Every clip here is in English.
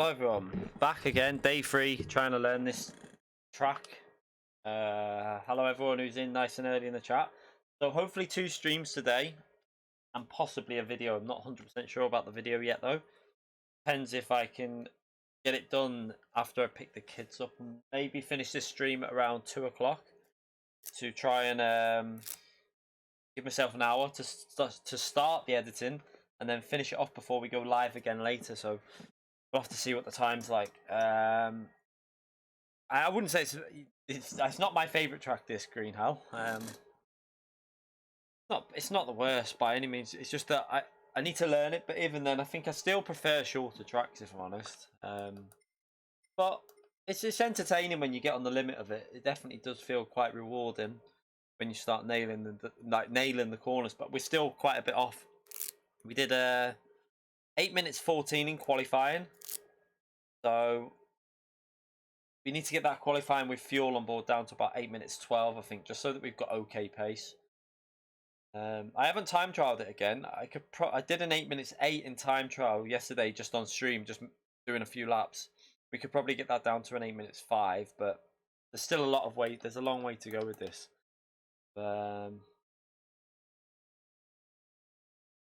Hello everyone, back again, day 3, trying to learn this track. Hello everyone who's in nice and early in the chat. So hopefully 2 streams today, and possibly a video. I'm not 100% sure about the video yet though. Depends if I can get it done after I pick the kids up, and maybe finish this stream at around 2 o'clock to try and give myself an hour to start the editing and then finish it off before we go live again later. So we'll have to see what the time's like. I wouldn't say it's not my favourite track, this Green Hell. It's not the worst by any means. It's just that I need to learn it, but even then I think I still prefer shorter tracks, if I'm honest. But it's entertaining when you get on the limit of it. It definitely does feel quite rewarding when you start nailing the corners, but we're still quite a bit off. We did 8 minutes 14 in qualifying, so we need to get that qualifying with fuel on board down to about 8 minutes 12, I think, just so that we've got okay pace. I haven't time trialed it again. I did an 8 minutes 8 in time trial yesterday, just on stream, just doing a few laps. We could probably get that down to an 8 minutes 5, but there's still a lot of way. There's a long way to go with this.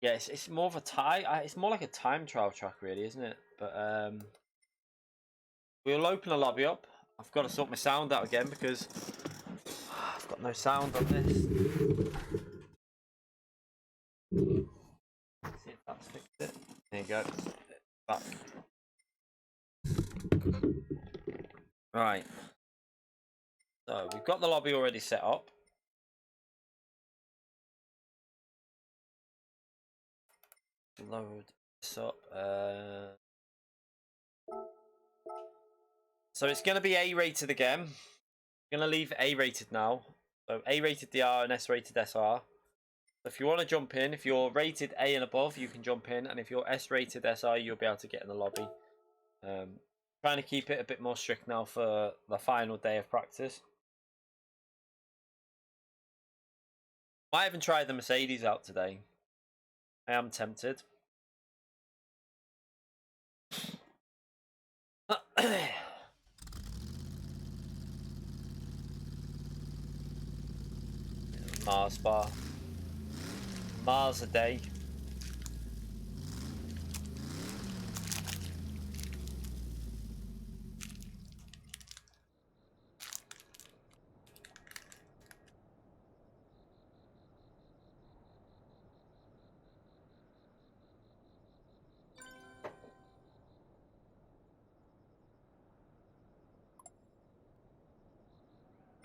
Yeah, it's more of a it's more like a time trial track, really, isn't it? But we'll open the lobby up. I've got to sort my sound out again because I've got no sound on this. Let's see if that's fixed it. There you go. Back. Right. So we've got the lobby already set up. Load this up. So it's going to be A-rated again. I'm going to leave A-rated now. So A-rated DR and S-rated SR. If you want to jump in, if you're rated A and above, you can jump in. And if you're S-rated SR, you'll be able to get in the lobby. Trying to keep it a bit more strict now for the final day of practice. Might even try the Mercedes out today. I am tempted. Mars bar. Mars a day.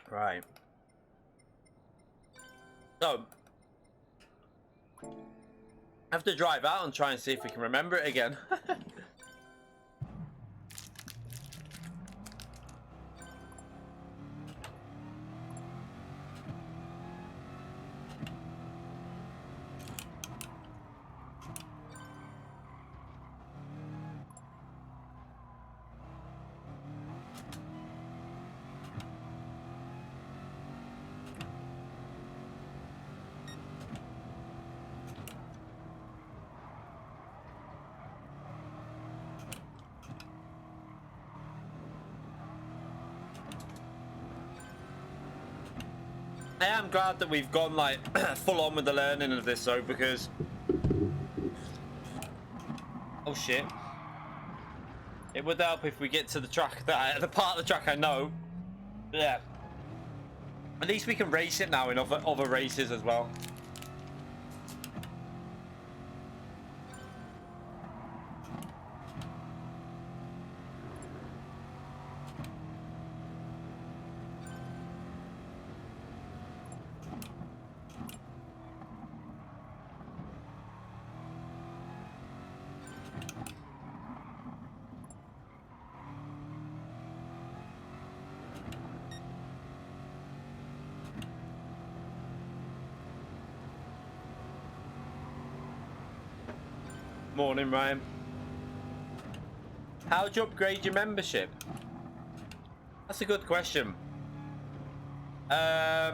Right. So, I have to drive out and try and see if we can remember it again. I am glad that we've gone like full on with the learning of this though, because oh shit, it would help if we get to the track that the part of the track I know. Yeah, at least we can race it now in other races as well. Morning, Ryan. How'd you upgrade your membership? That's a good question. I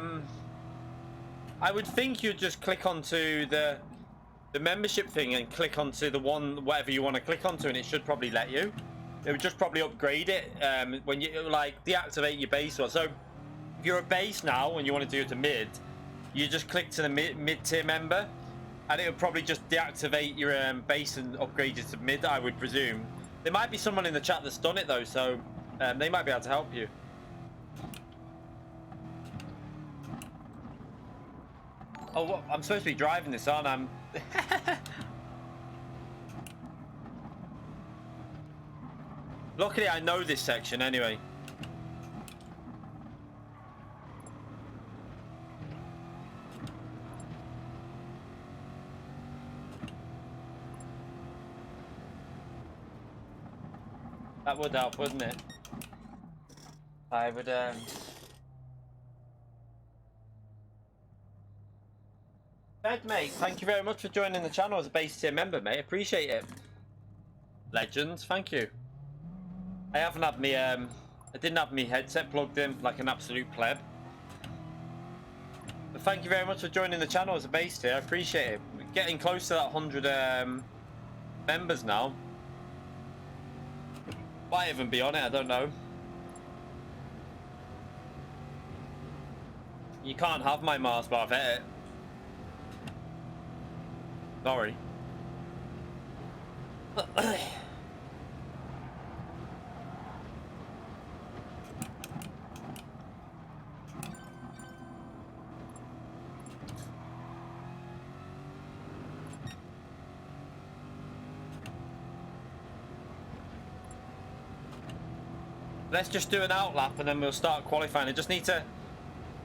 would think you'd just click onto the membership thing and click onto the one, whatever you want to click onto, and it should probably let you. It would just probably upgrade it when you like deactivate your base one. So if you're a base now and you want to do it to mid, you just click to the mid tier member, and it would probably just deactivate your base and upgrade you to mid, I would presume. There might be someone in the chat that's done it though, so they might be able to help you. Oh, what? I'm supposed to be driving this, aren't I? Luckily, I know this section anyway. That would help, wouldn't it? I would, Ed, mate, thank you very much for joining the channel as a base tier member, mate. Appreciate it. Legends, thank you. I haven't had me, I didn't have me headset plugged in like an absolute pleb. But thank you very much for joining the channel as a base tier. I appreciate it. We're getting close to that 100 members now. Might even be on it, I don't know. You can't have my Mars bar, I've hit it. Sorry. Let's just do an out lap and then we'll start qualifying. I just need to...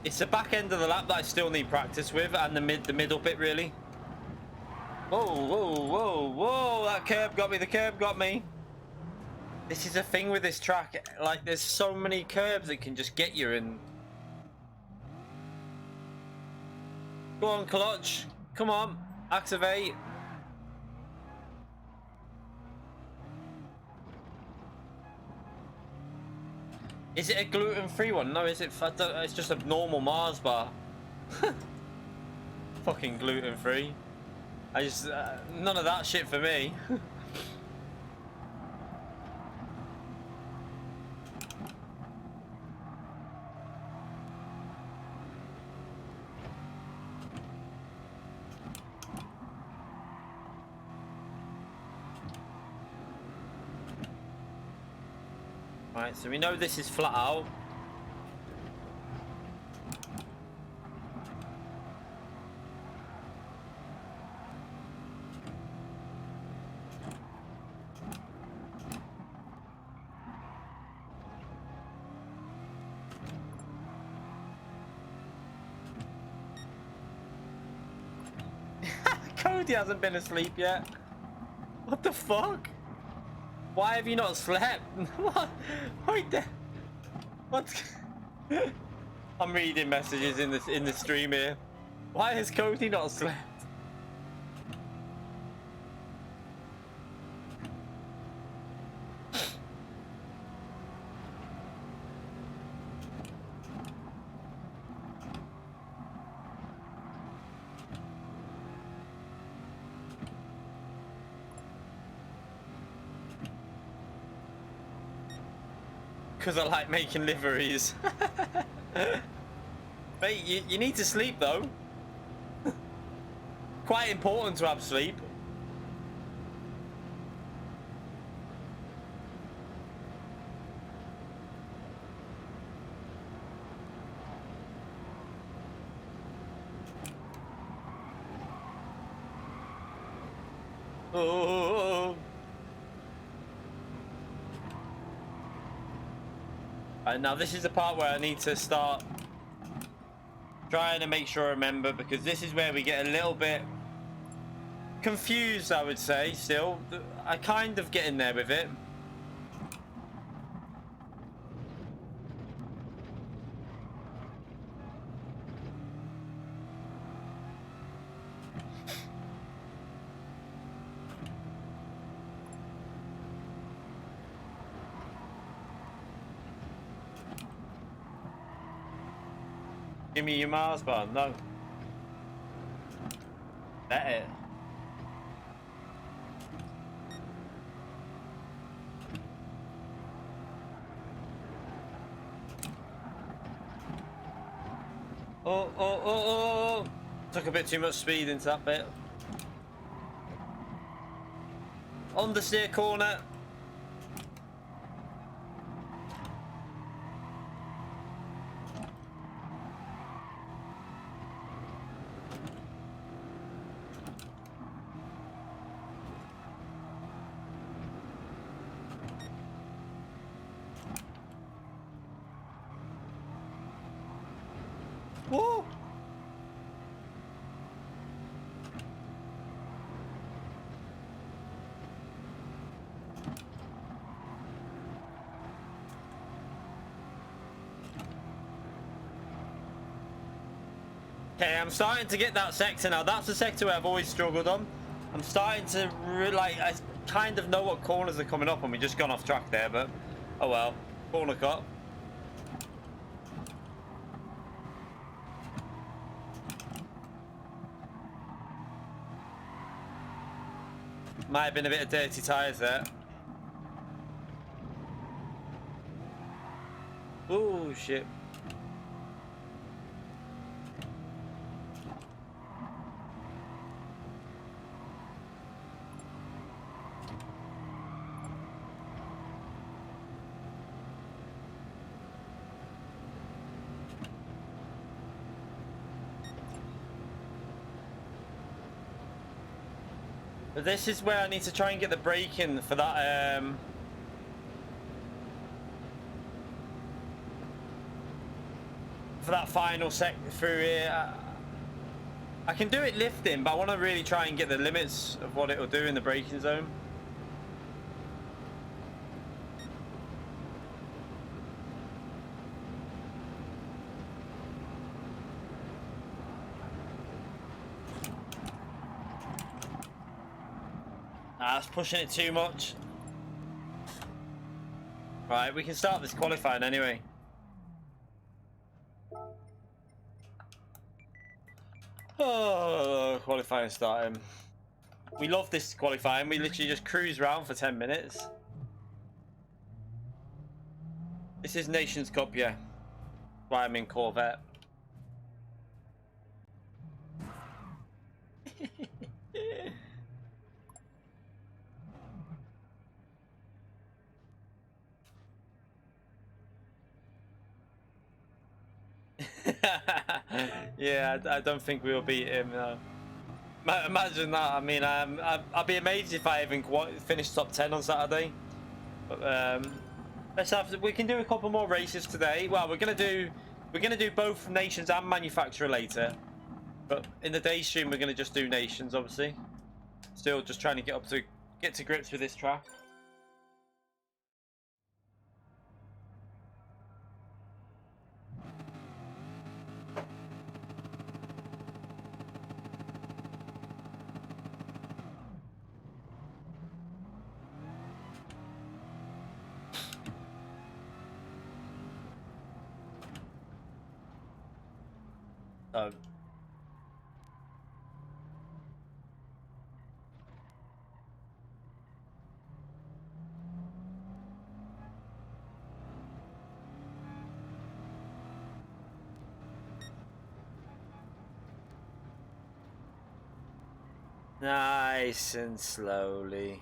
It's the back end of the lap that I still need practice with, and the middle bit, really. Whoa, whoa, whoa, whoa! That curb got me. The curb got me. This is a thing with this track. Like, there's so many curbs that can just get you in. Go on, clutch. Come on, activate. Is it a gluten-free one? No, is it? It's just a normal Mars bar. Fucking gluten-free. I just none of that shit for me. Right, so we know this is flat out. Cody hasn't been asleep yet. What the fuck? Why have you not slept? What? Wait there. What? I'm reading messages in the stream here. Why has Cody not slept? Because I like making liveries. Mate, you need to sleep though. Quite important to have sleep. Oh. Now this is the part where I need to start trying to make sure I remember, because this is where we get a little bit confused, I would say. Still, I kind of get in there with it. Give me your Mars bar. No. That it. Oh. Took a bit too much speed into that bit. Understeer corner. Woo! Okay, I'm starting to get that sector now. That's the sector where I've always struggled on. I'm starting to like, I kind of know what corners are coming up, and we just gone off track there, but oh well. Corner cut. Might have been a bit of dirty tyres there. Oh shit. But this is where I need to try and get the brake in for that for that final sec through here. I can do it lifting, but I want to really try and get the limits of what it'll do in the braking zone. That's pushing it too much. Right, we can start this qualifying anyway. Oh, qualifying starting. We love this qualifying. We literally just cruise around for 10 minutes. This is Nations Cup, yeah. Why I'm in Corvette. Yeah, I don't think we'll beat him. Imagine that. I mean, I'd be amazed if I even finished top 10 on Saturday. But let's have. We can do a couple more races today. Well, we're gonna do both nations and manufacturer later. But in the day stream, we're gonna just do nations, obviously. Still just trying to get to grips with this track. Nice and slowly.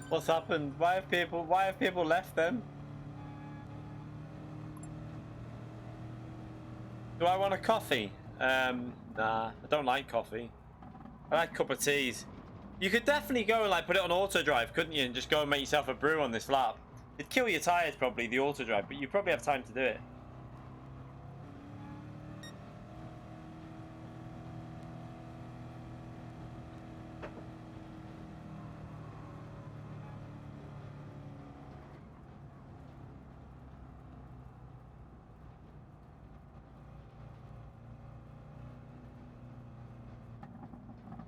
What's happened? Why have people left then? Do I want a coffee? Nah, I don't like coffee. I like cup of teas. You could definitely go and like put it on auto drive, couldn't you? And just go and make yourself a brew on this lap. It'd kill your tires probably, the auto drive, but you probably have time to do it.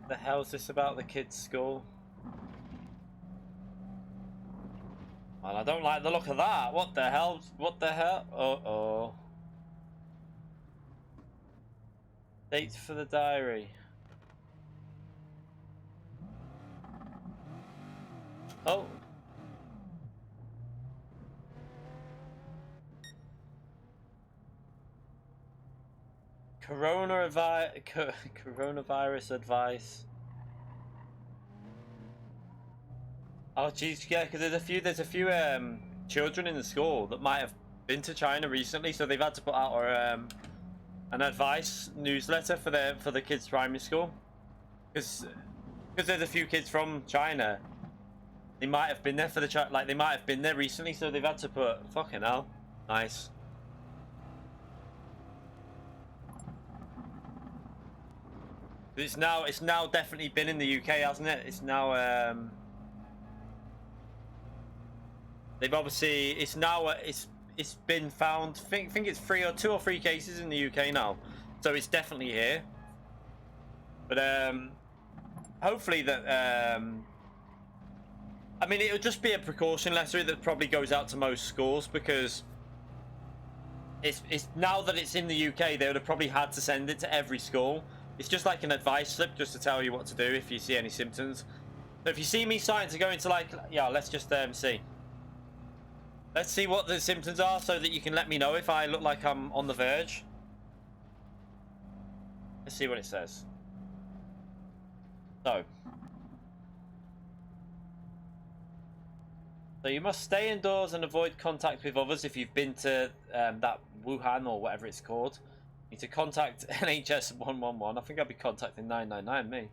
The hell's this about the kids' school? Well, I don't like the look of that. What the hell? What the hell? Uh-oh. Dates for the diary. Oh. Coronavirus advice. Oh jeez, yeah, because there's a few children in the school that might have been to China recently, so they've had to put out an advice newsletter for the kids' primary school. Because there's a few kids from China, they might have been there for the like they might have been there recently, so they've had to put fucking hell. Nice. It's now definitely been in the UK, hasn't it? It's now they've obviously it's been found. I think it's 2 or 3 cases in the UK now, so it's definitely here. But hopefully that I mean it'll just be a precaution letter that probably goes out to most schools, because it's now that it's in the UK, they would have probably had to send it to every school. It's just like an advice slip just to tell you what to do if you see any symptoms. So if you see me starting to go into like, yeah, let's just see. Let's see what the symptoms are so that you can let me know if I look like I'm on the verge. Let's see what it says. So you must stay indoors and avoid contact with others if you've been to that Wuhan or whatever it's called. You need to contact NHS 111. I think I'll be contacting 999 me.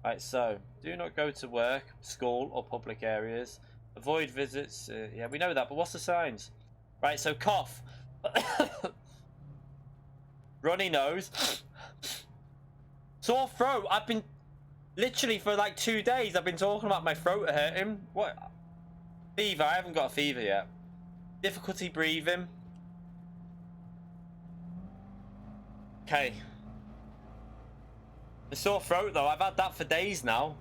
Right, so do not go to work, school or public areas. Avoid visits. Yeah, we know that, but what's the signs? Right, so cough. Runny nose. Sore throat. I've been literally for like 2 days I've been talking about my throat hurting. What? Fever. I haven't got a fever yet. Difficulty breathing. Okay. The sore throat though, I've had that for days now.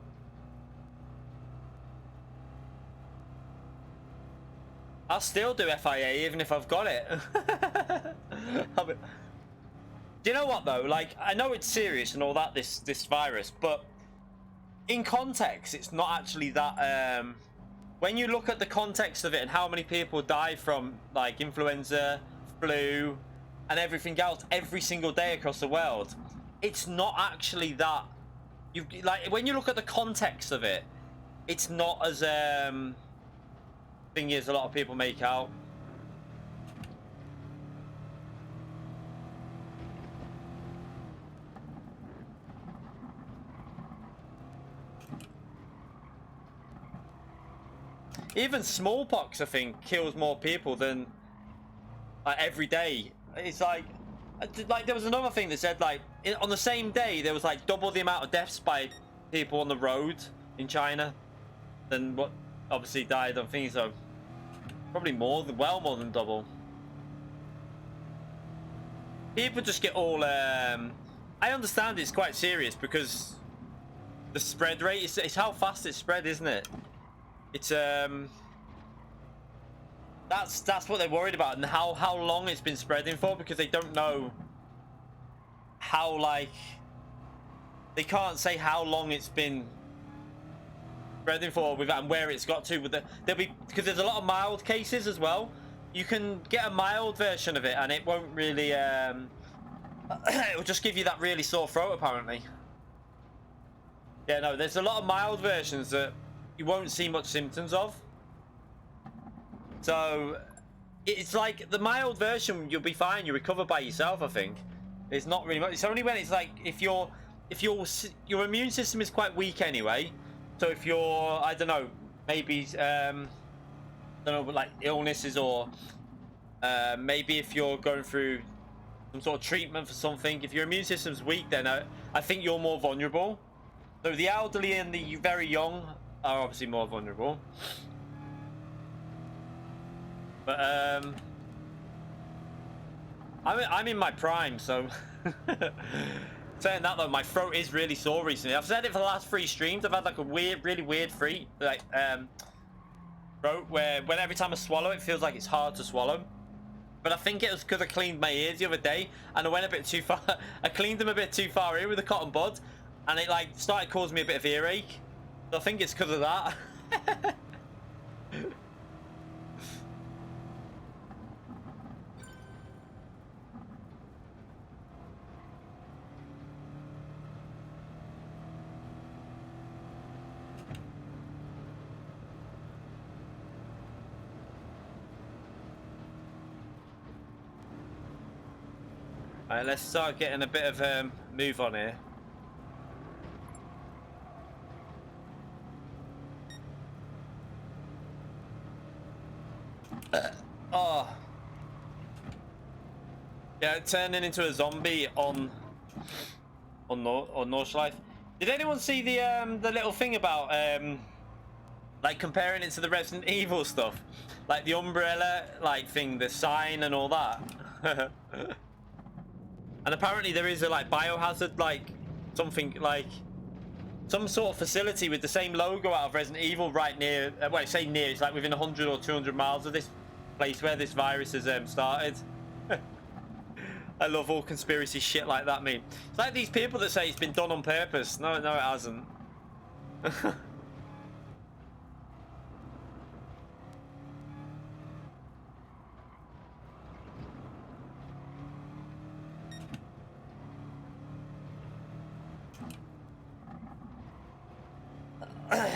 I'll still do FIA even if I've got it. Do you know what though? Like, I know it's serious and all that, this virus, but in context, it's not actually that. When you look at the context of it and how many people die from like influenza, flu, and everything else every single day across the world, it's not actually that. You like when you look at the context of it, it's not as thing as a lot of people make out. Even smallpox, I think, kills more people than every day. It's like there was another thing that said like on the same day there was like double the amount of deaths by people on the road in China than what obviously died on things. So probably more than double. People just get all. I understand it's quite serious because the spread rate it's how fast it's spread, isn't it? It's that's what they're worried about, and how long it's been spreading for, because they don't know how, like, they can't say how long it's been spreading for with and where it's got to. With there'll be, because there's a lot of mild cases as well. You can get a mild version of it and it won't really it'll just give you that really sore throat apparently. Yeah, no, there's a lot of mild versions that you won't see much symptoms of. So it's like the mild version, you'll be fine, you recover by yourself, I think. It's not really much. It's only when it's like if your immune system is quite weak anyway. So if you're, I don't know, maybe I don't know, like illnesses, or maybe if you're going through some sort of treatment for something, if your immune system's weak, then I think you're more vulnerable. So the elderly and the very young are obviously more vulnerable. But I'm in my prime, so saying that though, my throat is really sore recently. I've said it for the last 3 streams. I've had like a really weird throat where when every time I swallow it feels like it's hard to swallow. But I think it was because I cleaned my ears the other day and I went a bit too far. I cleaned them a bit too far in with a cotton bud, and it like started causing me a bit of earache. So I think it's because of that. Alright, let's start getting a bit of move on here. Oh. Yeah, turning into a zombie on Nordschleife. Did anyone see the little thing about like comparing it to the Resident Evil stuff? Like the umbrella like thing, the sign and all that. And apparently there is a like biohazard, like something like some sort of facility with the same logo out of Resident Evil right near, well, I say near, it's like within 100 or 200 miles of this place where this virus has started. I love all conspiracy shit like that, mate. It's like these people that say it's been done on purpose. No, it hasn't.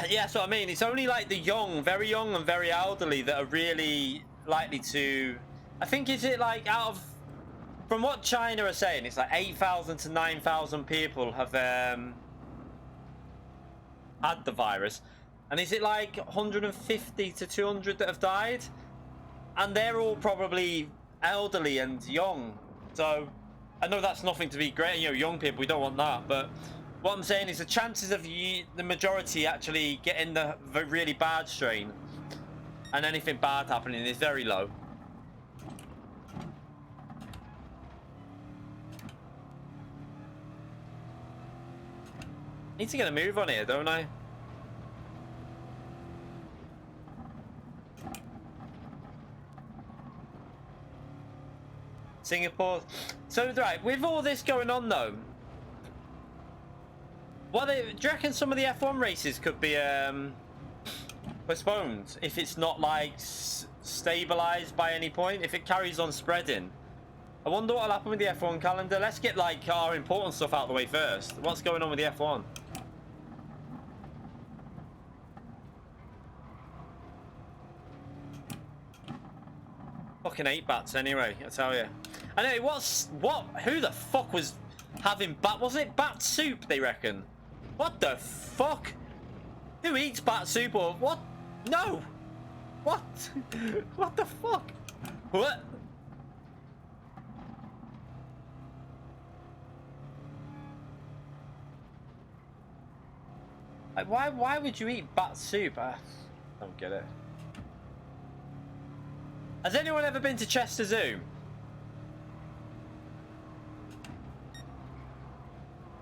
Yeah, that's what I mean. It's only like the young, very young and very elderly that are really likely to... I think, is it like out of... From what China are saying, it's like 8,000 to 9,000 people have had the virus. And is it like 150 to 200 that have died? And they're all probably elderly and young. So, I know that's nothing to be great. You know, young people, we don't want that. But what I'm saying is the chances of the majority actually getting the really bad strain and anything bad happening is very low. Need to get a move on here, don't I? Singapore. So, right, with all this going on, though, do you reckon some of the F1 races could be postponed if it's not, like, stabilized by any point? If it carries on spreading? I wonder what'll happen with the F1 calendar. Let's get, like, our important stuff out of the way first. What's going on with the F1? Fucking 8 bats anyway, I tell you. Anyway, who the fuck was having was it bat soup, they reckon? What the fuck? Who eats bat soup or what? No! What? What the fuck? What? Like, why would you eat bat soup? I don't get it. Has anyone ever been to Chester Zoo?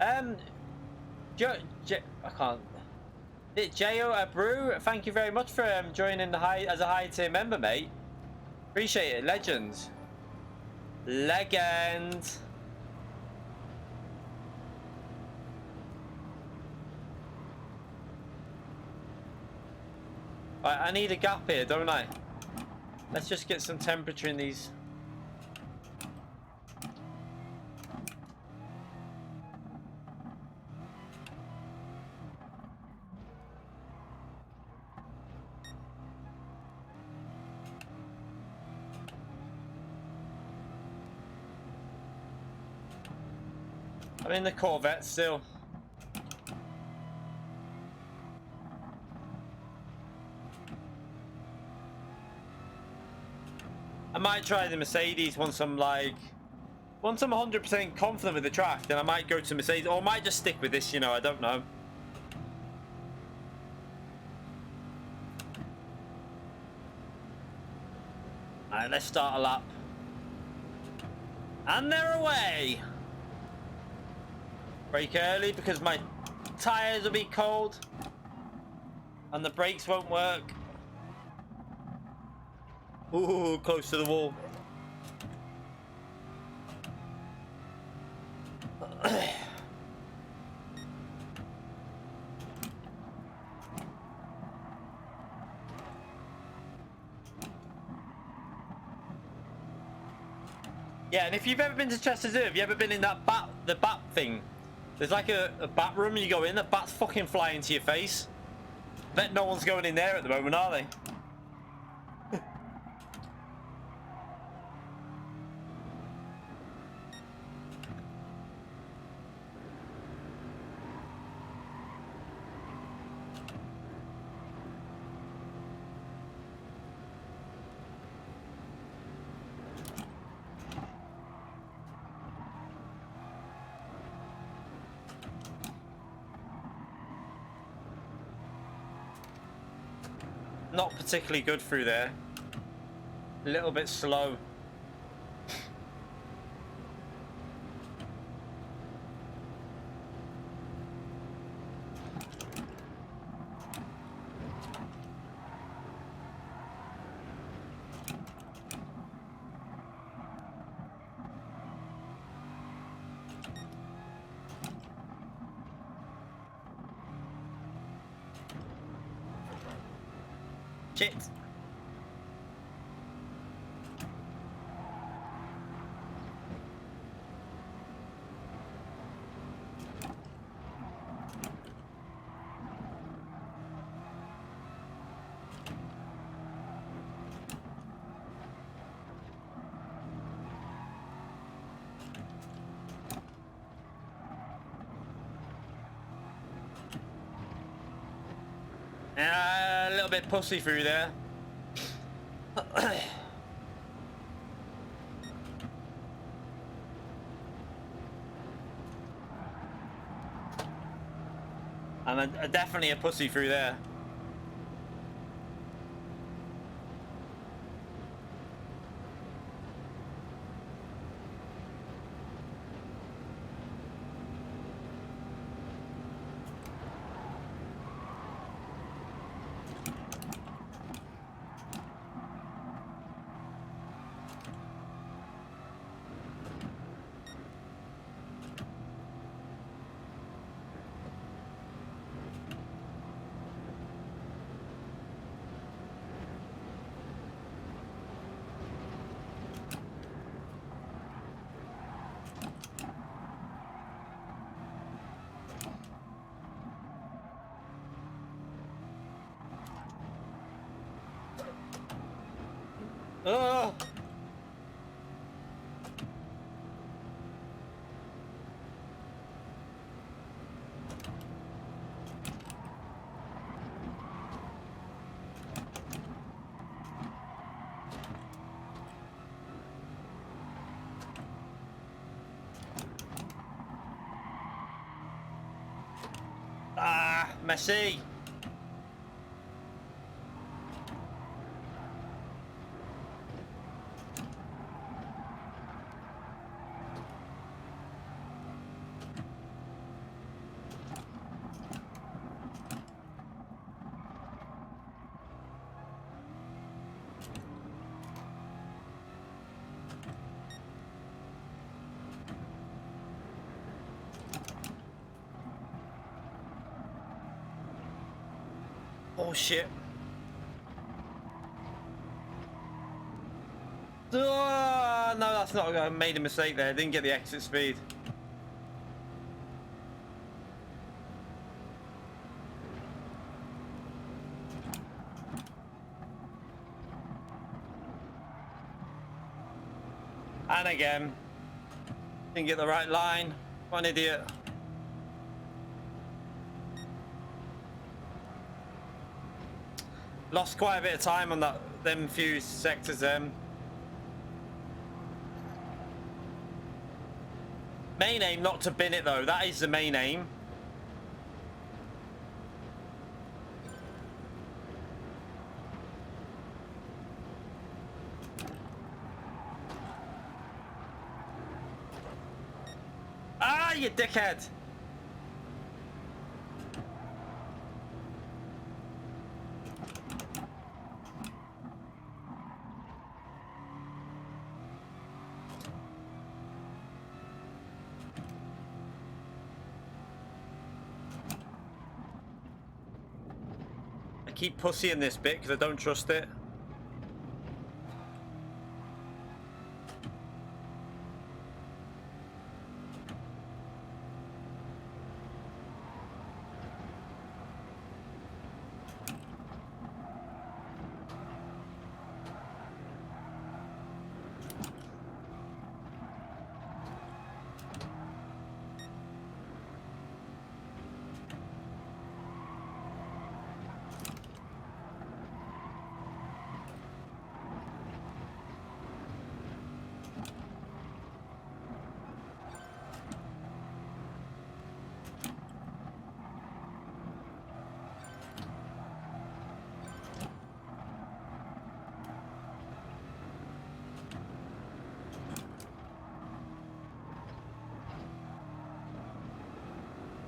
I can't. Jo Brew, thank you very much for joining the as a high tier member, mate. Appreciate it, legends. Legend. Right, I need a gap here, don't I? Let's just get some temperature in these. I'm in the Corvette still. I might try the Mercedes once I'm 100% confident with the track, then I might go to Mercedes, or I might just stick with this, you know, I don't know. Alright, let's start a lap. And they're away! Brake early because my tyres will be cold and the brakes won't work. Ooh, close to the wall. Yeah, and if you've ever been to Chester Zoo, have you ever been in that the bat thing? There's like a bat room and you go in, the bats fucking fly into your face. Bet no one's going in there at the moment, are they? Not particularly good through there. A little bit slow. Shit. A little bit pussy through there. I'm definitely a pussy through there. Oh! Ah, messy. Oh shit. Oh, no, that's not. I made a mistake there. I didn't get the exit speed. And again. Didn't get the right line. What an idiot. Lost quite a bit of time on them few sectors then. Main aim not to bin it though, that is the main aim. Ah, you dickhead! Keep pussying this bit because I don't trust it.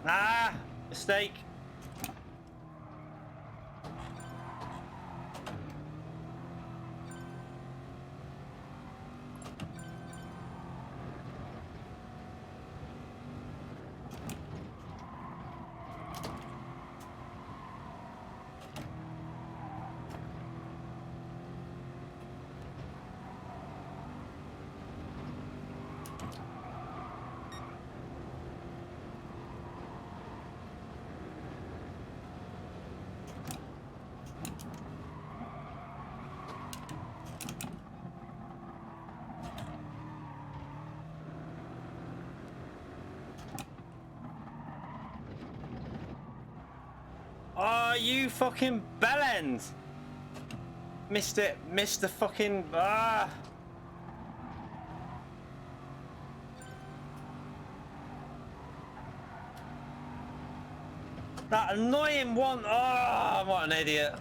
Ah, mistake. you fucking bellend. Missed it. Missed the fucking... Ah. That annoying one. Oh, what an idiot.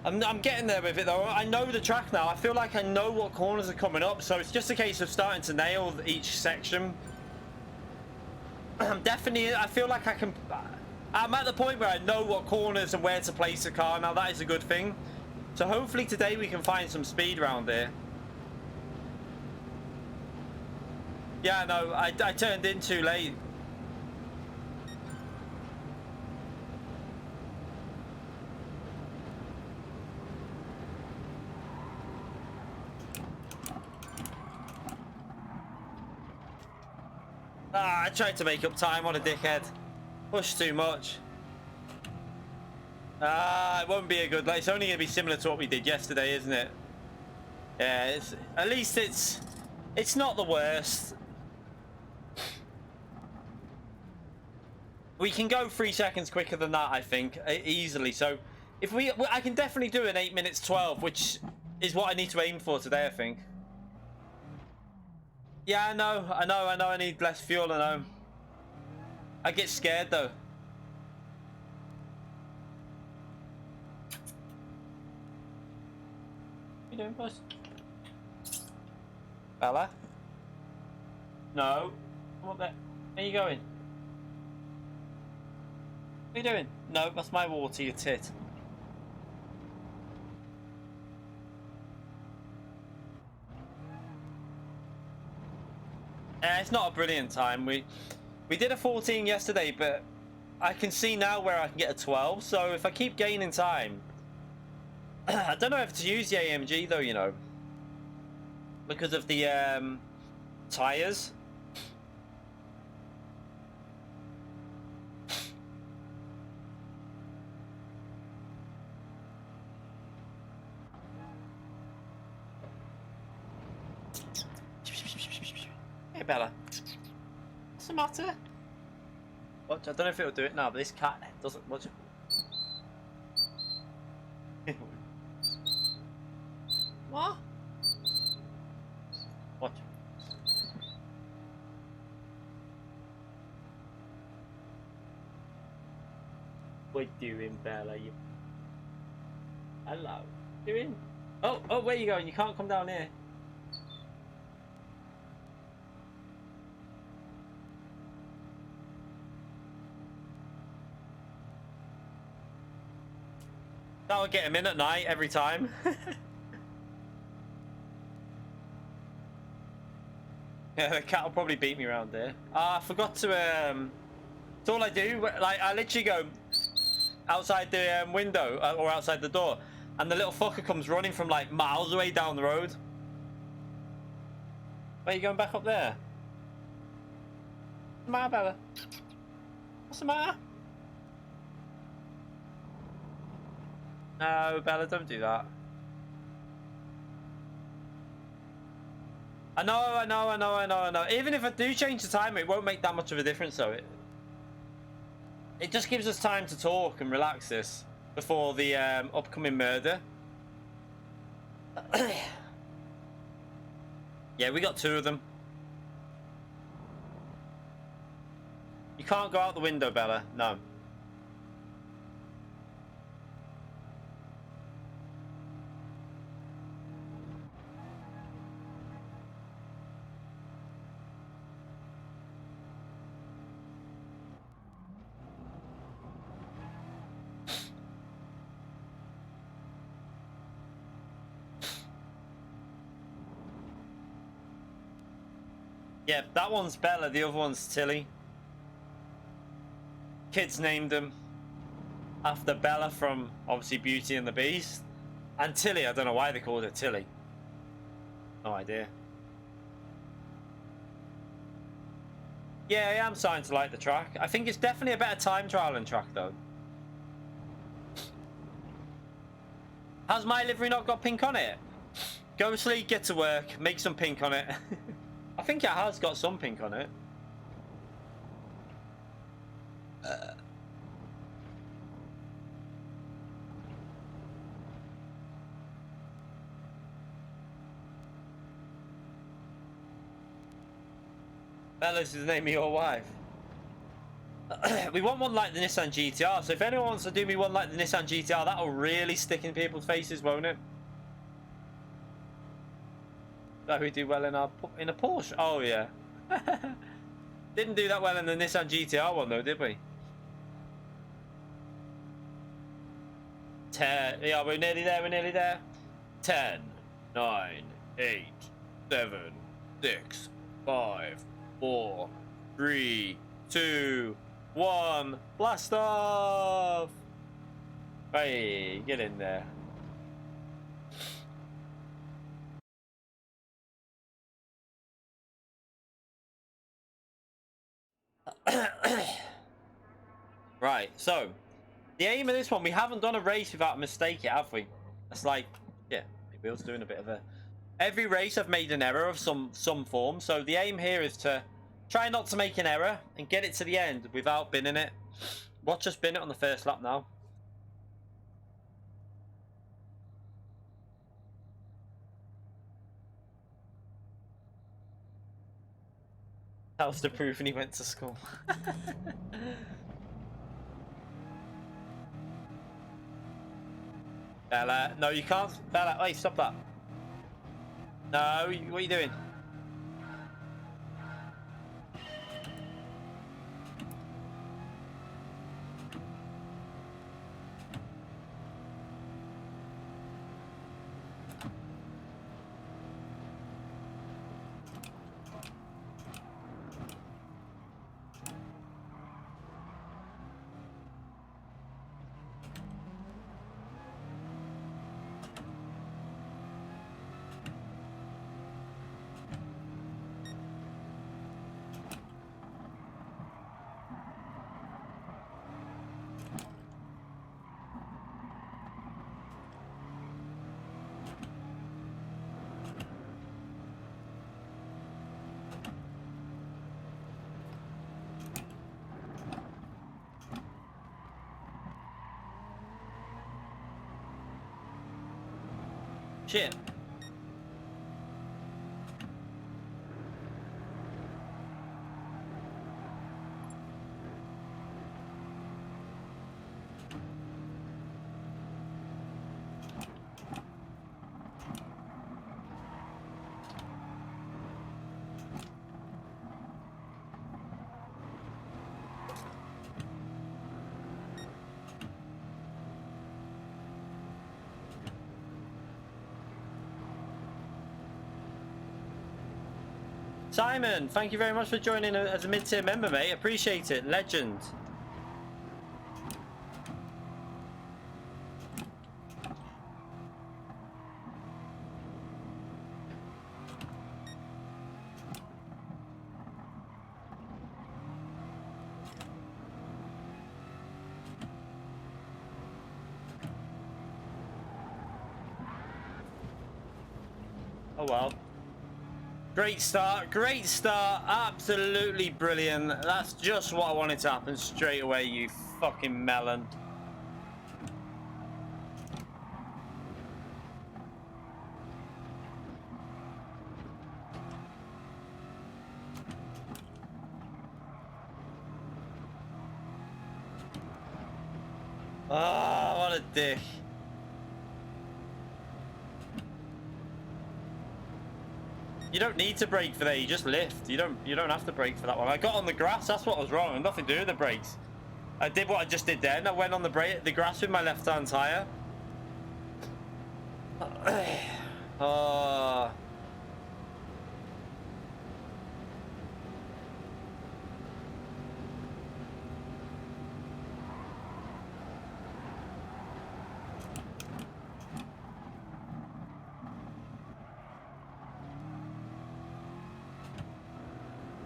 I'm getting there with it though. I know the track now. I feel like I know what corners are coming up, so it's just a case of starting to nail each section. I'm definitely, I feel like I'm at the point where I know what corners and where to place the car now. That is a good thing. So hopefully today we can find some speed around here. Yeah, no, I turned in too late. Ah, I tried to make up time on a dickhead. Pushed too much. Ah, it won't be a good... It's only going to be similar to what we did yesterday, isn't it? Yeah, at least it's not the worst. We can go 3 seconds quicker than that, I think, easily. So if I can definitely do an 8 minutes 12, which is what I need to aim for today, I think. Yeah, I know. I need less fuel, I know. I get scared, though. What are you doing, boss? Bella? No. Come up there. Where are you going? What are you doing? No, that's my water, you tit. It's not a brilliant time. We did a 14 yesterday, but I can see now where I can get a 12. So if I keep gaining time, I don't know if to use the AMG though, you know, because of the tires. Hey Bella, what's the matter? Watch, I don't know if it'll do it now, but this cat doesn't. Watch it. What? Watch. What you doing, Bella? You. Hello. Doing? Oh, where you going? You can't come down here. That'll get him in at night every time. Yeah, the cat will probably beat me around there. I forgot to. It's all I do. Like I literally go outside the window or outside the door, and the little fucker comes running from like miles away down the road. Where are you going back up there? What's the matter, Bella? What's the matter? No, Bella, don't do that. I know. Even if I do change the timer, it won't make that much of a difference, though. It just gives us time to talk and relax this before the upcoming murder. Yeah, we got 2 of them. You can't go out the window, Bella. No. Yeah, that one's Bella, the other one's Tilly. Kids named them after Bella from, obviously, Beauty and the Beast. And Tilly, I don't know why they called her Tilly. No idea. Yeah, I am starting to like the track. I think it's definitely a better time trialing track, though. Has my livery not got pink on it? Go to sleep, get to work, make some pink on it. I think it has got some pink on it. Bella's is the name of your wife. We want one like the Nissan GTR, so if anyone wants to do me one like the Nissan GTR, that'll really stick in people's faces, won't it? That we do well in a Porsche. Oh yeah. Didn't do that well in the Nissan GTR one though, did we? 10. Yeah, we're nearly there. We're nearly there. 10, 9, 8, 7, 6, 5, 4, 3, 2, 1. Blast off! Hey, get in there. Right, so the aim of this one, we haven't done a race without a mistake yet, have we? That's like, yeah, maybe I was doing a bit of a... Every race I've made an error of some form, so the aim here is to try not to make an error and get it to the end without binning it. Watch us bin it on the first lap now. That was the proof, and he went to school. Bella, no, you can't. Bella, wait, stop that. No, what are you doing? Shit. Simon, thank you very much for joining as a mid-tier member, mate. Appreciate it. Legend. Oh well. Great start, absolutely brilliant. That's just what I wanted to happen straight away, you fucking melon. Ah, oh, what a dick. You don't need to brake for that, you just lift. You don't have to brake for that one. I got on the grass, that's what was wrong. Nothing to do with the brakes. I did what I just did then. I went on the grass with my left-hand tire. Oh.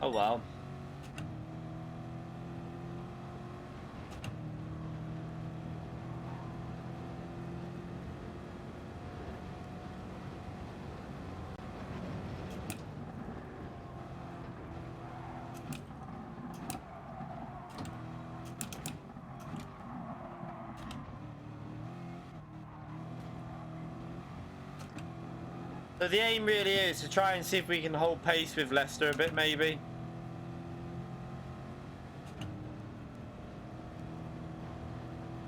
Oh wow. So the aim really is to try and see if we can hold pace with Leicester a bit, maybe.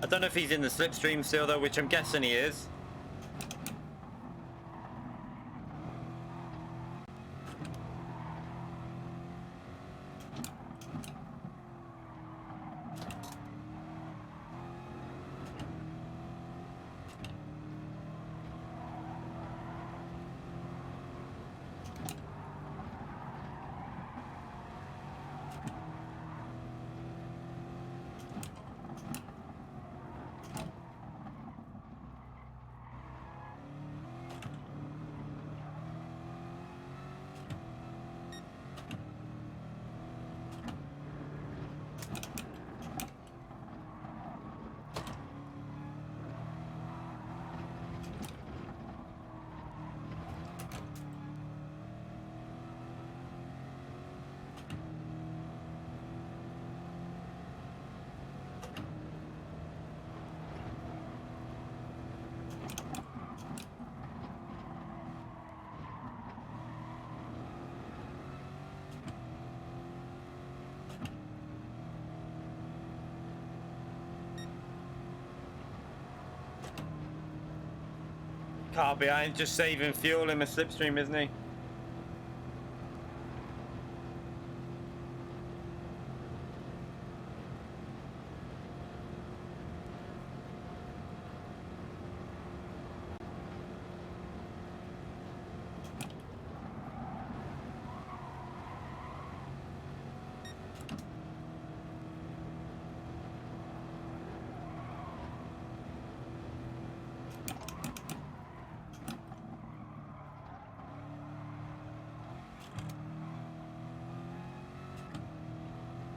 I don't know if he's in the slipstream still though, which I'm guessing he is. Car behind, just saving fuel in the slipstream, isn't he?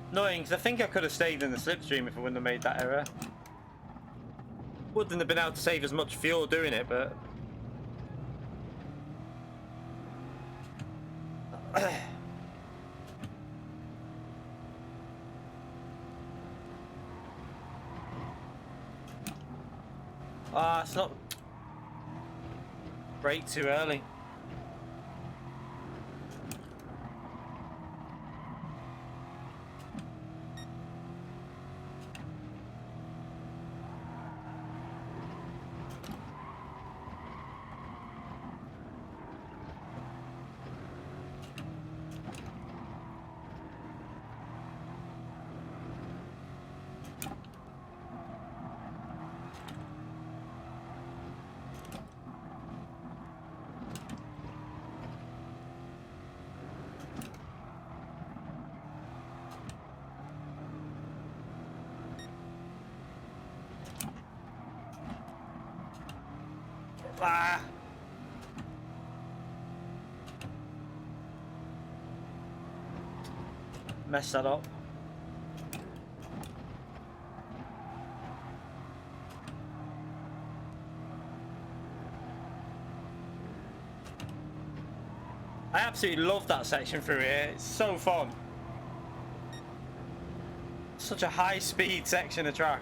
Annoying, because I think I could have stayed in the slipstream if I wouldn't have made that error. Wouldn't have been able to save as much fuel doing it, but... Ah, it's not... Brake too early. Ah! Messed that up. I absolutely love that section through here. It's so fun. Such a high speed section of track.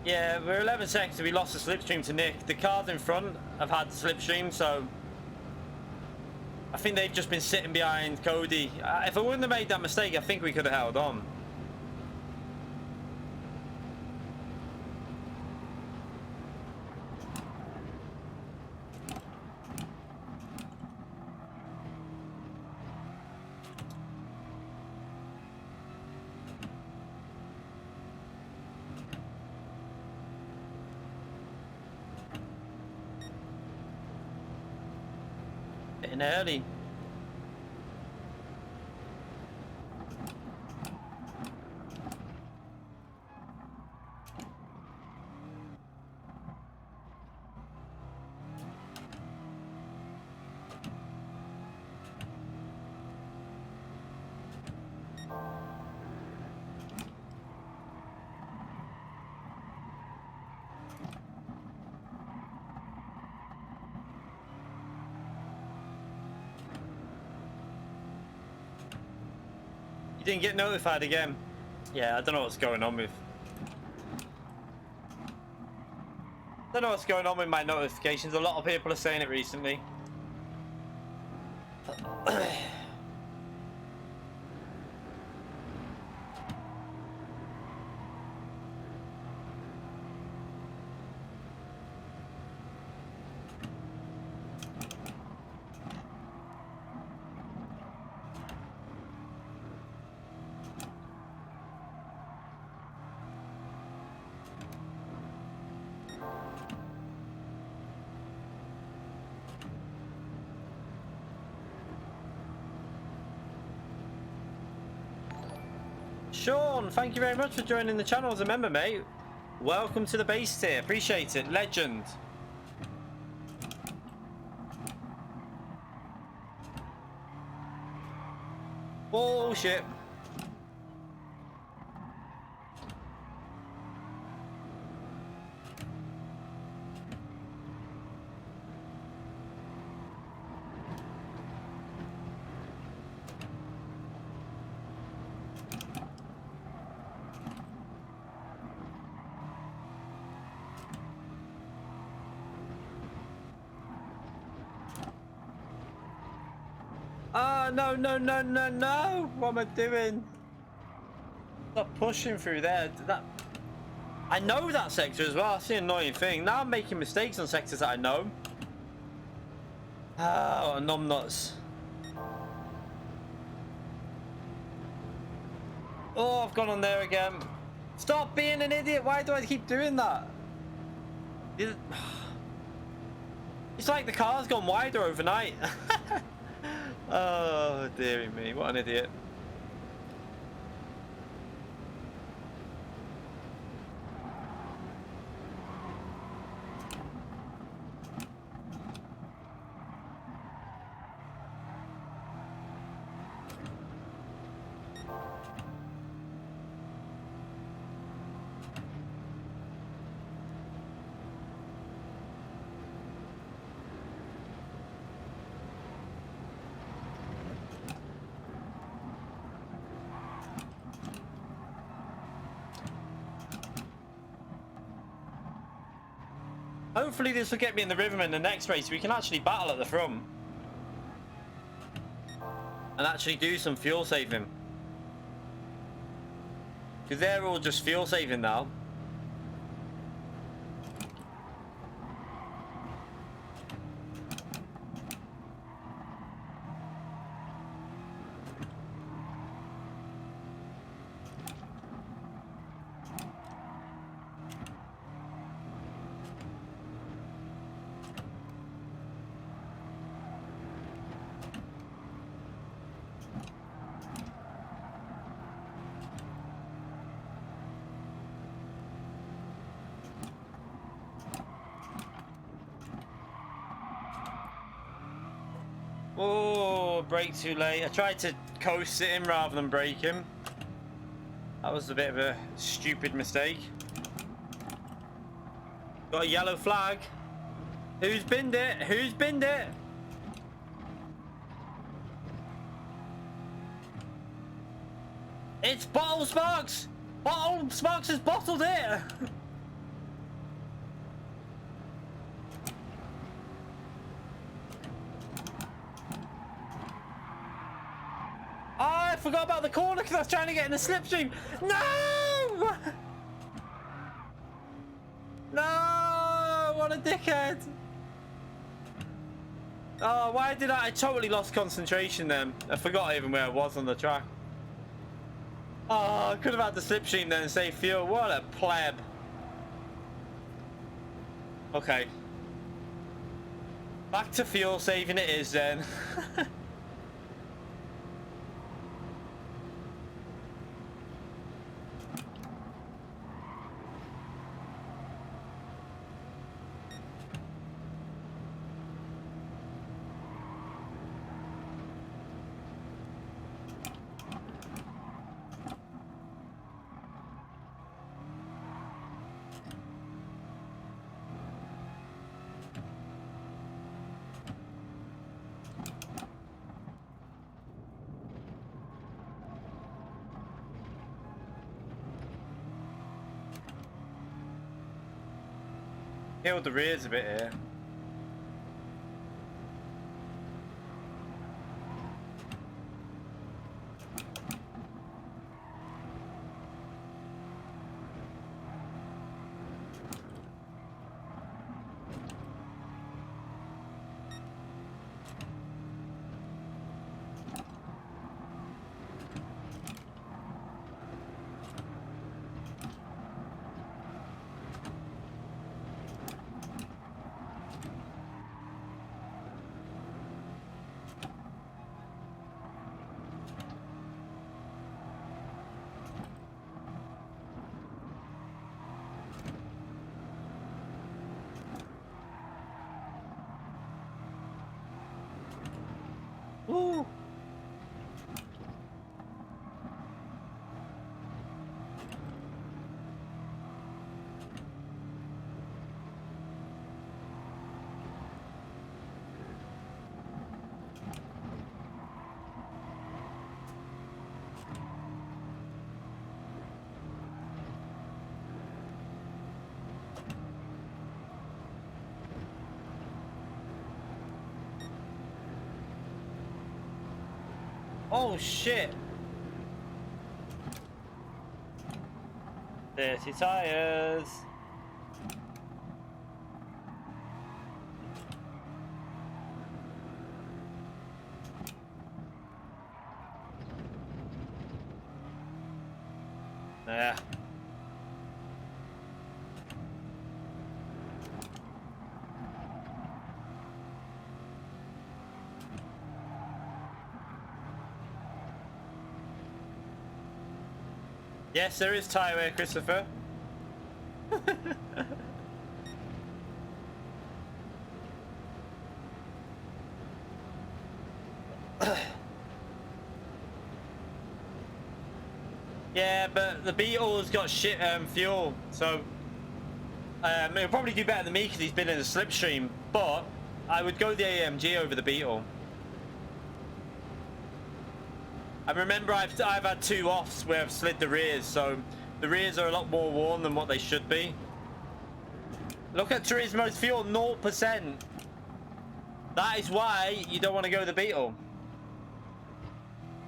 Yeah, we're 11 seconds. We lost the slipstream to Nick. The cars in front have had the slipstream, so I think they've just been sitting behind Cody. If I wouldn't have made that mistake, I think we could have held on. Getting early. You didn't get notified again. Yeah, I don't know what's going on with... I don't know what's going on with my notifications. A lot of people are saying it recently. Sean, thank you very much for joining the channel as a member, mate. Welcome to the base tier. Appreciate it. Legend. Bullshit. No, no, no, no, no. What am I doing? Stop pushing through there. I know that sector as well. That's the annoying thing. Now I'm making mistakes on sectors that I know. Oh, numbnuts. Oh, I've gone on there again. Stop being an idiot. Why do I keep doing that? It's like the car's gone wider overnight. Oh, dearie me. What an idiot. Hopefully this will get me in the rhythm in the next race. We can actually battle at the front. And actually do some fuel saving. Because they're all just fuel saving now. Oh, brake too late. I tried to coast it in rather than brake him. That was a bit of a stupid mistake. Got a yellow flag. Who's binned it? Who's binned it? It's Bottle Sparks! Bottle Sparks has bottled it! I forgot about the corner because I was trying to get in the slipstream. No! No! What a dickhead! Oh, why did I totally lost concentration then. I forgot even where I was on the track. Oh, I could have had the slipstream then and save fuel. What a pleb. Okay. Back to fuel saving it is then. Peeled the rears a bit here. Woo! Oh shit! Dirty tires. Yeah. Yes, there is tyre wear, Christopher. Yeah, but the Beetle's got shit fuel, so he'll probably do better than me because he's been in the slipstream. But I would go the AMG over the Beetle. I remember I've had 2 offs where I've slid the rears, so the rears are a lot more worn than what they should be. Look at Turismo's fuel, 0%. That is why you don't want to go the Beetle.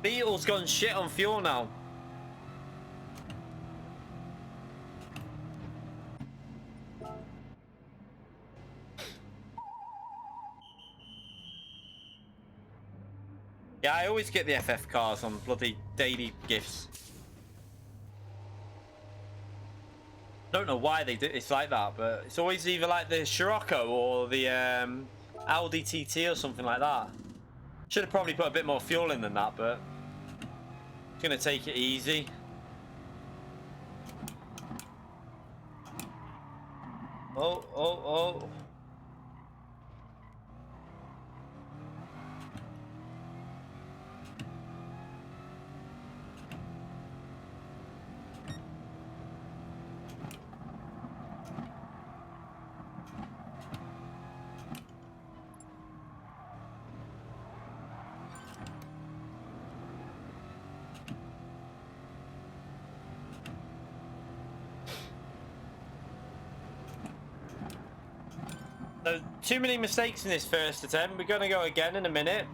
Beetle's gone shit on fuel now. Yeah, I always get the FF cars on bloody daily gifts. Don't know why they do it's like that, but it's always either like the Scirocco or the Audi TT or something like that. Should have probably put a bit more fuel in than that, but it's gonna take it easy. Oh, oh, oh. So, too many mistakes in this first attempt. We're going to go again in a minute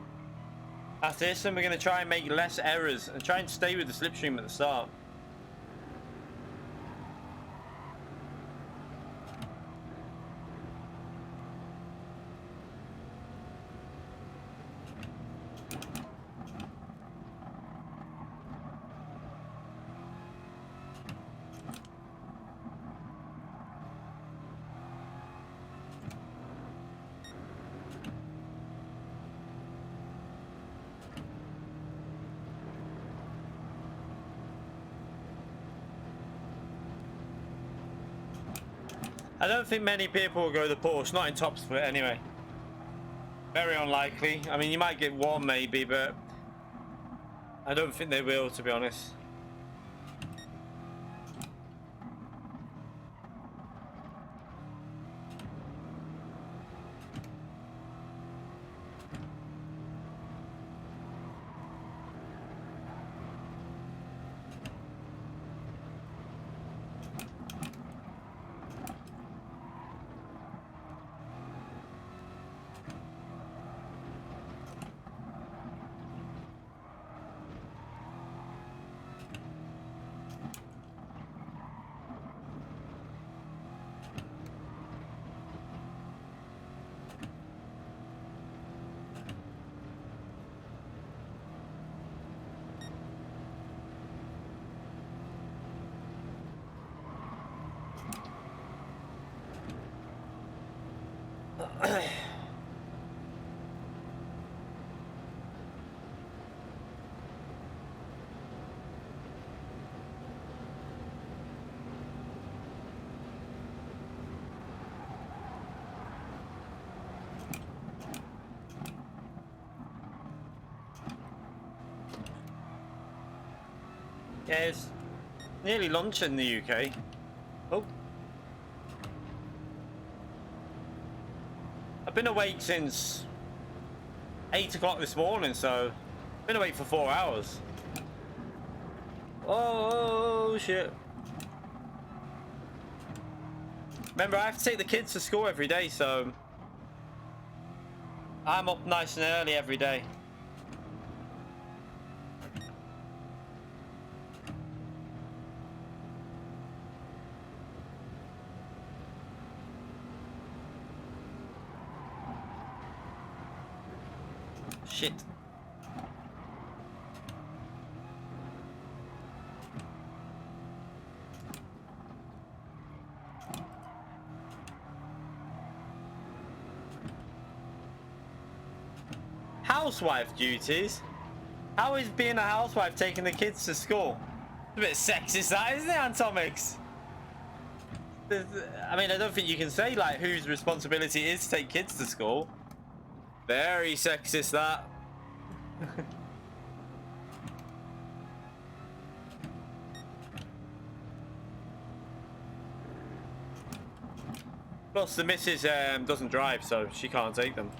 after this, and we're going to try and make less errors and try and stay with the slipstream at the start. I don't think many people will go the Porsche, not in top split anyway. Very unlikely. I mean, you might get one maybe, but I don't think they will, to be honest. Yeah, it's nearly lunch in the UK. Oh. I've been awake since 8 o'clock this morning, so I've been awake for 4 hours. Oh, shit. Remember, I have to take the kids to school every day, so I'm up nice and early every day. Shit. Housewife duties? How is being a housewife taking the kids to school? It's a bit sexist, that, isn't it, Antomics? I mean, I don't think you can say, like, whose responsibility it is to take kids to school. Very sexist, that. Plus, the missus doesn't drive, so she can't take them.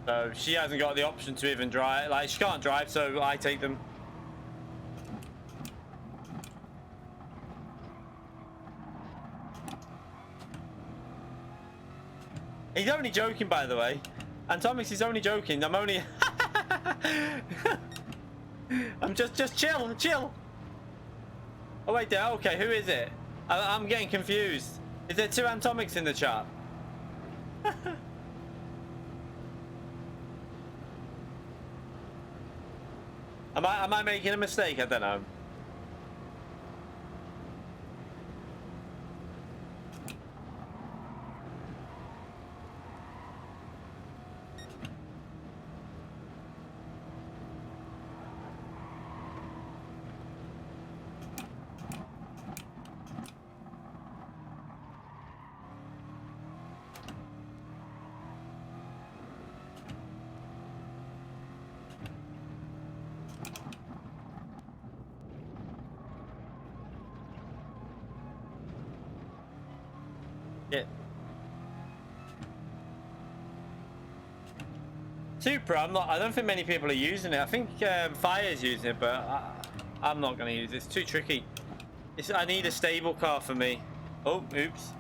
So she hasn't got the option to even drive. Like, she can't drive, so I take them. He's only joking, by the way. Antomics is only joking. I'm only... I'm just chill. Oh, wait there. Okay, who is it? I'm getting confused. Is there 2 Antomics in the chat? Am I making a mistake? I don't know. Yeah. Super. I don't think many people are using it. I think FIA is using it, but I'm not going to use it. It's too tricky. I need a stable car for me. Oh, oops.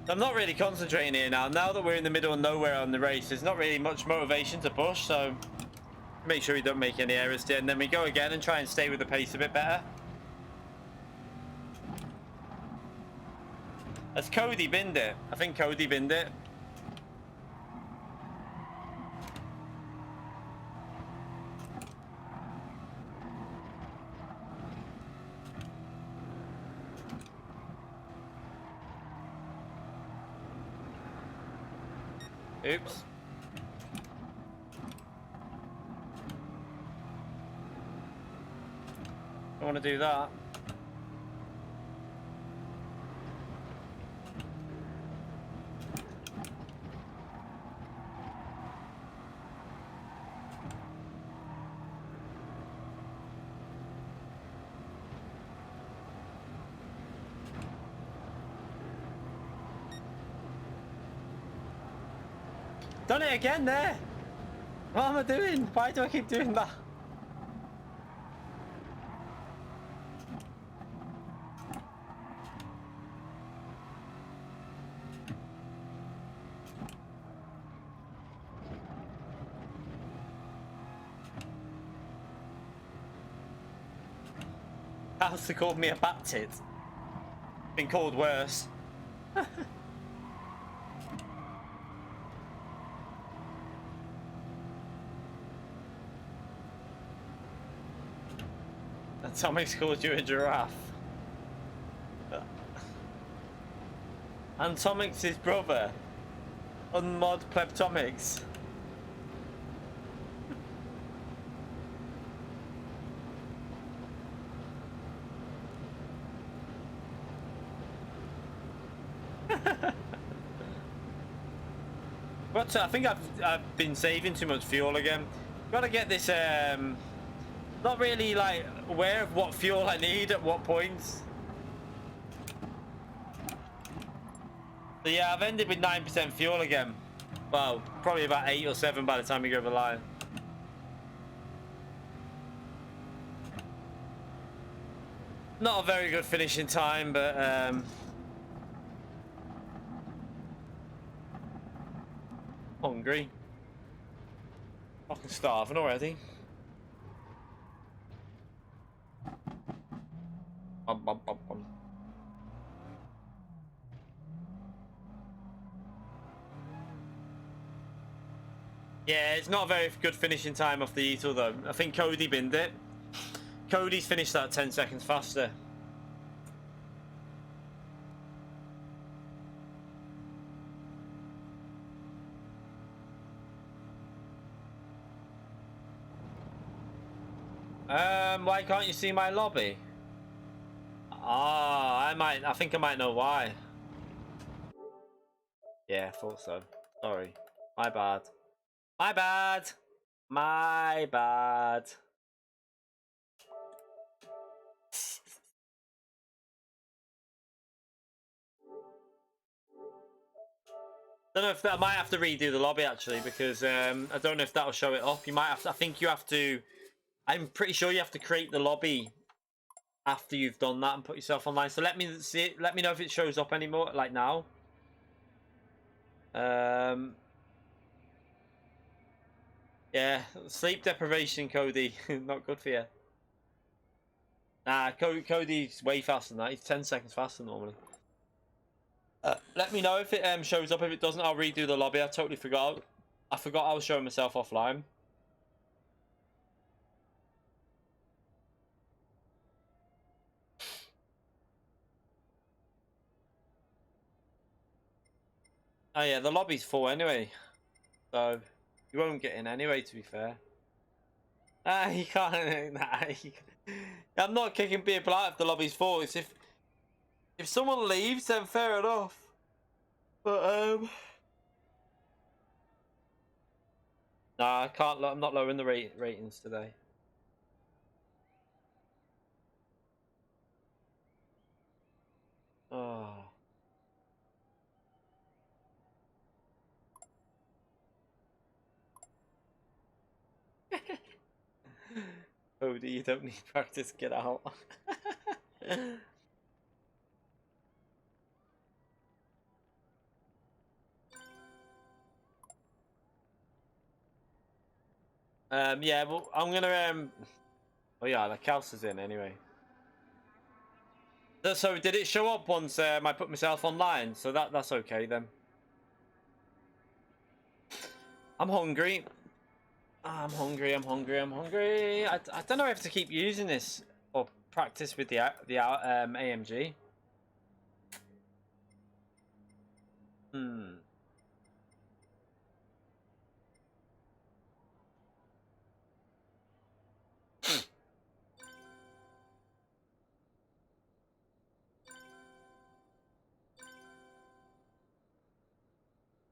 I'm not really concentrating here now. Now that we're in the middle of nowhere on the race, there's not really much motivation to push, so make sure we don't make any errors there, and then we go again and try and stay with the pace a bit better. Has Cody binned it? I think Cody binned it. Oops. I want to do that. Done it again there. What am I doing? Why do I keep doing that? Alistair called me a bat tit. Been called worse. Atomic's called you a giraffe. Atomic's his brother. Unmod Plebtomics. But I think I've been saving too much fuel again. Gotta get this not really like aware of what fuel I need at what points. So yeah, I've ended with 9% fuel again. Well, probably about 8 or 7 by the time we go over the line. Not a very good finishing time, but hungry. Fucking starving already. Yeah, it's not a very good finishing time off the Eatle though. I think Cody binned it. Cody's finished that 10 seconds faster. Why can't you see my lobby? Ah, I think I might know why. Yeah, I thought so. Sorry. My bad. My bad. My bad. Don't know if I might have to redo the lobby actually because I don't know if that'll show it up. You might have to. I think you have to. I'm pretty sure you have to create the lobby after you've done that and put yourself online. So let me see it. Let me know if it shows up anymore, like now. Yeah, sleep deprivation, Cody. Not good for you. Nah, Cody's way faster than that. He's 10 seconds faster normally. Let me know if it shows up. If it doesn't, I'll redo the lobby. I totally forgot. I forgot I was showing myself offline. Oh yeah, the lobby's full anyway. So, you won't get in anyway, to be fair. Ah, you can't. Nah, I'm not kicking people out if the lobby's full. It's if someone leaves, then fair enough. But nah, I can't. I'm not lowering the ratings today. Oh. Cody, you don't need practice. Get out. Yeah, well, I'm gonna oh yeah, the Kels is in anyway. So did it show up once I put myself online? So that's okay then. I'm hungry. I'm hungry. I'm hungry. I'm hungry. I don't know if to keep using this or practice with the AMG.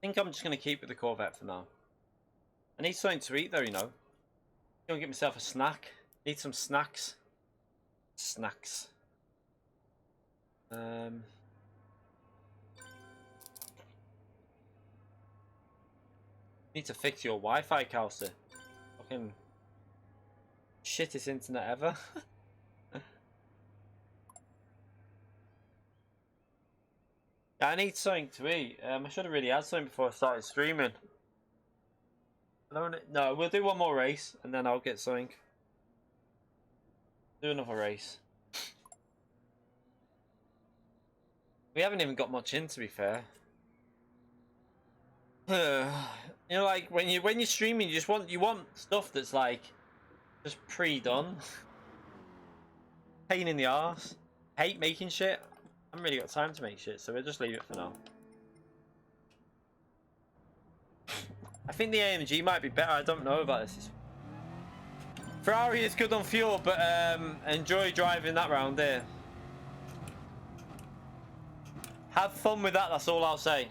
I think I'm just going to keep with the Corvette for now. I need something to eat though, you know. Gonna get myself a snack. Need some snacks. Snacks. Need to fix your Wi-Fi, Kelsey. Fucking shittest internet ever. Yeah, I need something to eat. I should have really had something before I started streaming. No, we'll do one more race and then I'll get something. Do another race. We haven't even got much in, to be fair. You know, like when you're streaming, you want stuff that's like just pre-done. Pain in the arse. Hate making shit. I haven't really got time to make shit, so we'll just leave it for now. I think the AMG might be better. I don't know about this. Ferrari is good on fuel, but enjoy driving that round there. Have fun with that, that's all I'll say.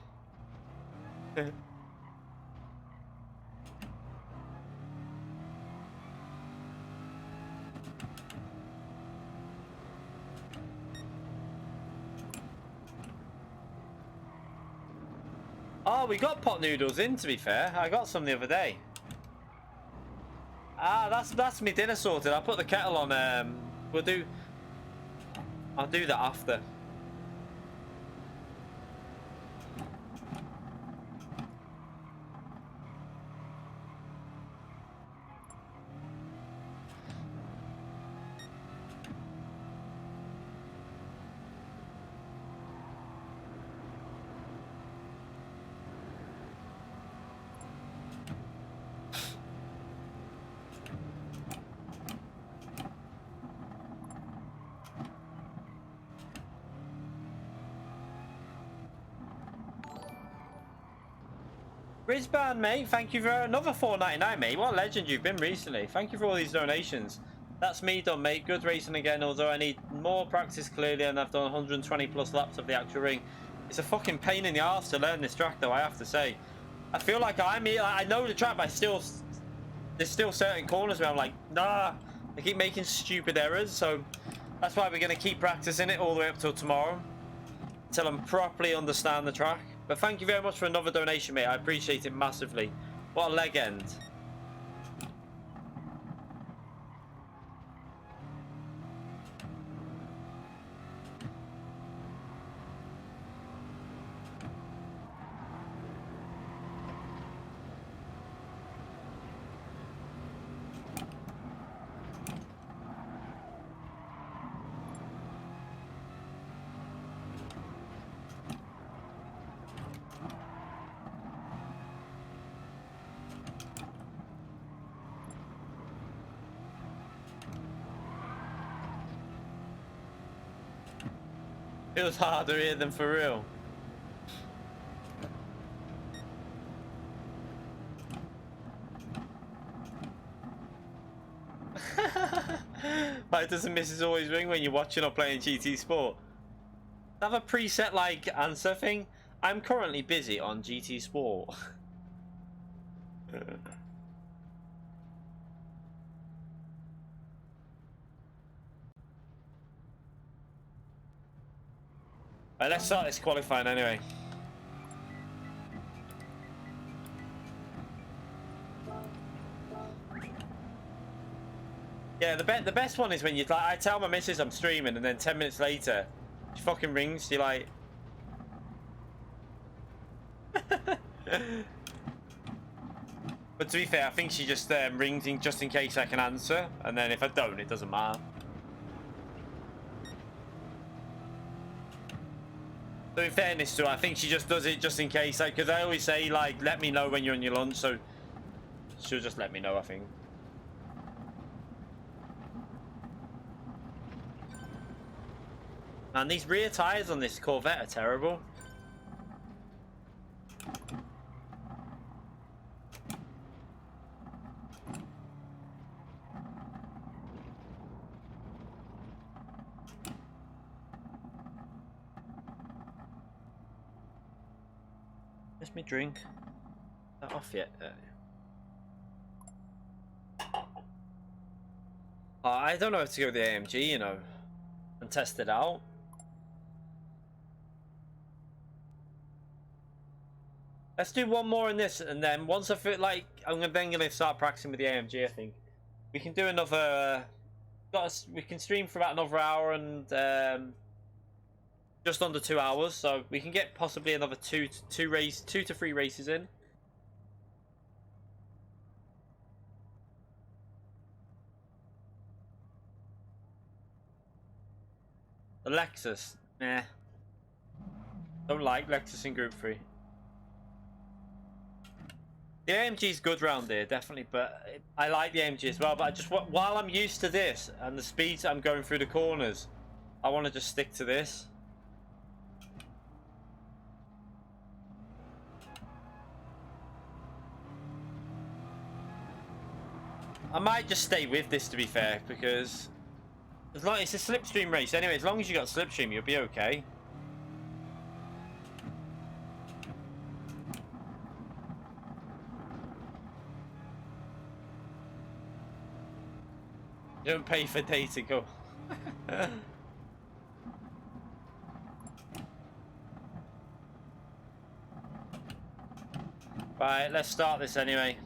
Oh, we got pot noodles in, to be fair. I got some the other day. Ah, that's me dinner sorted. I'll put the kettle on. I'll do that after. Brisbane, mate, thank you for another $4.99, mate. What a legend you've been recently. Thank you for all these donations. That's me done, mate. Good racing again, although I need more practice clearly, and I've done 120 plus laps of the actual ring. It's a fucking pain in the arse to learn this track, though, I have to say. I feel like I know the track, but there's still certain corners where I'm like, nah, I keep making stupid errors, so that's why we're going to keep practicing it all the way up till tomorrow, until I properly understand the track. But thank you very much for another donation, mate. I appreciate it massively. What a leg end. Feels harder here than for real. Why doesn't Mrs. always ring when you're watching or playing GT Sport? Have a preset like answer thing. I'm currently busy on GT Sport. Right, let's start this qualifying anyway. Yeah, the best one is when you like. I tell my missus I'm streaming, and then 10 minutes later, she fucking rings. You're like, but to be fair, I think she just rings in just in case I can answer, and then if I don't, it doesn't matter. So in fairness to her, I think she just does it just in case, like, because I always say like, let me know when you're on your lunch, so she'll just let me know, I think. Man, these rear tires on this Corvette are terrible. Where's my drink? Is that off yet? I don't know if to go with the AMG, you know, and test it out. Let's do one more in this, and then once I feel like I'm then gonna start practicing with the AMG. I think we can do another. We can stream for about another hour and just under 2 hours, so we can get possibly another two to three races in. The Lexus, nah. Don't like Lexus in Group 3. The AMG is good round here, definitely, but I like the AMG as well. But I just, while I'm used to this and the speeds I'm going through the corners, I want to just stick to this. I might just stay with this, to be fair, because as long it's a slipstream race anyway. As long as you got slipstream, you'll be okay. You don't pay for data, go. Right, let's start this anyway.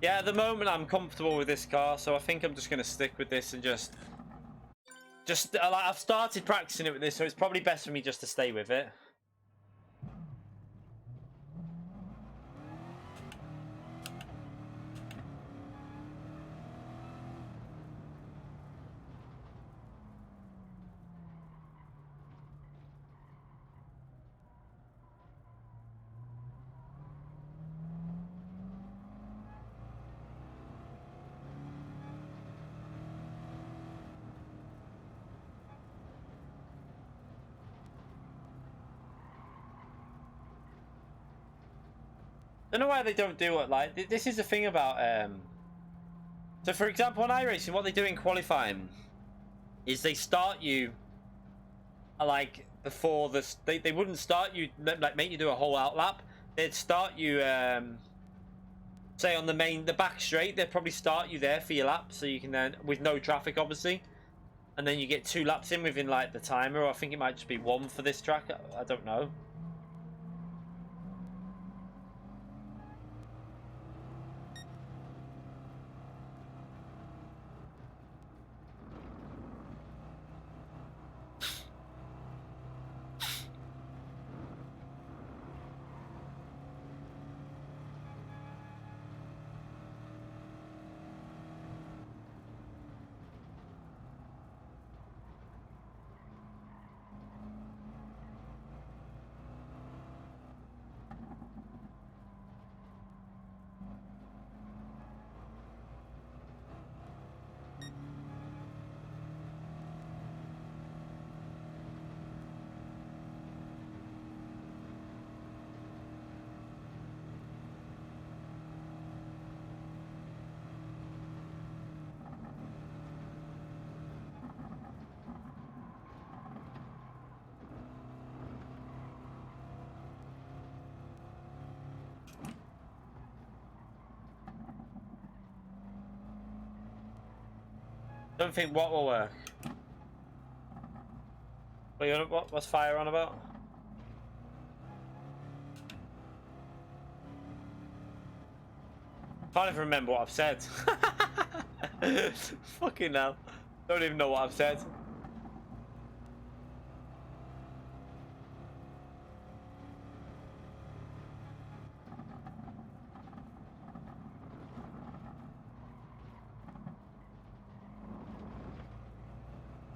Yeah, at the moment I'm comfortable with this car, so I think I'm just going to stick with this and just I've started practicing it with this, so it's probably best for me just to stay with it. I don't know why they don't do it. Like, this is the thing about so for example on iRacing, what they do in qualifying is they start you like before this. They wouldn't start you like make you do a whole outlap. They'd start you say on the back straight. They'd probably start you there for your lap, so you can then, with no traffic obviously, and then you get 2 laps in within like the timer, or I think it might just be 1 for this track. I don't know. Don't think what will work. What's fire on about? Can't even remember what I've said. Fucking hell. Don't even know what I've said.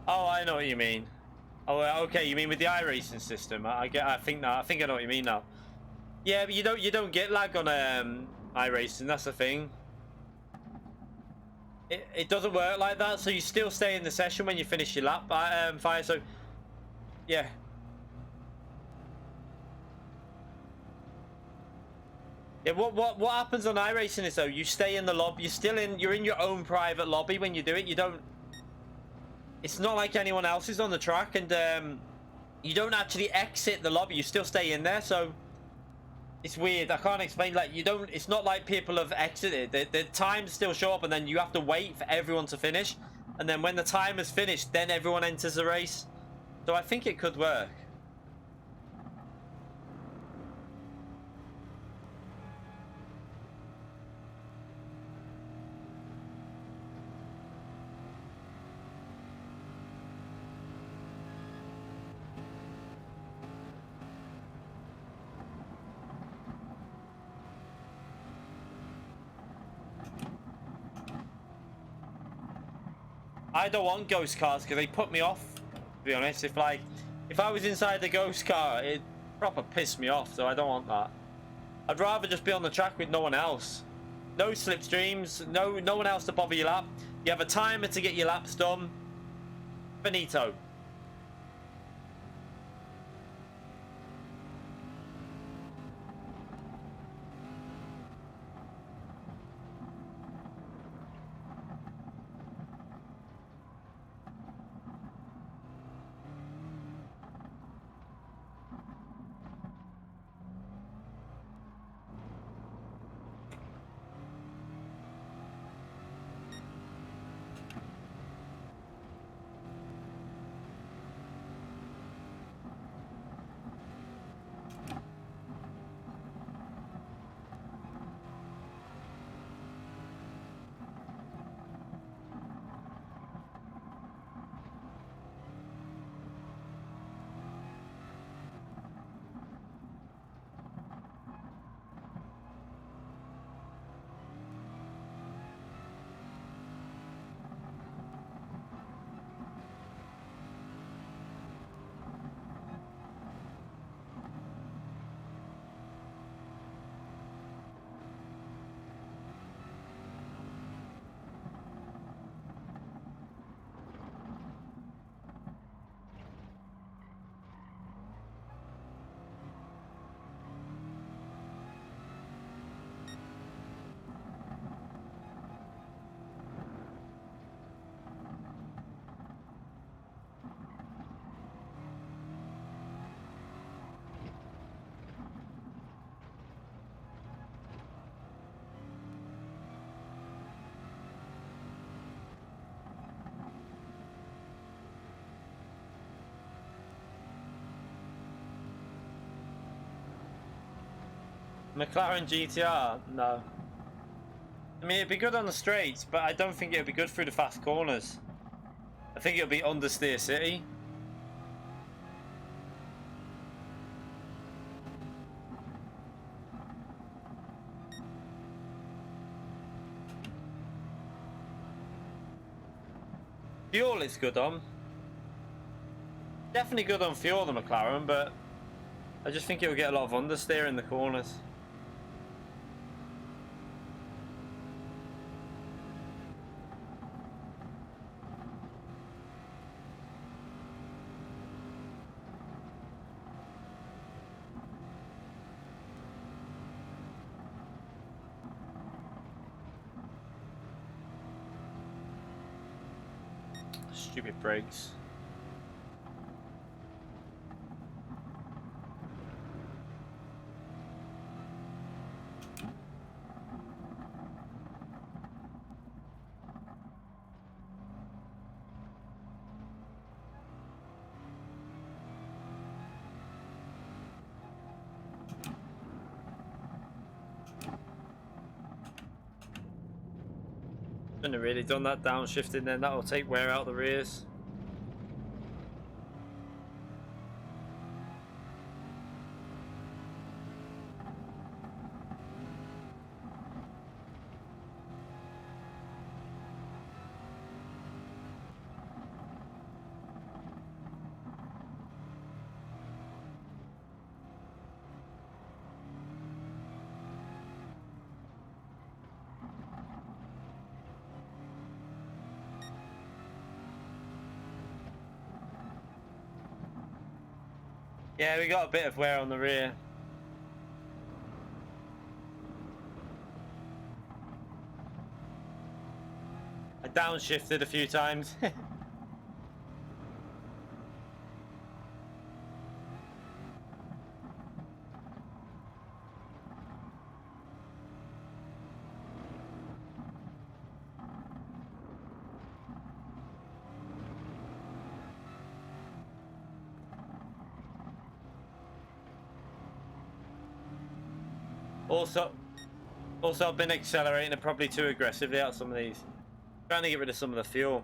Oh, I know what you mean. Oh, okay. You mean with the iRacing system? I think I know what you mean now. Yeah, but you don't get lag on iRacing. That's the thing. It doesn't work like that. So you still stay in the session when you finish your lap. Fire. So yeah. Yeah. What happens on iRacing is though you stay in the lobby. You're in your own private lobby when you do it. You don't. It's not like anyone else is on the track, and you don't actually exit the lobby. You still stay in there, so it's weird. I can't explain. Like, you don't. It's not like people have exited. The times still show up, and then you have to wait for everyone to finish, and then when the time is finished, then everyone enters the race. So I think it could work. I don't want ghost cars because they put me off, to be honest. If I was inside the ghost car, it'd proper piss me off, so I don't want that. I'd rather just be on the track with no one else. No slipstreams, no one else to bother your lap. You have a timer to get your laps done. Finito. McLaren GTR? No. I mean, it'd be good on the straights, but I don't think it'd be good through the fast corners. I think it'll be understeer city. Fuel it's good on. Definitely good on fuel, the McLaren, but I just think it'll get a lot of understeer in the corners. Stupid brakes. Shouldn't have really done that downshifting then, that'll take wear out the rears. Yeah, we got a bit of wear on the rear. I downshifted a few times. Also, I've been accelerating probably too aggressively out some of these. Trying to get rid of some of the fuel.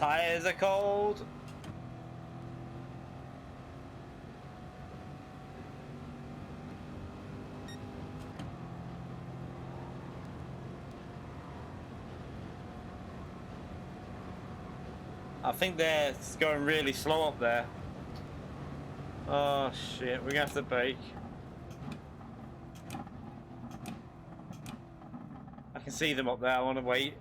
Tires are cold. I think they're going really slow up there. Oh shit, we're gonna have to brake. I can see them up there, I want to wait.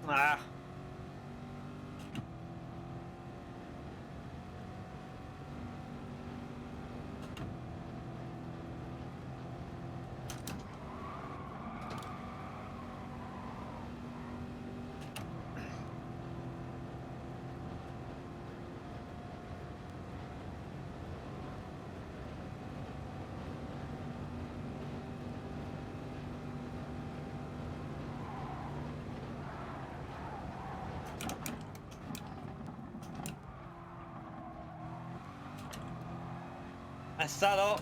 Ah. Asado.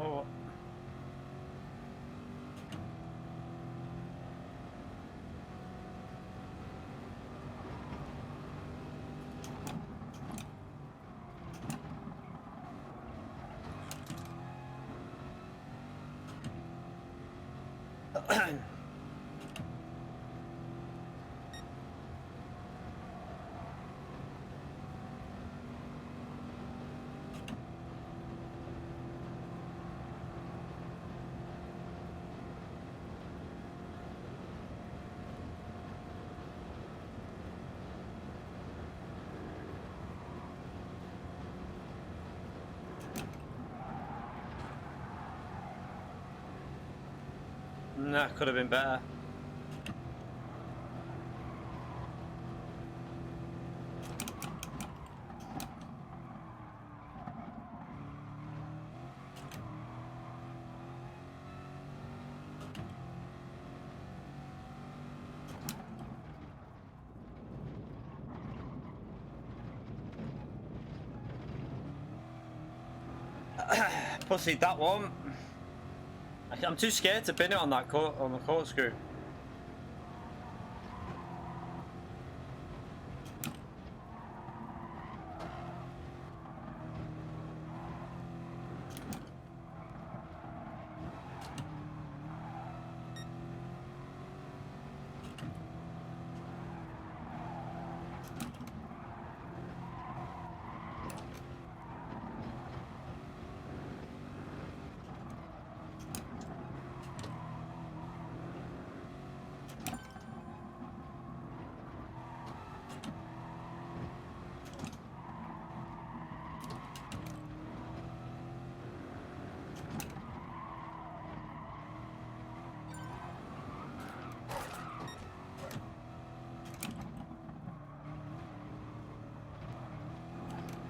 Oh. That could have been better. Pussied that one. I'm too scared to pin it on that on the corkscrew.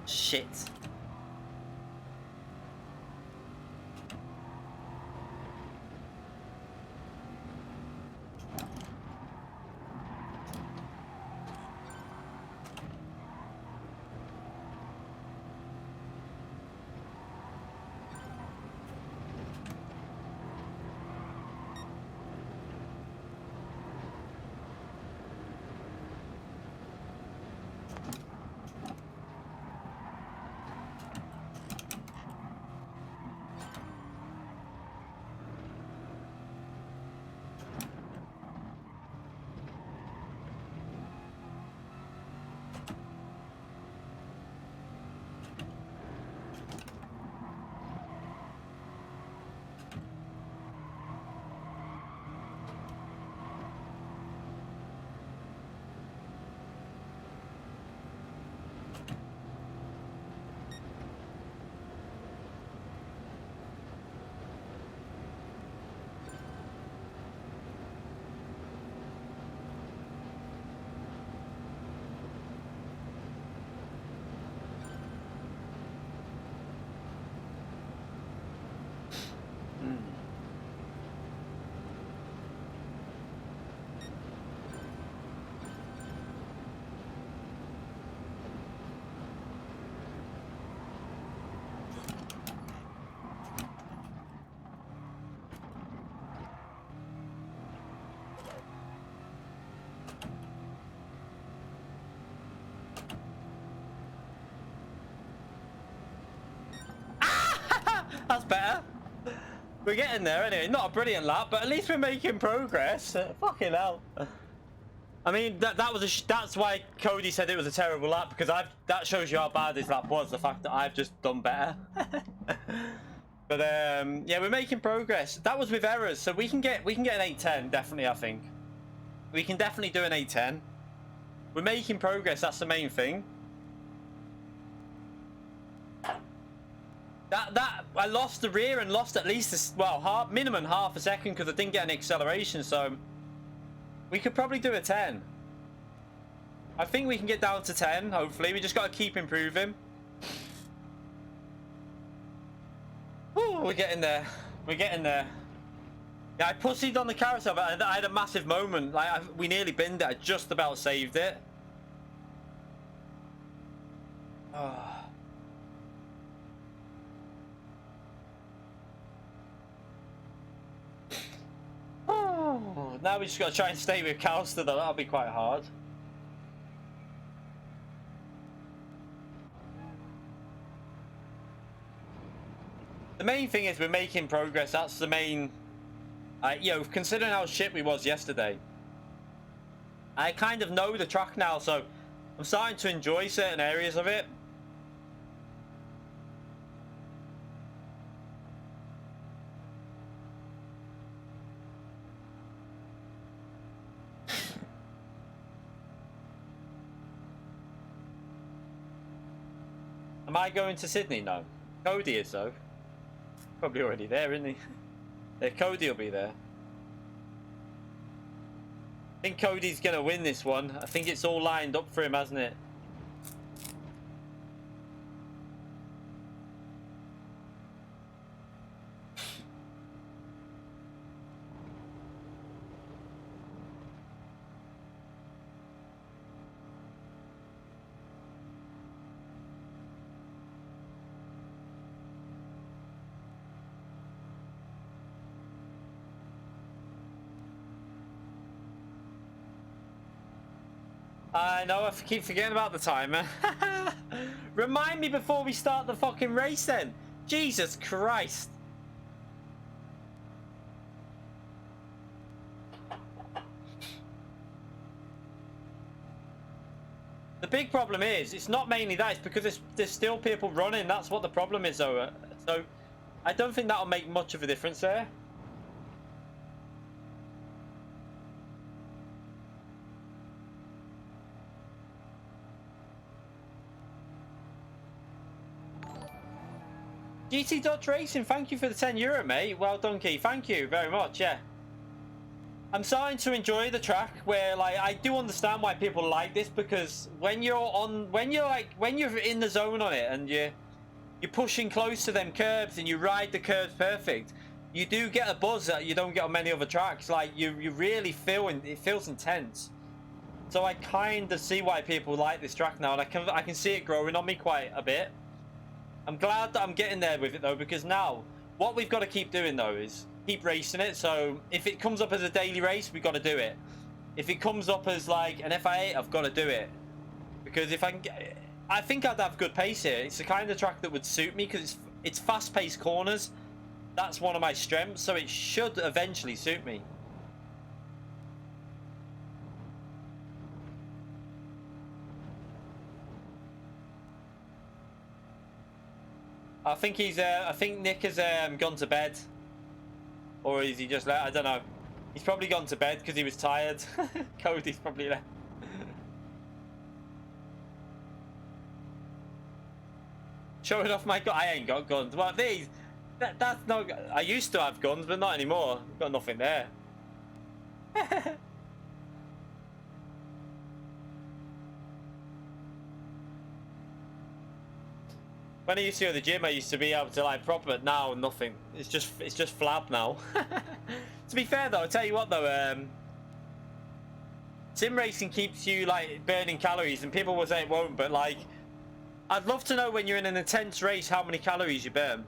Shit. That's better. We're getting there anyway. Not a brilliant lap, but at least we're making progress. Fucking hell. I mean, that's why Cody said it was a terrible lap, because that shows you how bad this lap was. The fact that I've just done better. But yeah, we're making progress. That was with errors, so we can get an 810 definitely. I think we can definitely do an 810. We're making progress. That's the main thing. That I lost the rear and lost at least minimum half a second because I didn't get an acceleration. So we could probably do a 10. I think we can get down to 10. Hopefully, we just got to keep improving. Woo, we're getting there. We're getting there. Yeah, I pussied on the carousel, but I had a massive moment. Like we nearly binned it. I just about saved it. Oh. Now we just got to try and stay with Calster, though. That'll be quite hard. The main thing is we're making progress. That's the main... you know, considering how shit we was yesterday, I kind of know the track now, so I'm starting to enjoy certain areas of it. Am I going to Sydney? No. Cody is, though. Probably already there, isn't he? Yeah, Cody will be there. I think Cody's going to win this one. I think it's all lined up for him, hasn't it? I know, I keep forgetting about the timer. Remind me before we start the fucking race then. Jesus Christ. The big problem is, it's not mainly that, it's because there's still people running. That's what the problem is, though. So, I don't think that'll make much of a difference there. GT Dodge Racing, thank you for the €10, mate. Well done, Key. Thank you very much. Yeah, I'm starting to enjoy the track. Where like I do understand why people like this, because when you're in the zone on it and you're pushing close to them curbs and you ride the curbs perfect, you do get a buzz that you don't get on many other tracks. Like you really feel, it feels intense. So I kind of see why people like this track now, and I can see it growing on me quite a bit. I'm glad that I'm getting there with it, though, because now what we've got to keep doing, though, is keep racing it. So if it comes up as a daily race, we've got to do it. If it comes up as like an FIA, I've got to do it. Because if I think I'd have good pace here. It's the kind of track that would suit me because it's fast-paced corners. That's one of my strengths, so it should eventually suit me. I think Nick has gone to bed, or is he just left? I don't know. He's probably gone to bed because he was tired. Cody's probably left. Showing off my gun. I ain't got guns. Well, that's not. I used to have guns, but not anymore. I've got nothing there. When I used to go to the gym, I used to be able to like proper. Now nothing. It's just flab now. To be fair though, I'll tell you what though. Sim racing keeps you like burning calories, and people will say it won't, but like, I'd love to know when you're in an intense race how many calories you burn.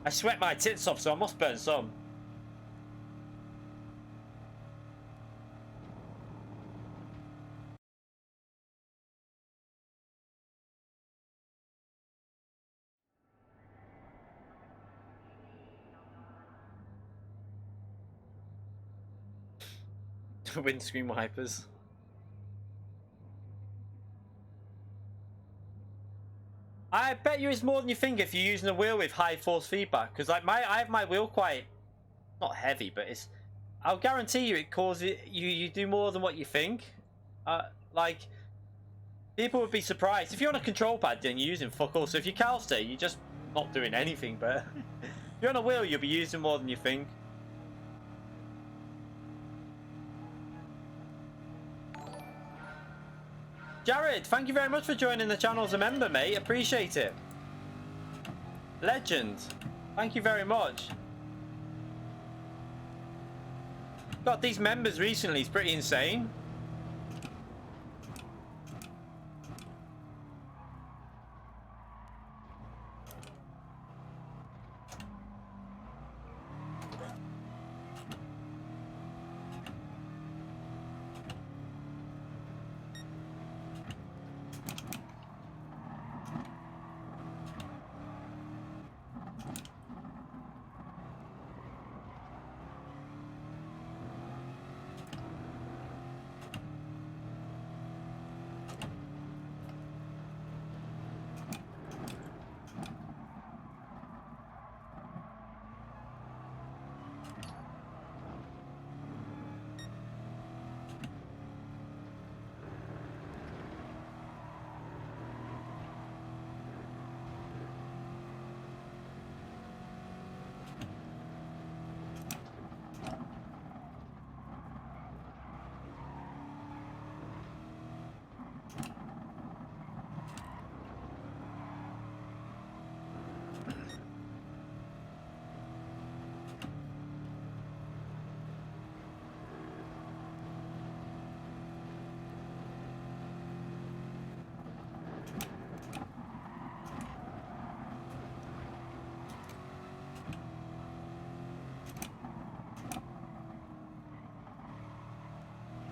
I sweat my tits off, so I must burn some. Windscreen wipers. I bet you it's more than you think if you're using a wheel with high force feedback. Because like I have my wheel quite not heavy, but it's. I'll guarantee you it causes you do more than what you think. Like people would be surprised if you're on a control pad and you're using fuck all. So if you calster, you're just not doing anything. But if you're on a wheel, you'll be using more than you think. Jared, thank you very much for joining the channel as a member, mate. Appreciate it. Legend, thank you very much. Got these members recently, it's pretty insane.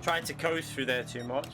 trying to coast through there too much.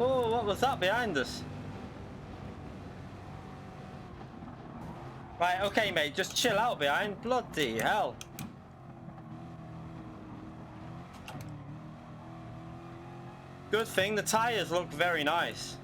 Oh, what was that behind us? Right, okay, mate, just chill out behind. Bloody hell. Good thing the tyres look very nice.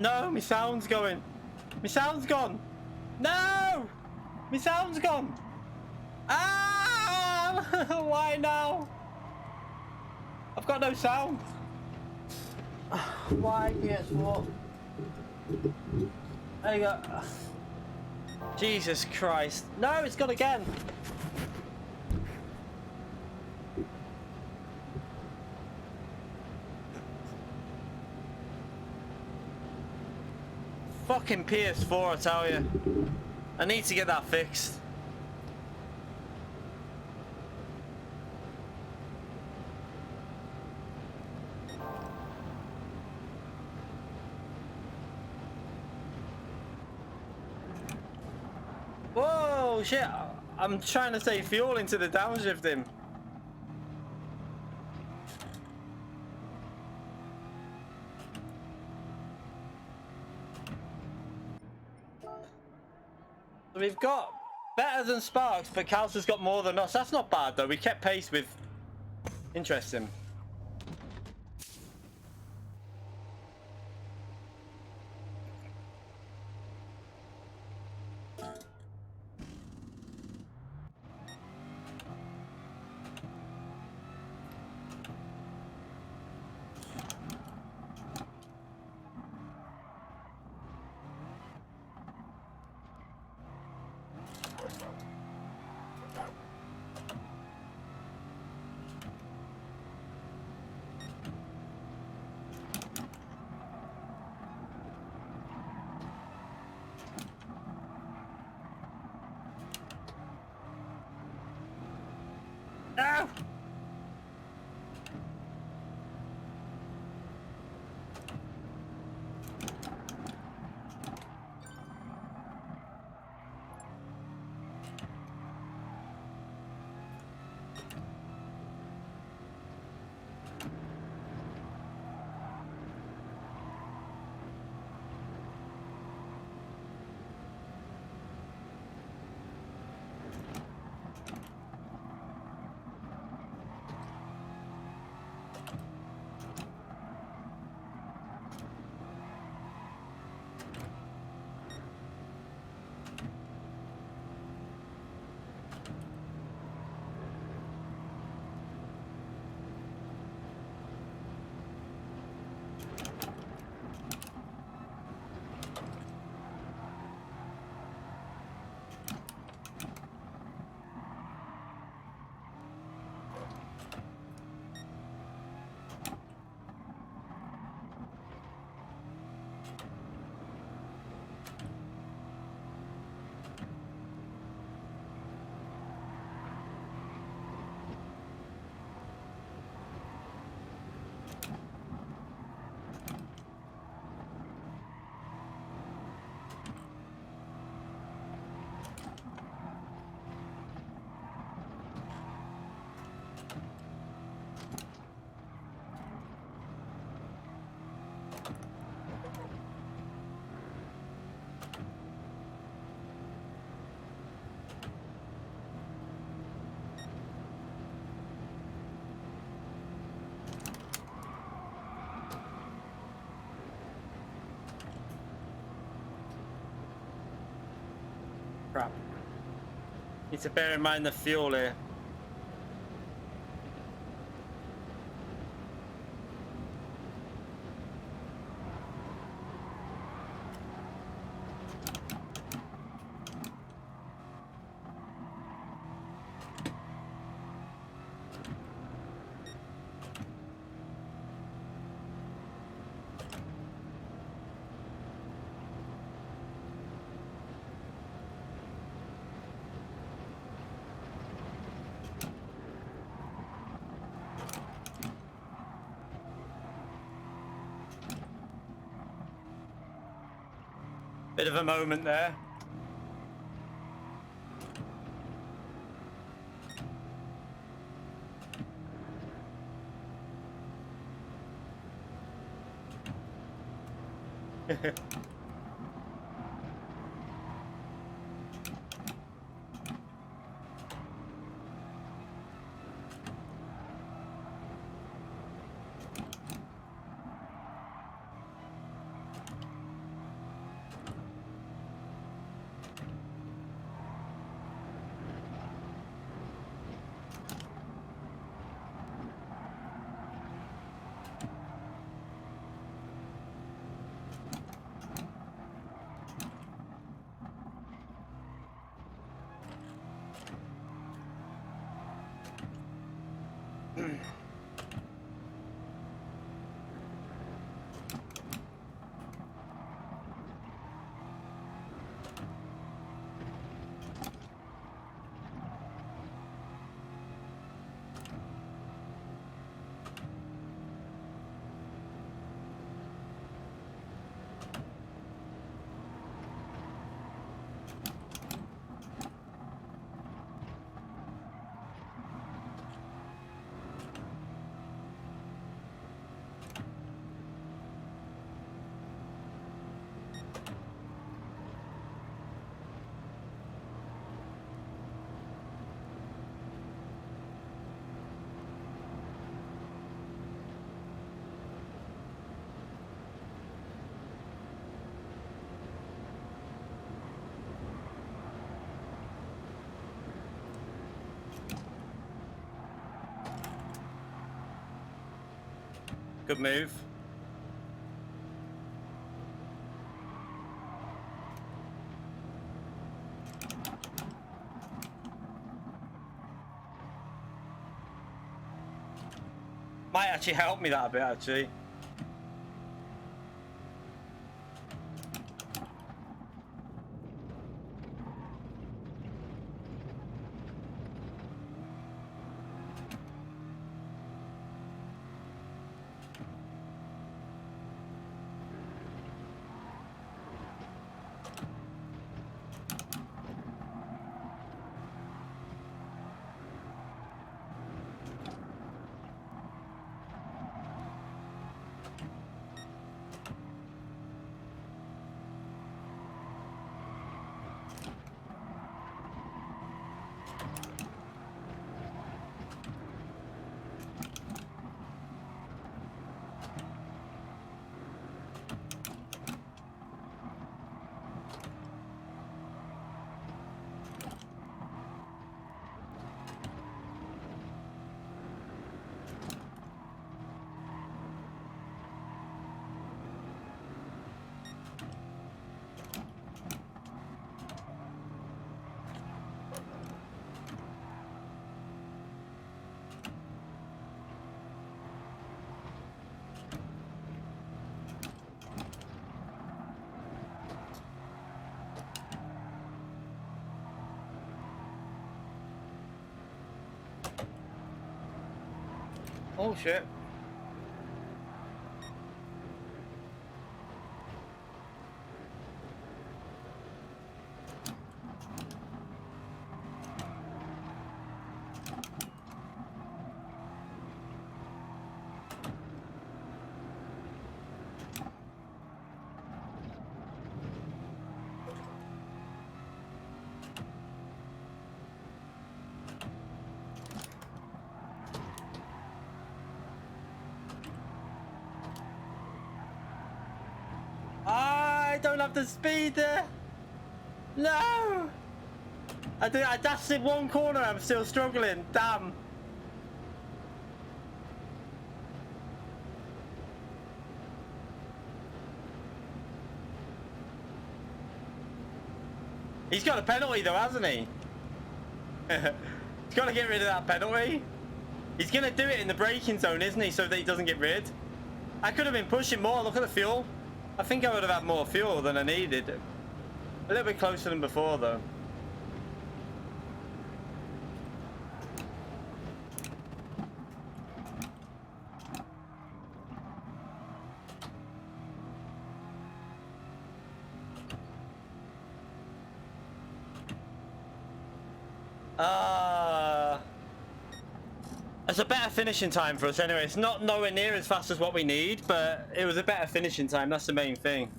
No, my sound's going. My sound's gone. No! My sound's gone. Ah! Why now? I've got no sound. Why? Yes, what? There you go. Jesus Christ. No, it's gone again. Fucking PS4, I tell you. I need to get that fixed. Whoa, shit. I'm trying to save fuel into the downshifting. We've got better than Sparks, but Cal's has got more than us. That's not bad though. We kept pace with. Interesting. Need to bear in mind the fuel here. Bit of a moment there. Good move. Might actually help me that a bit, actually. Oh shit. I don't have the speed there. No. I dashed in one corner, I'm still struggling, damn. He's got a penalty though, hasn't he? He's got to get rid of that penalty. He's going to do it in the braking zone, isn't he, so that he doesn't get rid. I could have been pushing more, look at the fuel. I think I would have had more fuel than I needed. A little bit closer than before though. It's a better finishing time for us anyway. It's not nowhere near as fast as what we need, but it was a better finishing time. That's the main thing.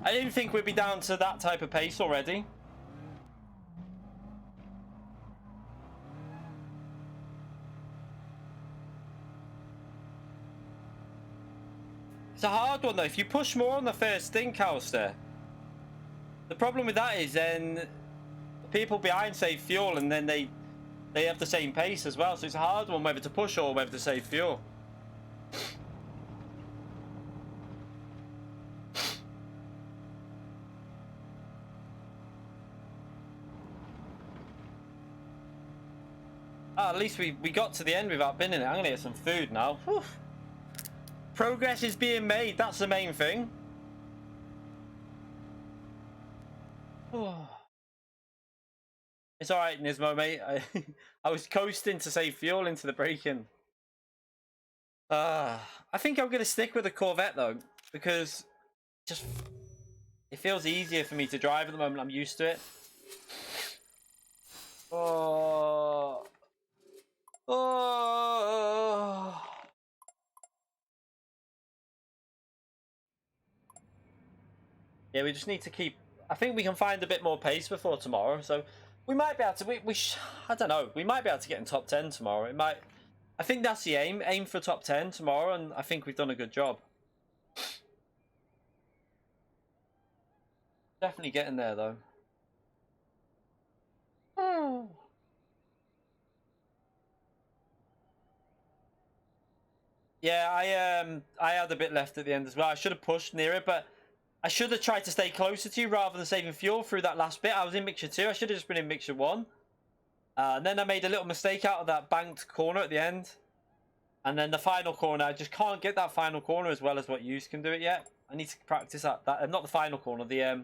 I didn't think we'd be down to that type of pace already. It's a hard one though. If you push more on the first stint coaster, the problem with that is then people behind save fuel, and then they have the same pace as well. So it's a hard one whether to push or whether to save fuel. At least we got to the end without binning it. I'm gonna get some food now. Whew. Progress is being made. That's the main thing. It's all right, Nismo, mate. I was coasting to save fuel into the braking. I think I'm gonna stick with the Corvette though, because it feels easier for me to drive at the moment. I'm used to it. Yeah, we just need to keep. I think we can find a bit more pace before tomorrow, so we might be able to. I don't know. We might be able to get in top 10 tomorrow. It might. I think that's the aim. Aim for top 10 tomorrow, and I think we've done a good job. Definitely getting there though. Yeah, I had a bit left at the end as well. I should have pushed near it, but I should have tried to stay closer to you rather than saving fuel through that last bit. I was in mixture 2. I should have just been in mixture 1. And then I made a little mistake out of that banked corner at the end. And then the final corner, I just can't get that final corner as well as what you can do it yet. I need to practice that. Not the final corner, the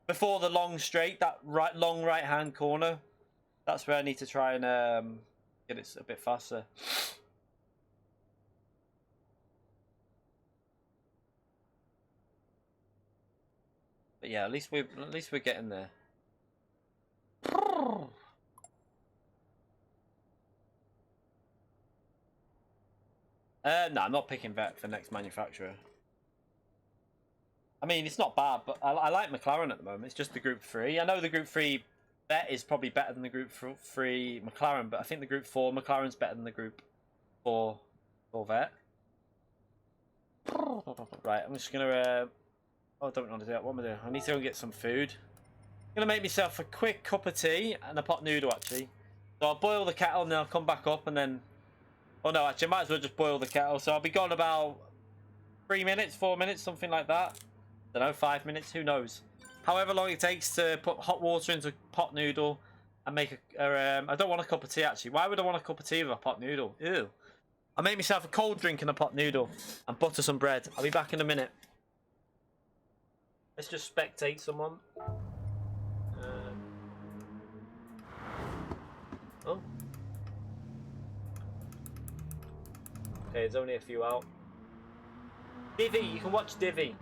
before the long straight, that long right hand corner. That's where I need to try and get it a bit faster. But yeah, at least we're getting there. No, I'm not picking vet for next manufacturer. I mean, it's not bad, but I like McLaren at the moment. It's just the Group 3. I know the Group 3 vet is probably better than the Group 3 McLaren, but I think the Group 4 McLaren's better than the Group 4 vet. Right, I'm just gonna. Oh, I don't want to do that. What am I doing? I need to go and get some food. I'm gonna make myself a quick cup of tea and a pot noodle actually. So I'll boil the kettle and then I'll come back up and then. Oh no, actually, I might as well just boil the kettle. So I'll be gone about 3 minutes, 4 minutes, something like that. I don't know, 5 minutes, who knows? However long it takes to put hot water into a pot noodle and make I don't want a cup of tea actually. Why would I want a cup of tea with a pot noodle? Ew. I'll make myself a cold drink and a pot noodle and butter some bread. I'll be back in a minute. Let's just spectate someone. Oh. Okay, there's only a few out. Divi, you can watch Divi.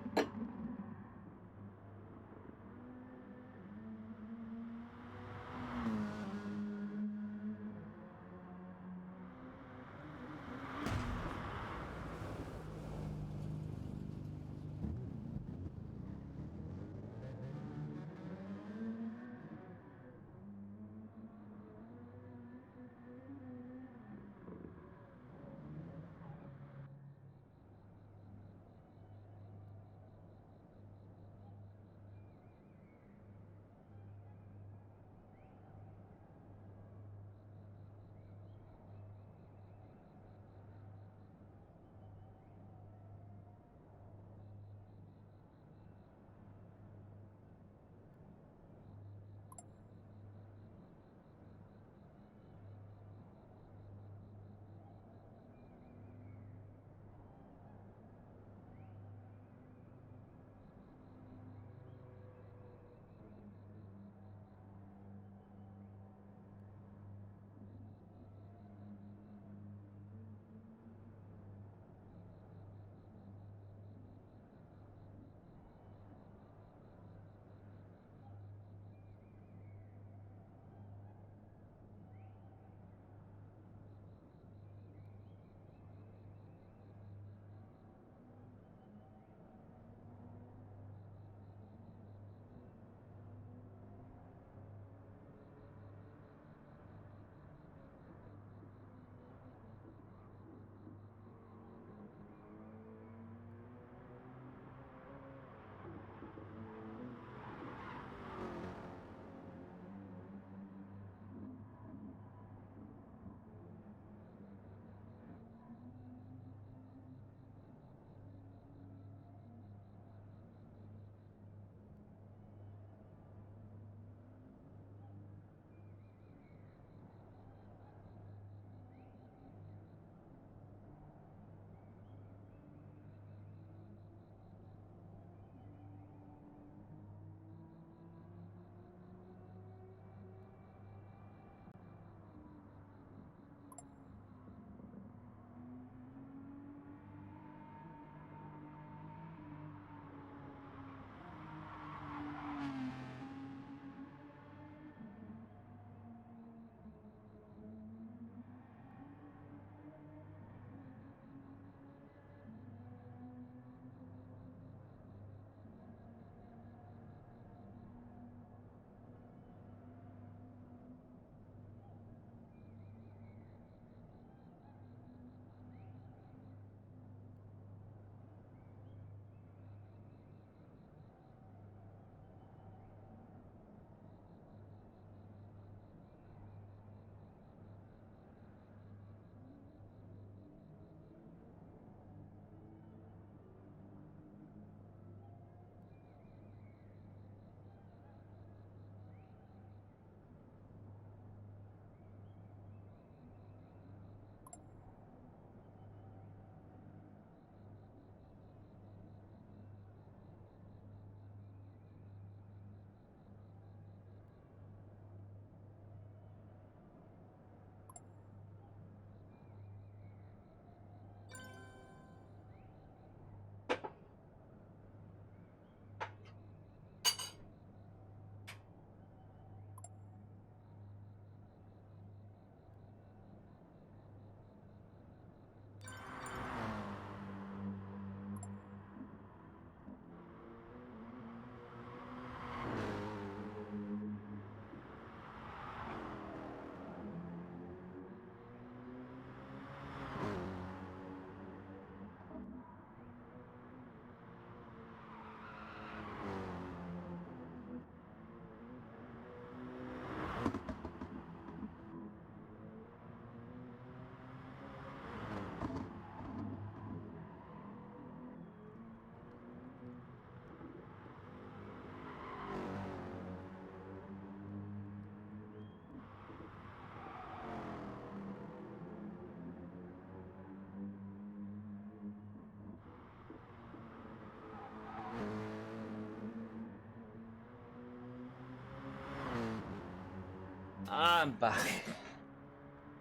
I'm back.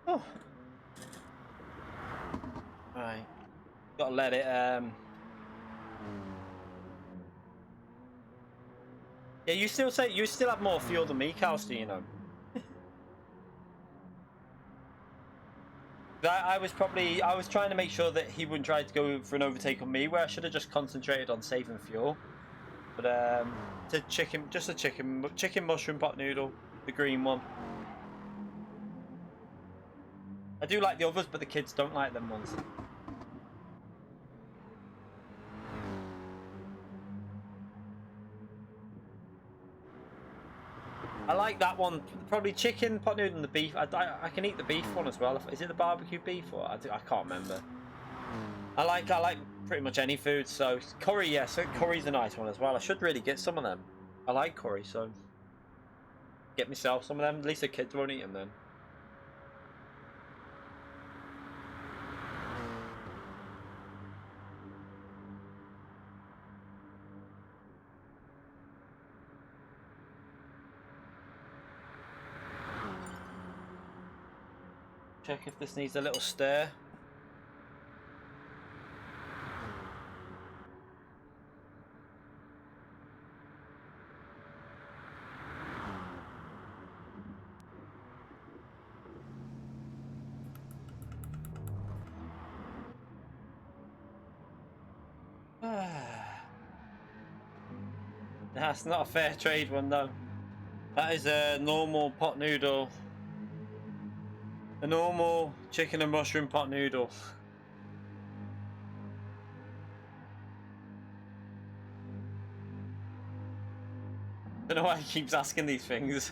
Oh. Right. Gotta let it, Yeah, you still say, you still have more fuel than me, Calster, you know. I was trying to make sure that he wouldn't try to go for an overtake on me, where I should have just concentrated on saving fuel. But, just a chicken mushroom pot noodle, the green one. I do like the others, but the kids don't like them ones. I like that one. Probably chicken, pot noodle, and the beef. I can eat the beef one as well. Is it the barbecue beef or I can't remember. I like pretty much any food. So curry, yes, yeah, so curry's a nice one as well. I should really get some of them. I like curry, so get myself some of them. At least the kids won't eat them then. Check if this needs a little stir. That's not a fair trade one though. That is a normal pot noodle. A normal chicken and mushroom pot noodle. I don't know why he keeps asking these things.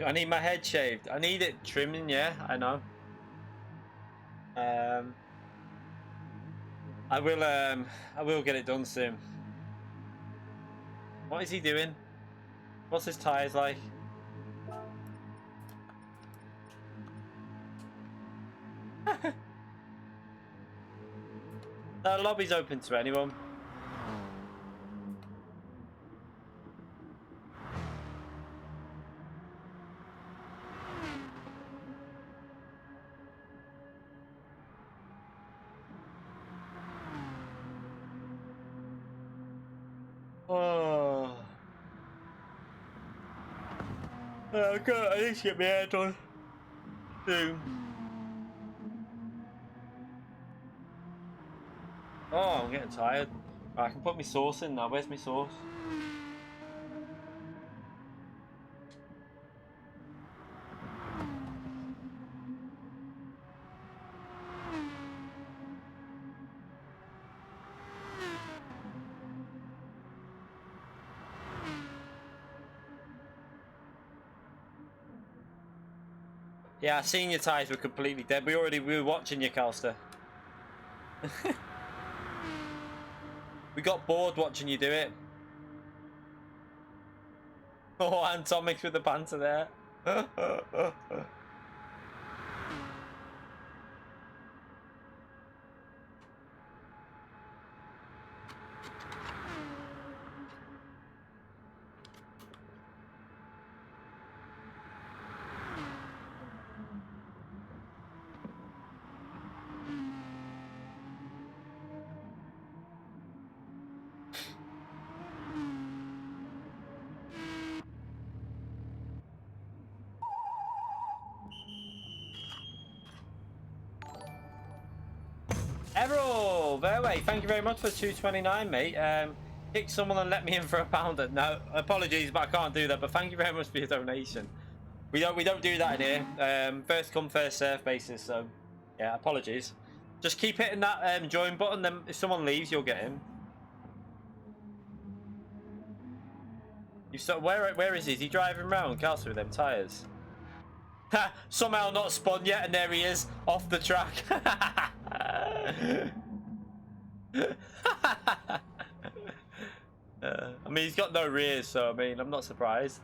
I need my head shaved. I need it trimming, yeah, I know. I will get it done soon. What is he doing? What's his tires like? The lobby's open to anyone. Oh. I need to get my hair done soon. Oh, I'm getting tired. I can put my sauce in now. Where's my sauce? Yeah, I seen your tyres were completely dead. We were watching you, Calster. We got bored watching you do it. Oh, and Tomix with the banter there. Errol, Verway, thank you very much for 229, mate. Pick someone and let me in for a pounder. No, apologies, but I can't do that. But thank you very much for your donation. We don't do that in here. First come, first serve basis. So yeah, apologies. Just keep hitting that join button. Then if someone leaves, you'll get him. Where is he? Is he driving around Castle with them tires? Ha! Somehow not spun yet, and there he is off the track. I mean, he's got no rears, so I mean, I'm not surprised.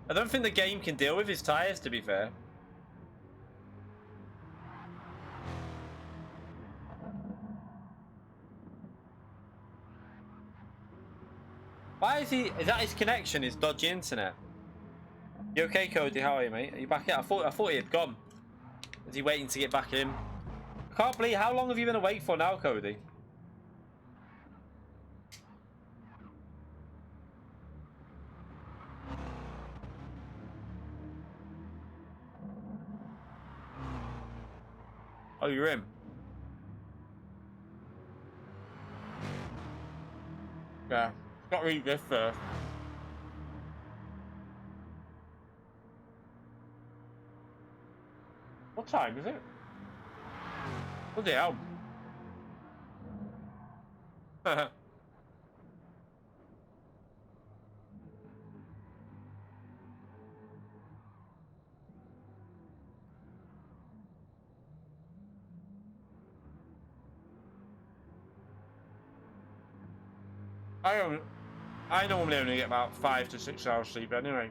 I don't think the game can deal with his tires, to be fair. Why is he? Is that his connection? His dodgy internet? You okay, Cody? How are you, mate? Are you back in? I thought he had gone. Is he waiting to get back in? I can't believe. How long have you been awake for now, Cody? Oh, you're in. Yeah. Got to read this first. What time is it? Bloody hell. I normally only get about 5 to 6 hours sleep anyway.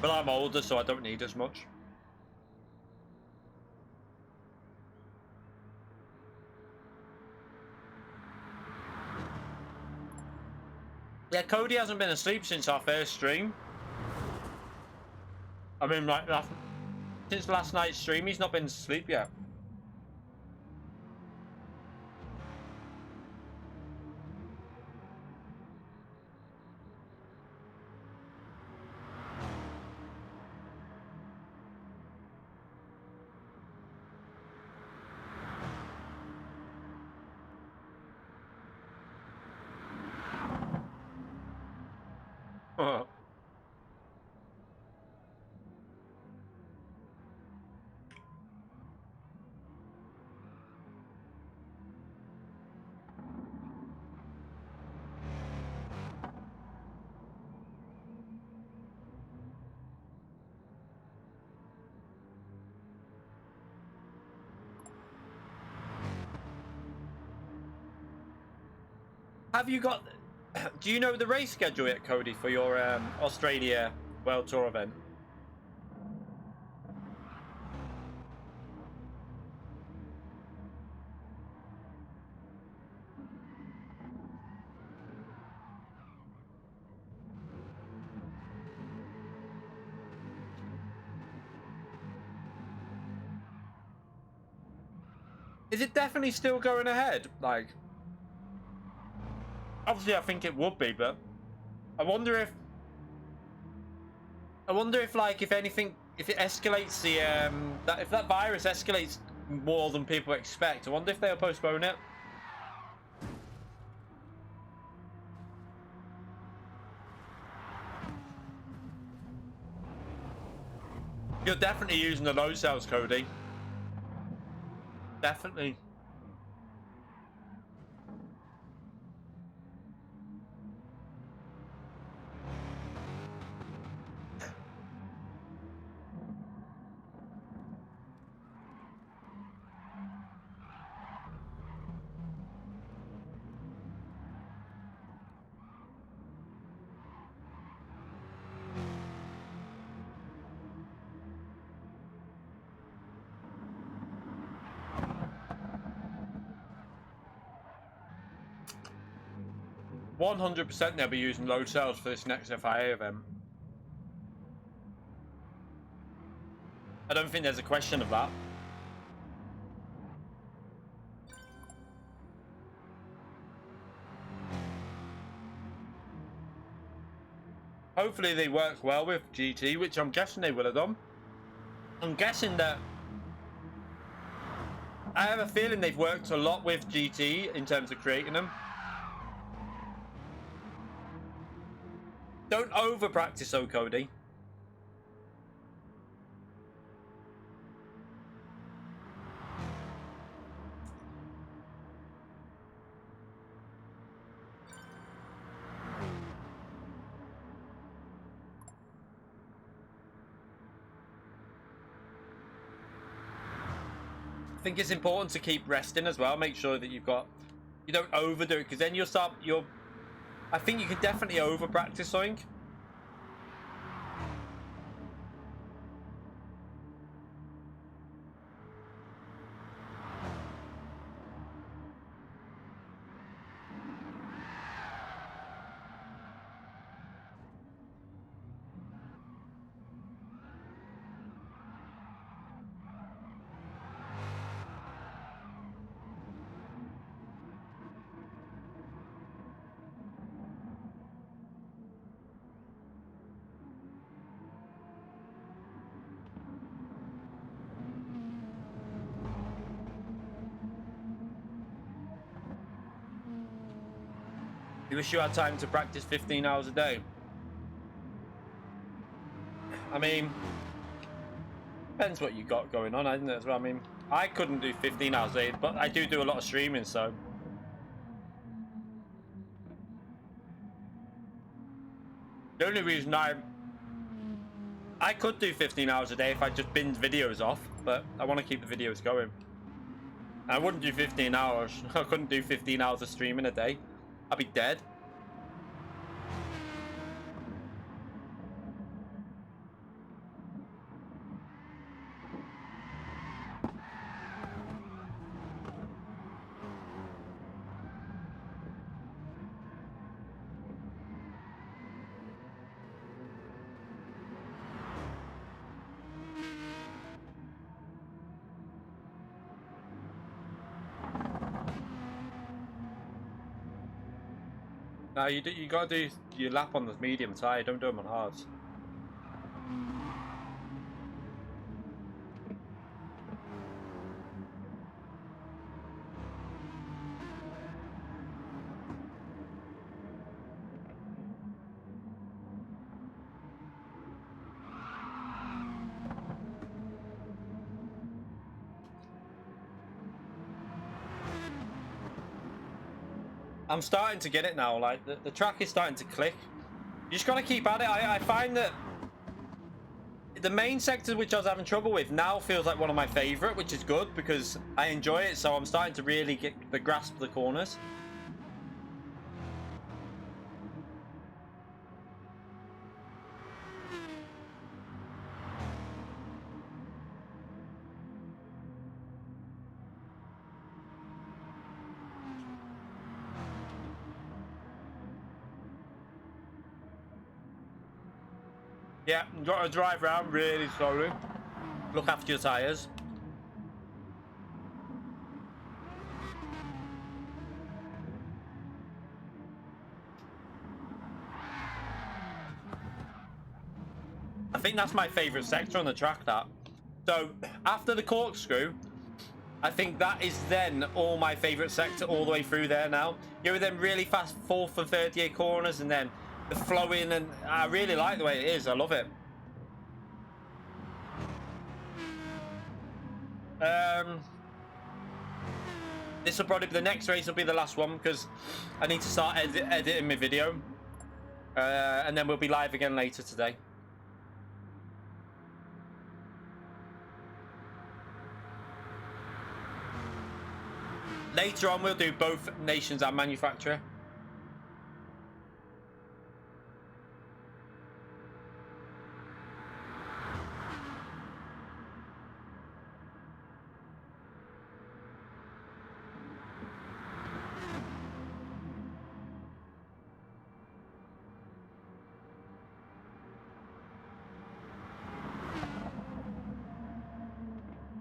But I'm older, so I don't need as much. Yeah, Cody hasn't been asleep since our first stream. I mean, like, since last night's stream, he's not been asleep yet. Have you got... Do you know the race schedule yet, Cody, for your Australia World Tour event? Is it definitely still going ahead? Like... Obviously, I think it would be, but I wonder if, like, if anything, if it escalates the if that virus escalates more than people expect, I wonder if they'll postpone it. You're definitely using the load cells, Cody. Definitely. %, they'll be using load cells for this next FIA event. I don't think there's a question of that. Hopefully they work well with GT, which I'm guessing they will have done. I'm guessing that... I have a feeling they've worked a lot with GT in terms of creating them. Don't over practice though, Cody. I think it's important to keep resting as well. Make sure that you don't overdo it, because then I think you can definitely over practice something. You wish you had time to practice 15 hours a day. I mean, depends what you got going on, isn't it, as well? I mean, I couldn't do 15 hours a day, but I do a lot of streaming, so. The only reason I could do 15 hours a day if I just binned videos off, but I want to keep the videos going. I wouldn't do 15 hours. I couldn't do 15 hours of streaming a day. I'd be dead. No, you gotta do your lap on the medium tire. Don't do them on hards. I'm starting to get it now. Like the track is starting to click. You just gotta keep at it. I find that the main sector which I was having trouble with now feels like one of my favorite, which is good because I enjoy it. So I'm starting to really get the grasp of the corners. Yeah, you got to drive around really slowly. Look after your tyres. I think that's my favourite sector on the track, that. So, after the corkscrew, I think that is then all my favourite sector all the way through there now. You know, them really fast 4 for 38 corners and then the flowing, and I really like the way it is. I love it. This will probably be the next race. Will be the last one because I need to start editing my video, and then we'll be live again later today. Later on, we'll do both nations and manufacturer.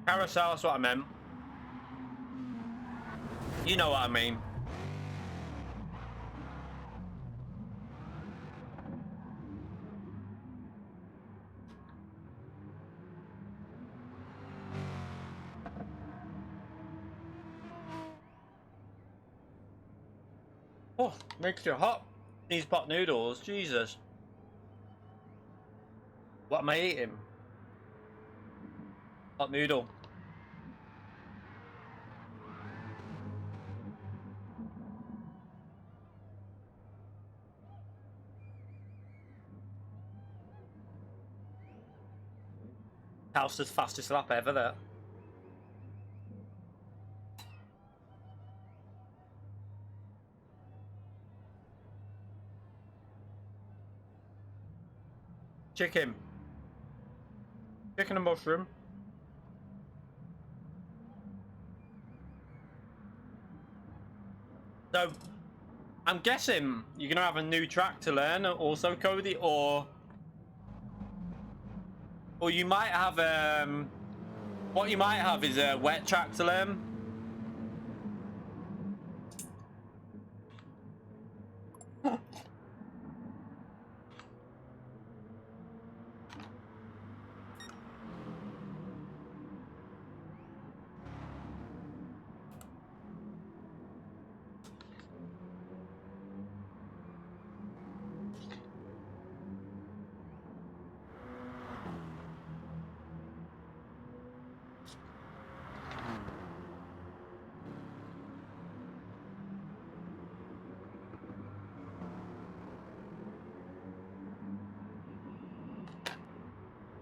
Carousel, that's what I meant. You know what I mean. Oh, makes you hot. These pot noodles, Jesus. What am I eating? Hot noodle. House's fastest lap ever there. Chicken. Chicken and mushroom. So, I'm guessing you're going to have a new track to learn also, Cody, or you might have, what you might have is a wet track to learn.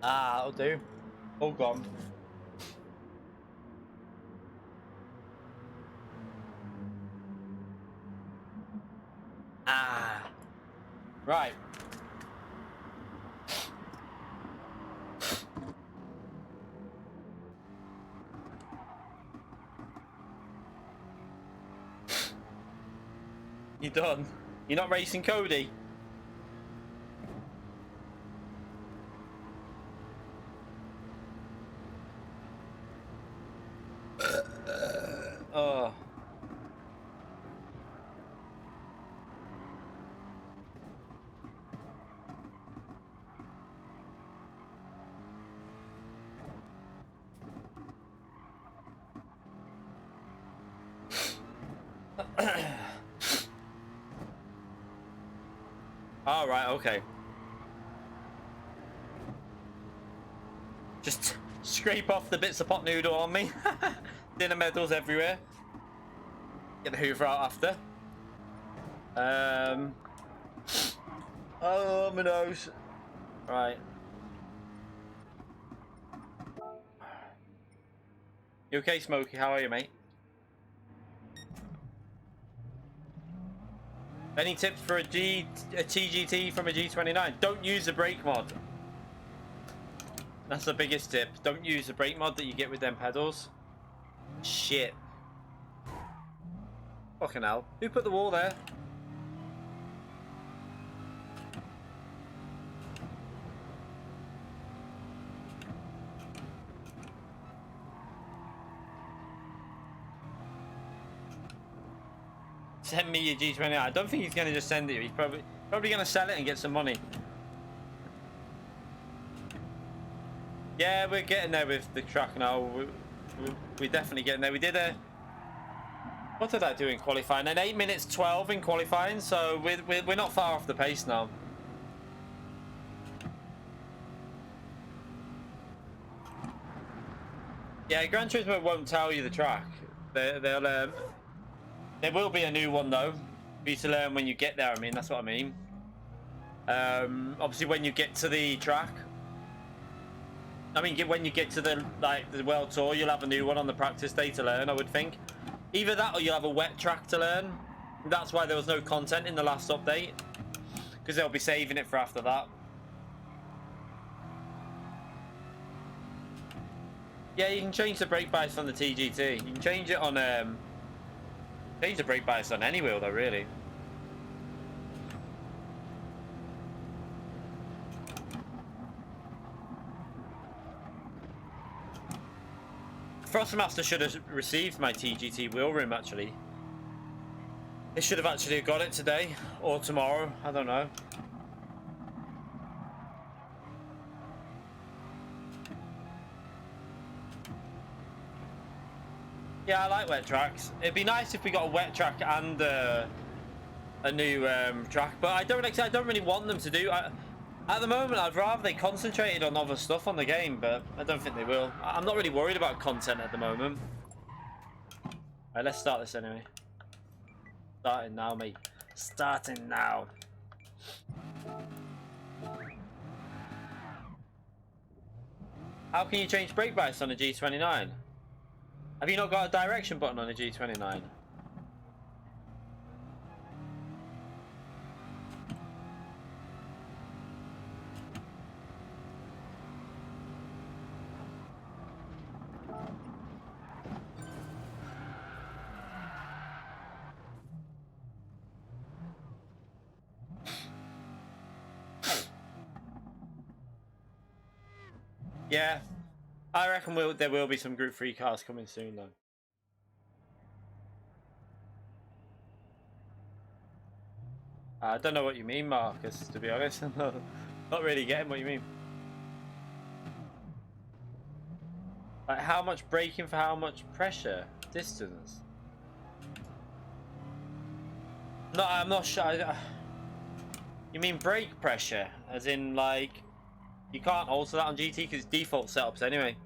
Ah, that'll do. All gone. Ah. Right. You done? You're not racing Cody? Oh. All right, okay. Just scrape off the bits of pot noodle on me. Dinner medals everywhere. Get the Hoover out after. Oh, my nose. Right. You okay, Smokey? How are you, mate? Any tips for a T-GT from a G29? Don't use the brake mod. That's the biggest tip. Don't use the brake mod that you get with them pedals. Shit. Fucking hell. Who put the wall there? Send me your G29. I don't think he's going to just send it. He's probably going to sell it and get some money. Yeah, we're getting there with the track now. We're definitely getting there. We did a... What did I do in qualifying? An 8 minutes 12 in qualifying, so we're not far off the pace now. Yeah, Gran Turismo won't tell you the track. There will be a new one though, for you to learn when you get there. I mean, that's what I mean. Obviously, when you get to the track. I mean, when you get to the World Tour, you'll have a new one on the practice day to learn, I would think. Either that or you'll have a wet track to learn. That's why there was no content in the last update. Because they'll be saving it for after that. Yeah, you can change the brake bias on the T-GT. You can change it on... change the brake bias on any wheel though, really. Thrustmaster should have received my T-GT wheel rim, actually. They should have actually got it today or tomorrow. I don't know. Yeah, I like wet tracks. It'd be nice if we got a wet track and a new track, but I don't really want them to do. At the moment, I'd rather they concentrated on other stuff on the game, but I don't think they will. I'm not really worried about content at the moment. Alright, let's start this anyway. Starting now, mate. Starting now. How can you change brake bias on a G29? Have you not got a direction button on a G29? Yeah, I reckon there will be some Group 3 cars coming soon, though. I don't know what you mean, Marcus, to be honest. I'm not really getting what you mean. Like, how much braking for how much pressure? Distance? No, I'm not sure. You mean brake pressure? As in, like... You can't alter that on GT because it's default setups anyway.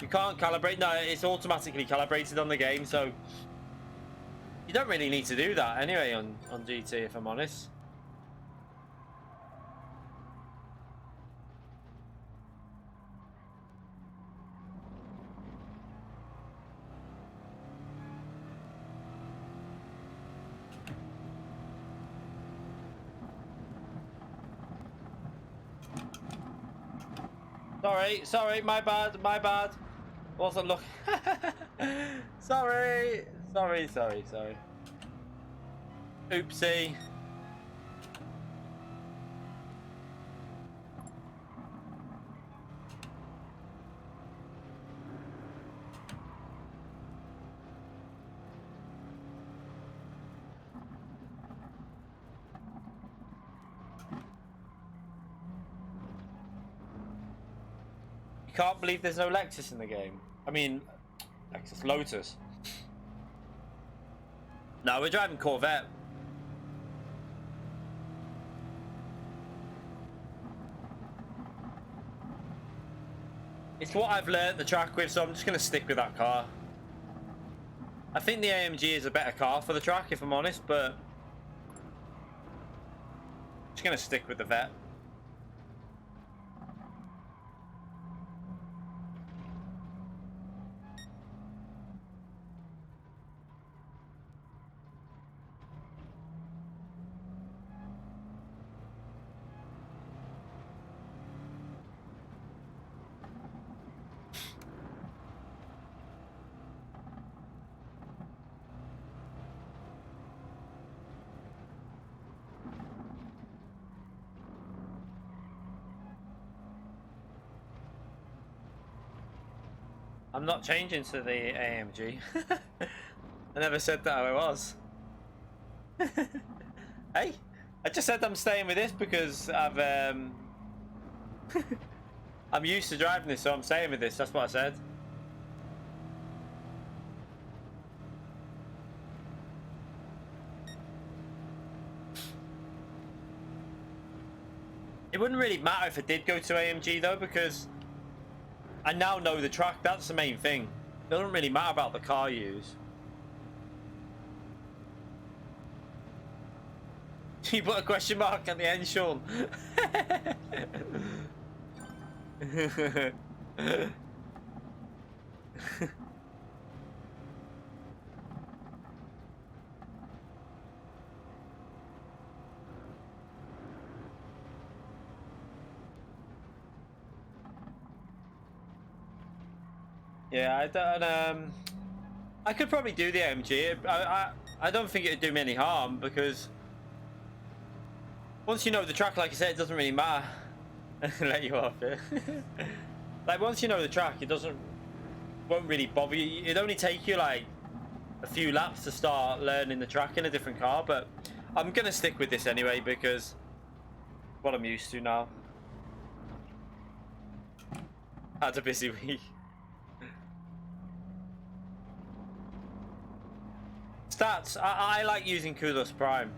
You can't calibrate. No, it's automatically calibrated on the game, so you don't really need to do that anyway on GT, if I'm honest. Sorry, my bad, my bad. Wasn't look. Sorry. Oopsie. Can't believe there's no Lexus in the game. I mean, Lotus. No, we're driving Corvette. It's what I've learnt the track with, so I'm just going to stick with that car. I think the AMG is a better car for the track, if I'm honest, but I'm just going to stick with the Vet. I'm not changing to the AMG. I never said that I was. Hey, I just said I'm staying with this because I've I'm used to driving this, so I'm staying with this. That's what I said. It wouldn't really matter if I did go to AMG though, because I now know the track. That's the main thing. It doesn't really matter about the car you use. You put a question mark at the end, Sean. Yeah, I don't. I could probably do the AMG. I don't think it'd do me any harm because once you know the track, like I said, it doesn't really matter. Let you off here. Like once you know the track, it won't really bother you. It'd only take you like a few laps to start learning the track in a different car. But I'm gonna stick with this anyway because what I'm used to now. Had a busy week. Stats. I like using Kudos Prime.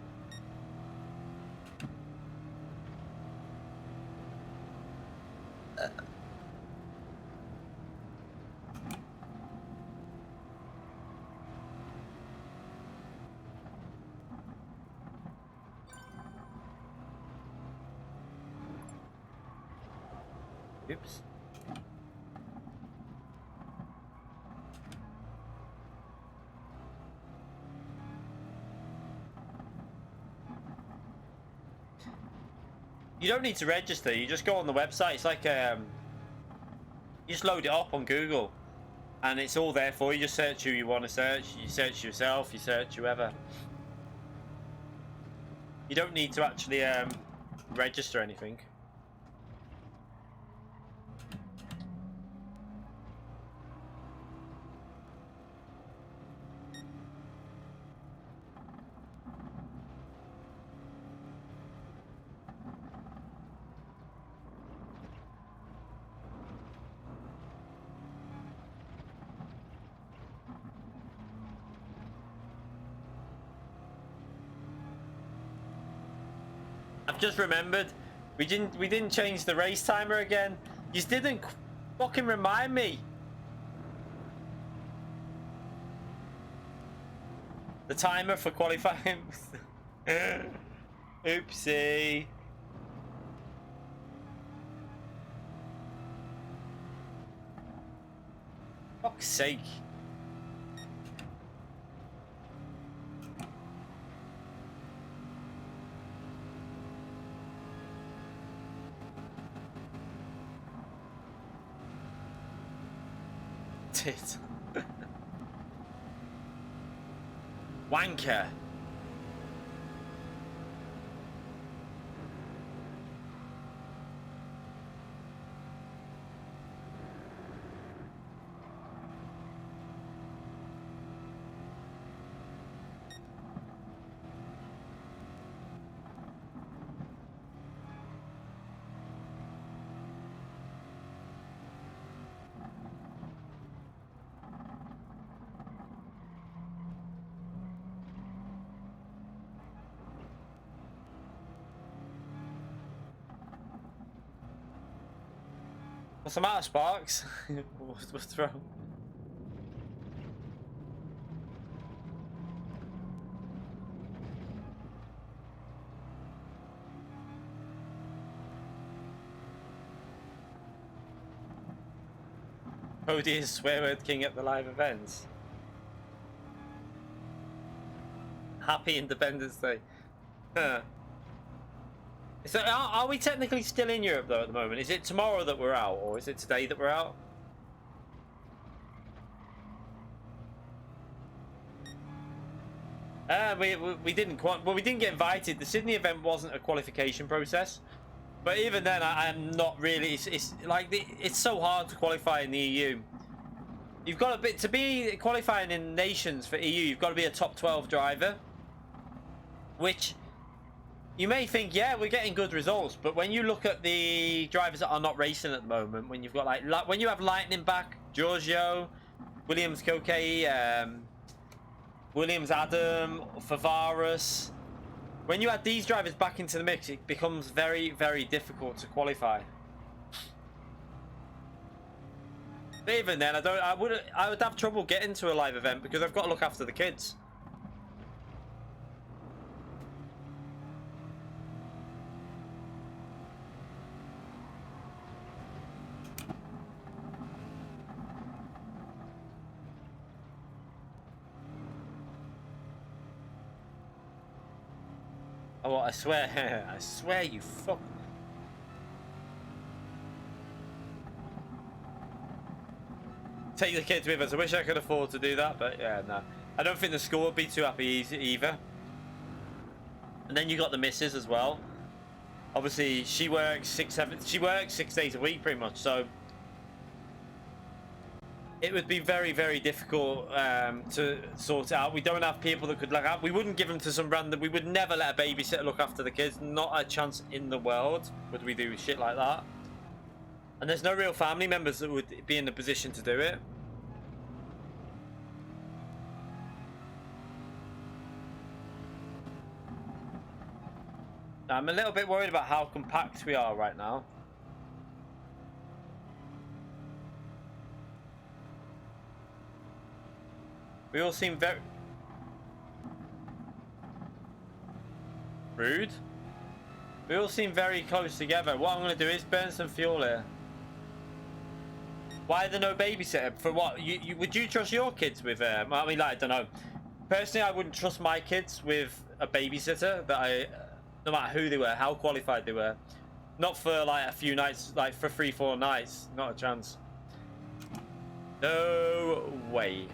Oops. You don't need to register. You just go on the website. It's like you just load it up on Google, and it's all there for you. You just search who you want to search. You search yourself. You search whoever. You don't need to actually register anything. I've just remembered we didn't change the race timer again. You didn't fucking remind me. The timer for qualifying. Oopsie. Fuck's sake. it. Wanker. What's the matter, Sparks? What's wrong? Cody is swear word king at the live events. Happy Independence Day. So are we technically still in Europe though at the moment? Is it tomorrow that we're out, or is it today that we're out? We didn't we didn't get invited. The Sydney event wasn't a qualification process, but even then I'm not really. It's like it's so hard to qualify in the EU. You've got to be qualifying in nations for EU. You've got to be a top 12 driver, which. You may think, yeah, we're getting good results, but when you look at the drivers that are not racing at the moment, when you've got when you have Lightning back, Giorgio, Williams Kokei, Williams Adam, Favaris, when you add these drivers back into the mix, it becomes very, very difficult to qualify. But even then, I would have trouble getting to a live event because I've got to look after the kids. Oh, I swear, I swear you fuck. Take the kids with us. I wish I could afford to do that, but yeah, no. I don't think the school would be too happy either. And then you got the missus as well. Obviously, she works 6 days a week pretty much, so it would be very, very difficult to sort out. We don't have people that could look out. We wouldn't give them to some random. We would never let a babysitter look after the kids. Not a chance in the world would we do shit like that. And there's no real family members that would be in the position to do it. I'm a little bit worried about how compact we are right now. We all seem very rude. We all seem very close together. What I'm going to do is burn some fuel here. Why are there no babysitter? For what? Would you trust your kids with? I mean, like, I don't know. Personally, I wouldn't trust my kids with a babysitter. No matter who they were, how qualified they were. Not for like a few nights, like for 3-4 nights. Not a chance. No way.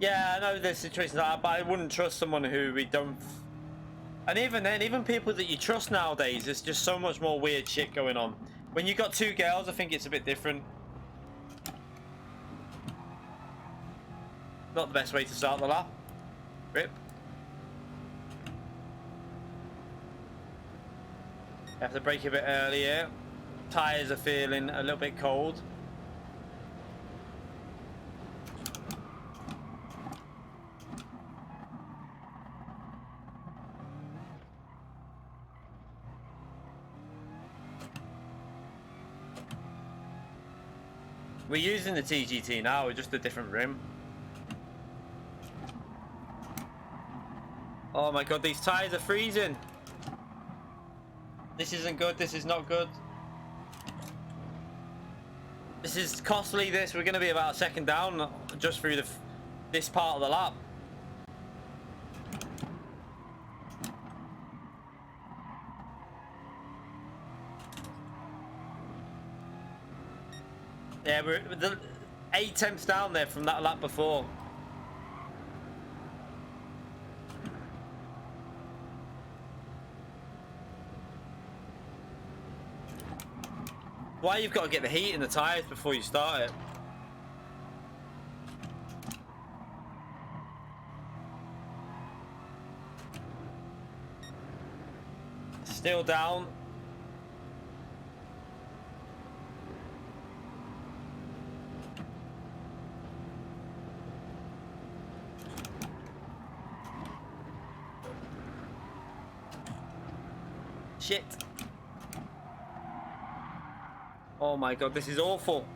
Yeah, I know there's situations like that, but I wouldn't trust someone who we don't. And even then, even people that you trust nowadays, there's just so much more weird shit going on. When you got 2 girls, I think it's a bit different. Not the best way to start the lap. Rip. Have to brake a bit earlier. Tires are feeling a little bit cold. We're using the TGT now, with just a different rim. Oh my god, these tyres are freezing. This isn't good, this is not good. This is costly, this. We're going to be about a second down just through this part of the lap. Yeah, we're the 8 tenths down there from that lap before. Why you've got to get the heat in the tyres before you start it. Still down. Shit. Oh my god, this is awful.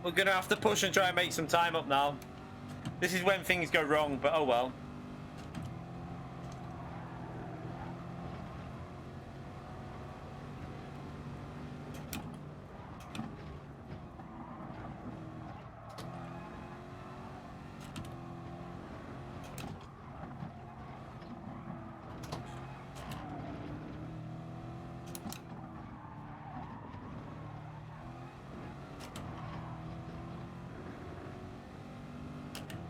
We're gonna have to push and try and make some time up now. This is when things go wrong, but oh well.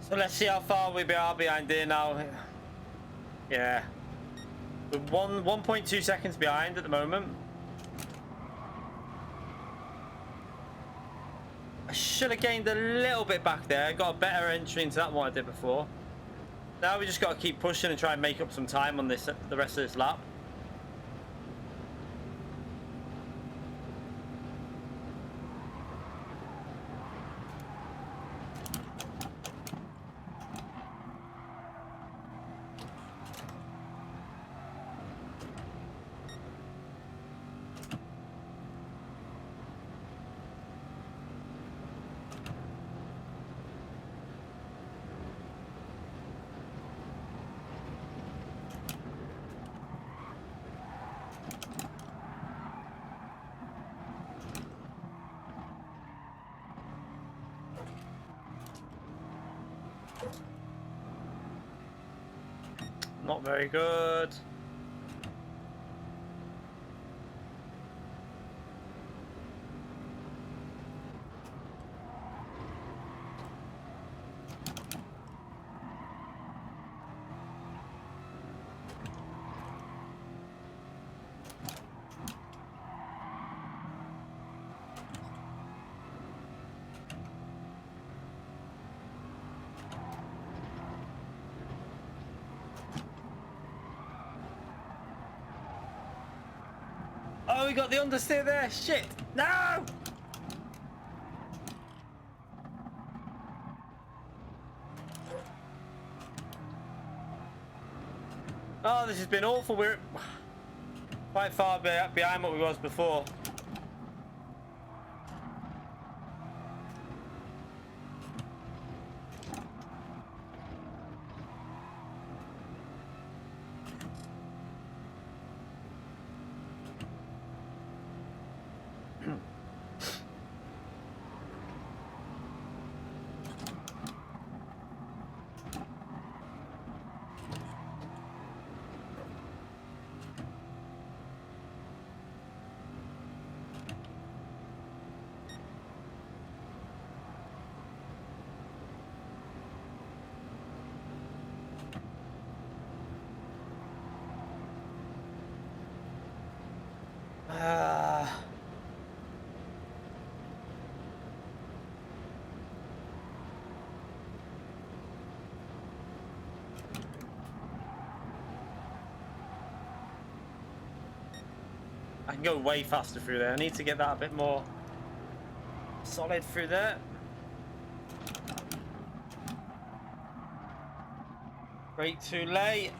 So let's see how far we are behind here now. Yeah. We're 1.2 seconds behind at the moment. I should have gained a little bit back there. I got a better entry into that one I did before. Now we just got to keep pushing and try and make up some time on this, the rest of this lap. Not very good. Oh, we got the understeer there. Shit. No! Oh, this has been awful. We're quite far behind what we was before. I can go way faster through there. I need to get that a bit more solid through there. Brake too late.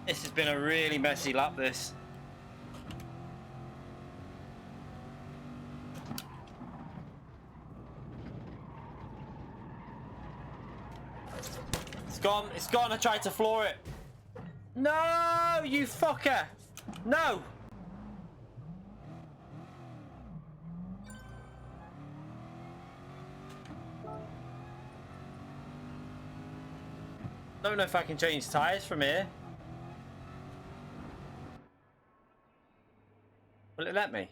This has been a really messy lap, this. It's gone. It's gone. I tried to floor it. No, you fucker. No. Don't know if I can change tires from here. Will it let me?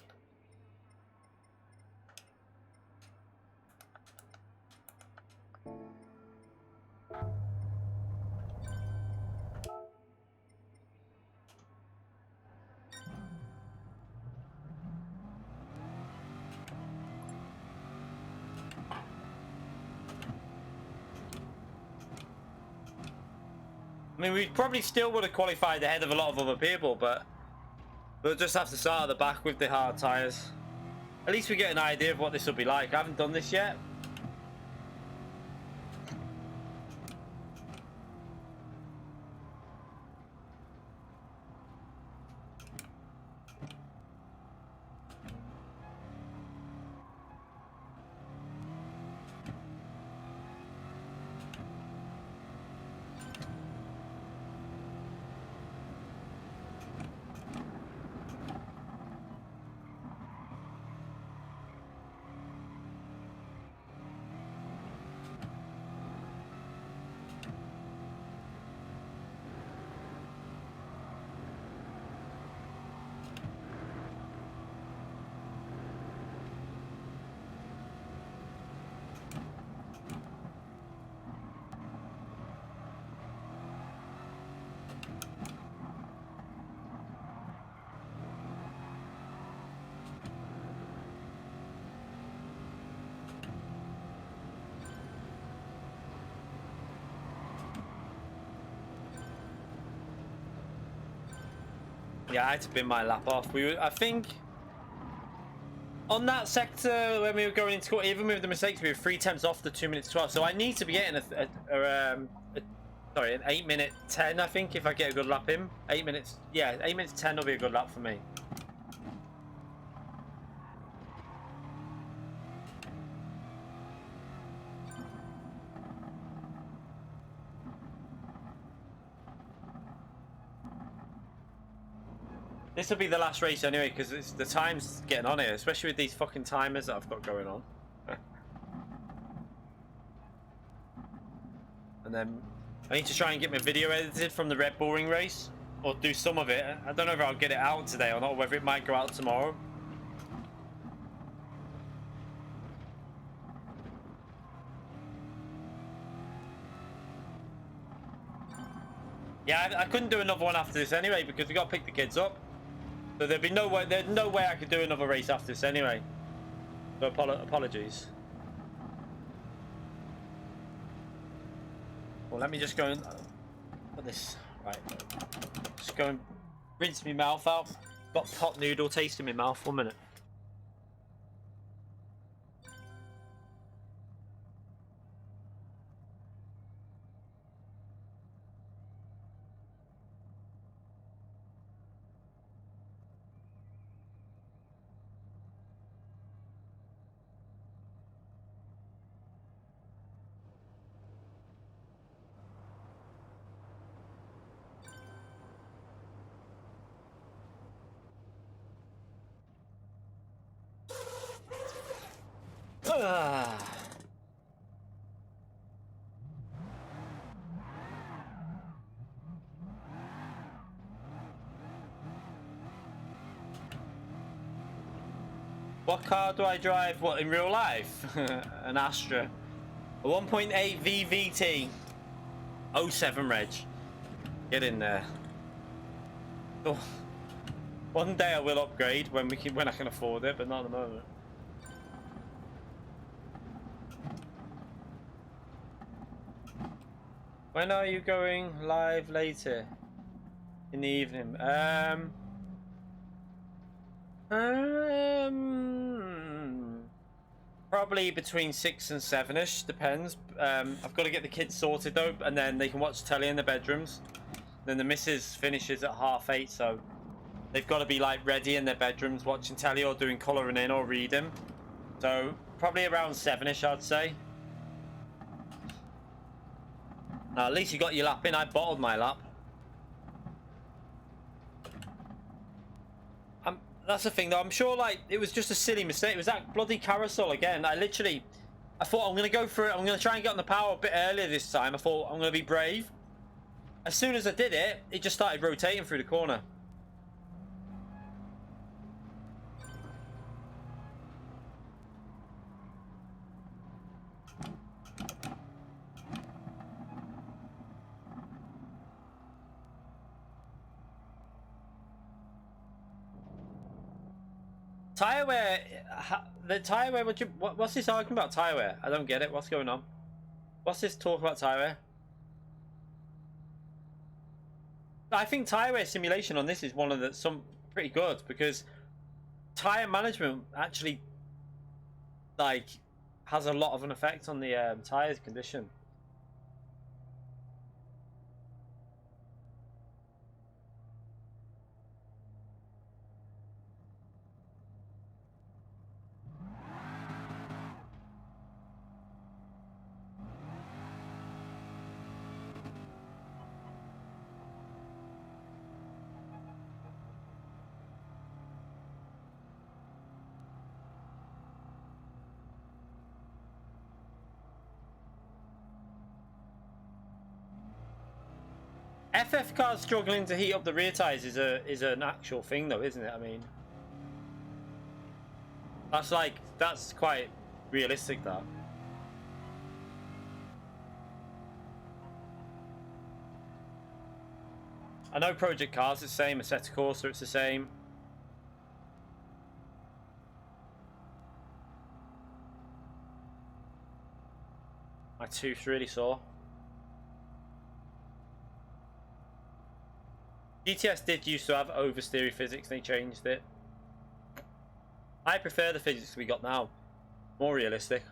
I mean, we probably still would have qualified ahead of a lot of other people, but we'll just have to start at the back with the hard tyres. At least we get an idea of what this will be like. I haven't done this yet. Yeah, I had to bin my lap off. I think on that sector when we were going into court, even with the mistakes, we were 3/10 off the 2 minutes 12. So I need to be getting sorry, an 8-minute 10. I think if I get a good lap in, 8 minutes. Yeah, 8 minutes 10 will be a good lap for me. This will be the last race anyway, because the time's getting on here, especially with these fucking timers that I've got going on. And then I need to try and get my video edited from the Red Bull Ring race, or do some of it. I don't know if I'll get it out today or not, or whether it might go out tomorrow. Yeah, I couldn't do another one after this anyway, because we got to pick the kids up. So there's no way I could do another race after this anyway. So apologies. Well, let me just go and put this right. Just go and rinse my mouth out. Got pot noodle taste in my mouth. 1 minute. What car do I drive? What, in real life? An Astra. A 1.8 VVT. 07 reg. Get in there. Oh. One day I will upgrade when I can afford it, but not at the moment. When are you going live later in the evening? Probably between 6 and 7ish, depends. I've got to get the kids sorted though, and then they can watch telly in the bedrooms. Then the missus finishes at 8:30, so they've got to be like ready in their bedrooms watching telly or doing colouring in or reading. So probably around 7ish, I'd say. At least you got your lap in. I bottled my lap. That's the thing, though. I'm sure, like, it was just a silly mistake. It was that bloody carousel again. I thought I'm going to go for it. I'm going to try and get on the power a bit earlier this time. I thought I'm going to be brave. As soon as I did it, it just started rotating through the corner. Tire wear, the tire wear. What's this argument about tire wear? I don't get it. What's going on? What's this talk about tire wear? I think tire wear simulation on this is one of some pretty good, because tire management actually like has a lot of an effect on the tires condition. FF cars struggling to heat up the rear tires is an actual thing, though, isn't it? I mean, that's quite realistic, though. I know Project Cars is the same, Assetto Corsa it's the same. My tooth's really sore. GTS did used to have oversteery physics, they changed it. I prefer the physics we got now. More realistic.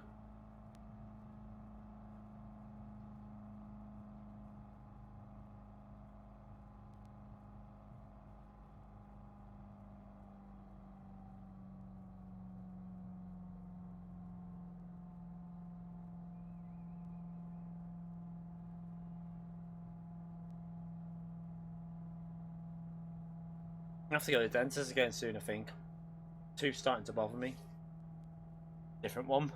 I have to go to the dentist again soon, I think. Tooth's starting to bother me. Different one.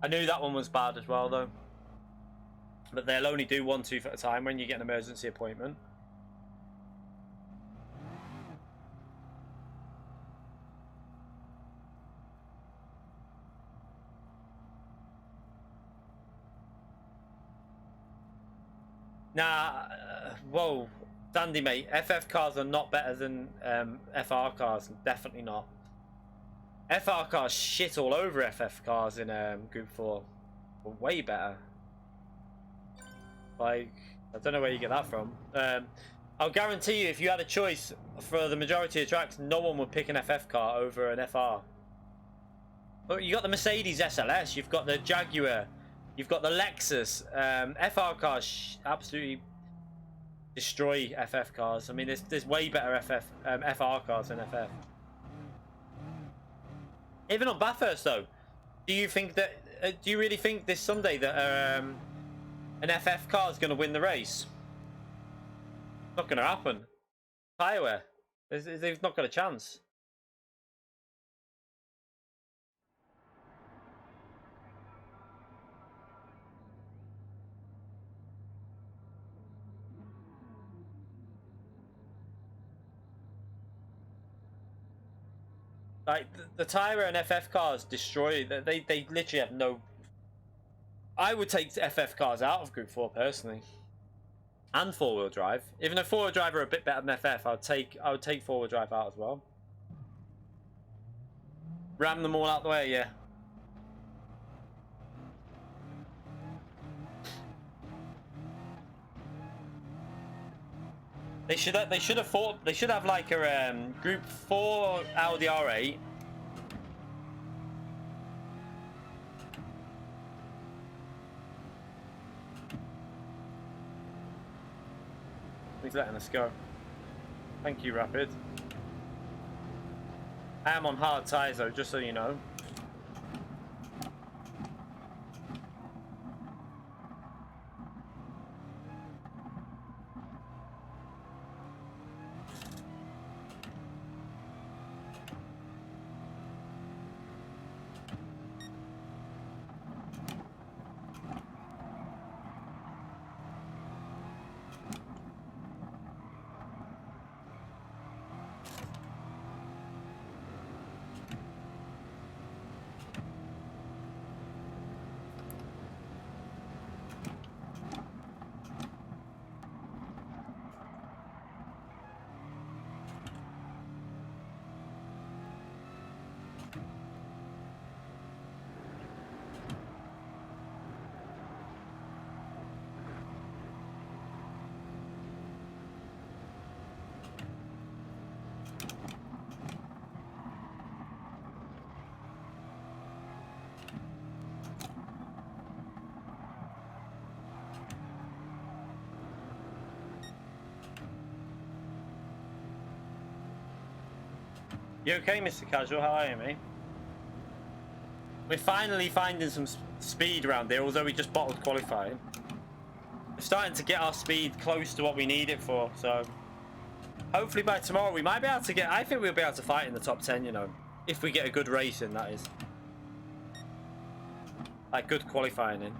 I knew that one was bad as well, though. But they'll only do one tooth at a time when you get an emergency appointment. Nah, whoa. Dandy, mate. FF cars are not better than FR cars. Definitely not. FR cars shit all over FF cars in Group 4. But way better. Like, I don't know where you get that from. I'll guarantee you, if you had a choice for the majority of tracks, no one would pick an FF car over an FR. But you got the Mercedes SLS, you've got the Jaguar, you've got the Lexus. FR cars absolutely destroy FF cars. I mean, there's way better FR cars than FF. Even on Bathurst, though, do you think that? Do you really think this Sunday that an FF car is going to win the race? Not going to happen. Tyre wear. They've not got a chance. Like the Tyre and FF cars destroy. They literally have no. I would take FF cars out of Group 4 personally, and 4-wheel drive. Even though 4-wheel drive are a bit better than FF, I would take 4-wheel drive out as well. Ram them all out the way, yeah. They should have like a Group 4 Audi R8. He's letting us go. Thank you, Rapid. I am on hard tyres though, just so you know. You okay, Mr. Casual? How are you, mate? We're finally finding some speed around here, although we just bottled qualifying. We're starting to get our speed close to what we need it for, so hopefully by tomorrow we might be able to get... I think we'll be able to fight in the top 10, you know, if we get a good race in, that is. Like, good qualifying in.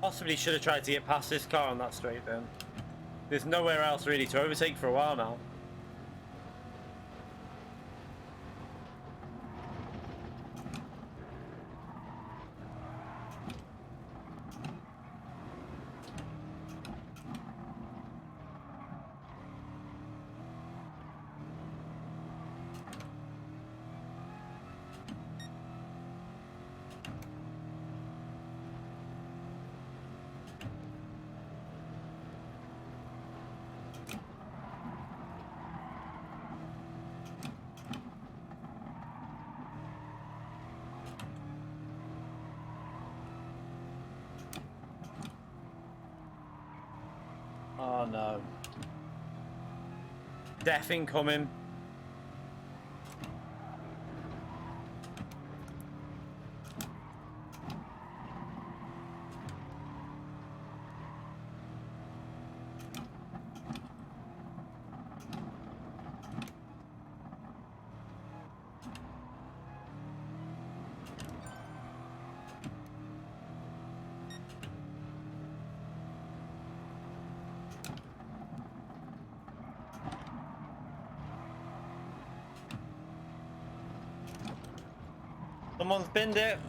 Possibly should have tried to get past this car on that straight then. There's nowhere else really to overtake for a while now. Oh no. Death incoming. Someone's binned it.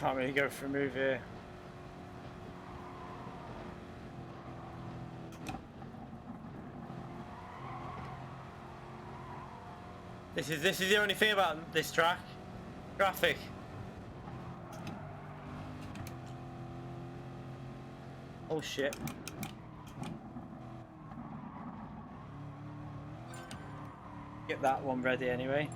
Can't really go for a move here. This is the only thing about this track. Traffic. Oh shit. Get that one ready anyway.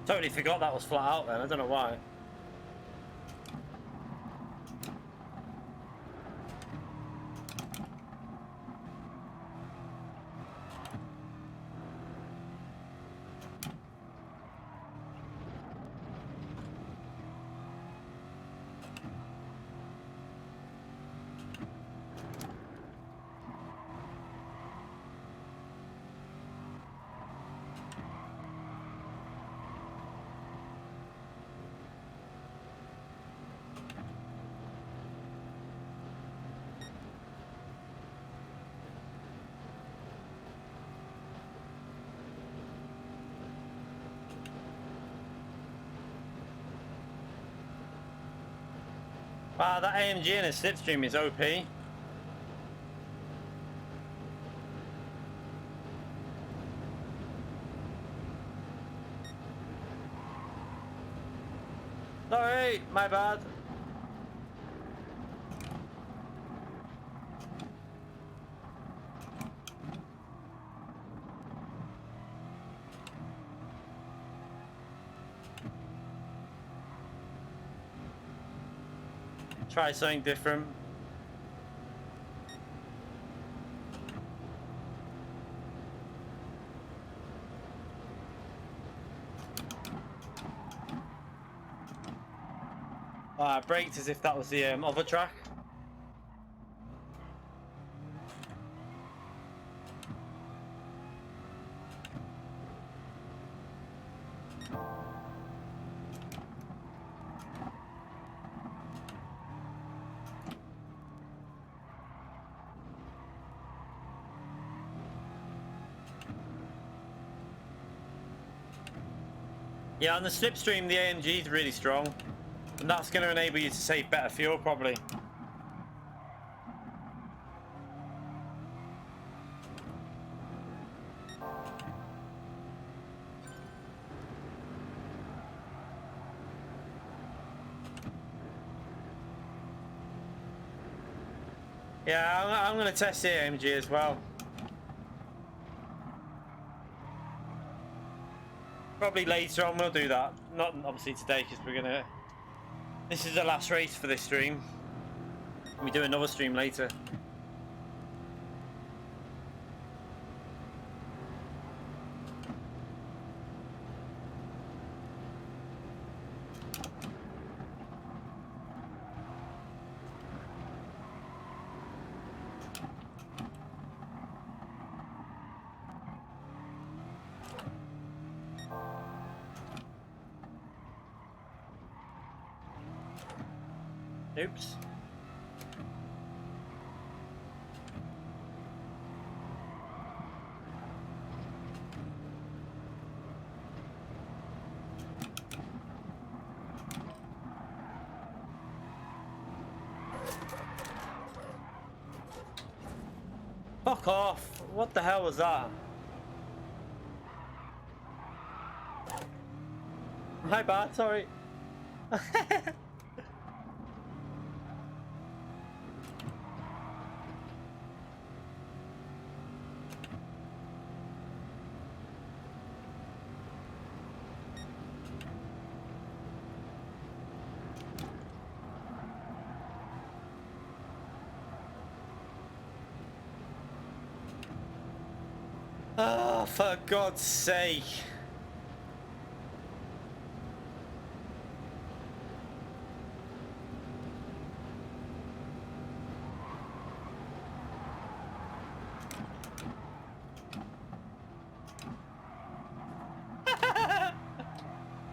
Totally forgot that was flat out then, I don't know why. Wow, that AMG in a slipstream is OP. Sorry, my bad. Try something different. Braked as if that was the other track. Yeah, on the slipstream, the AMG is really strong, and that's going to enable you to save better fuel, probably. Yeah, I'm going to test the AMG as well. Probably later on we'll do that. Not obviously today, because we're gonna. This is the last race for this stream. We do another stream later. Oops. Fuck off. What the hell was that? My bad, sorry. Oh, for God's sake.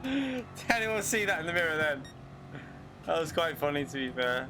Did anyone see that in the mirror then? That was quite funny, to be fair.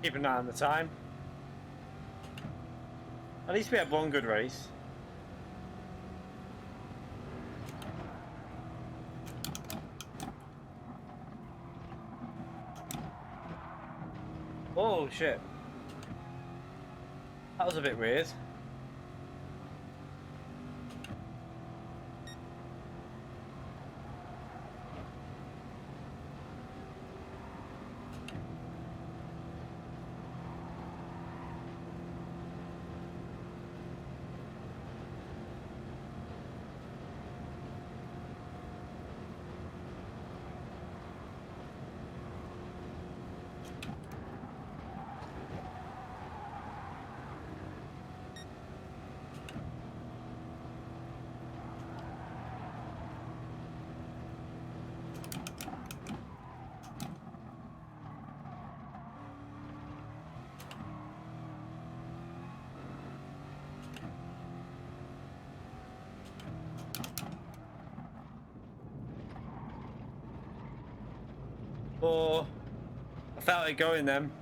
Keep an eye on the time. At least we had one good race. Oh shit. That was a bit weird. Oh, I felt it going then.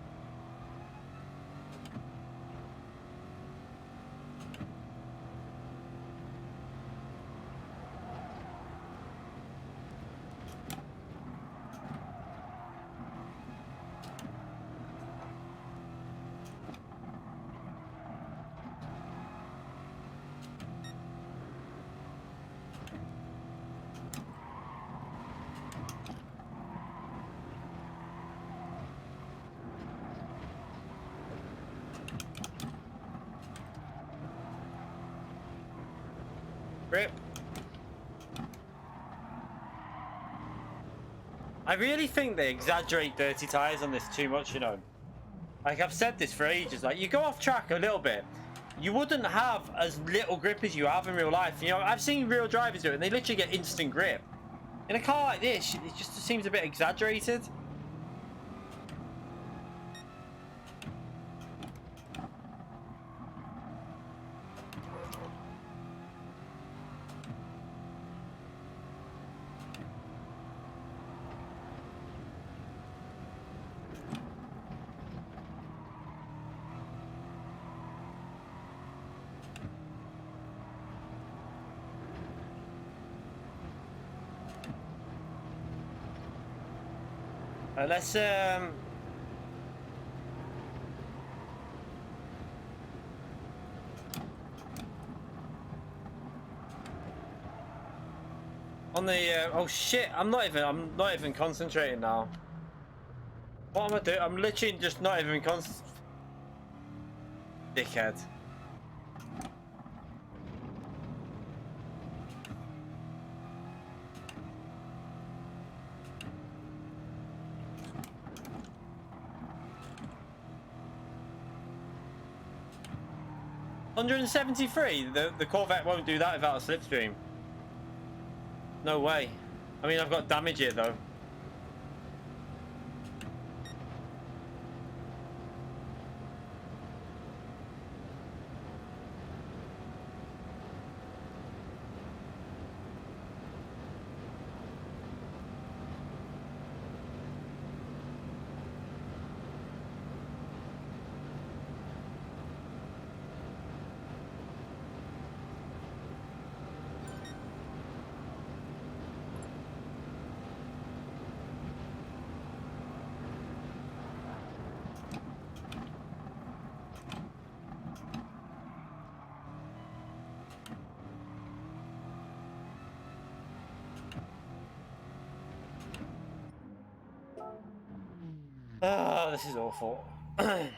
Rip. I really think they exaggerate dirty tires on this too much, you know. Like I've said this for ages, like you go off track a little bit, you wouldn't have as little grip as you have in real life. You know, I've seen real drivers do it and they literally get instant grip. In a car like this, it just seems a bit exaggerated. Let's on the oh shit, I'm not even concentrating now. What am I doing? I'm literally just not even concentrating. Dickhead. $173. The Corvette won't do that without a slipstream. No way. I mean, I've got damage here though. Oh, this is awful. Yeah,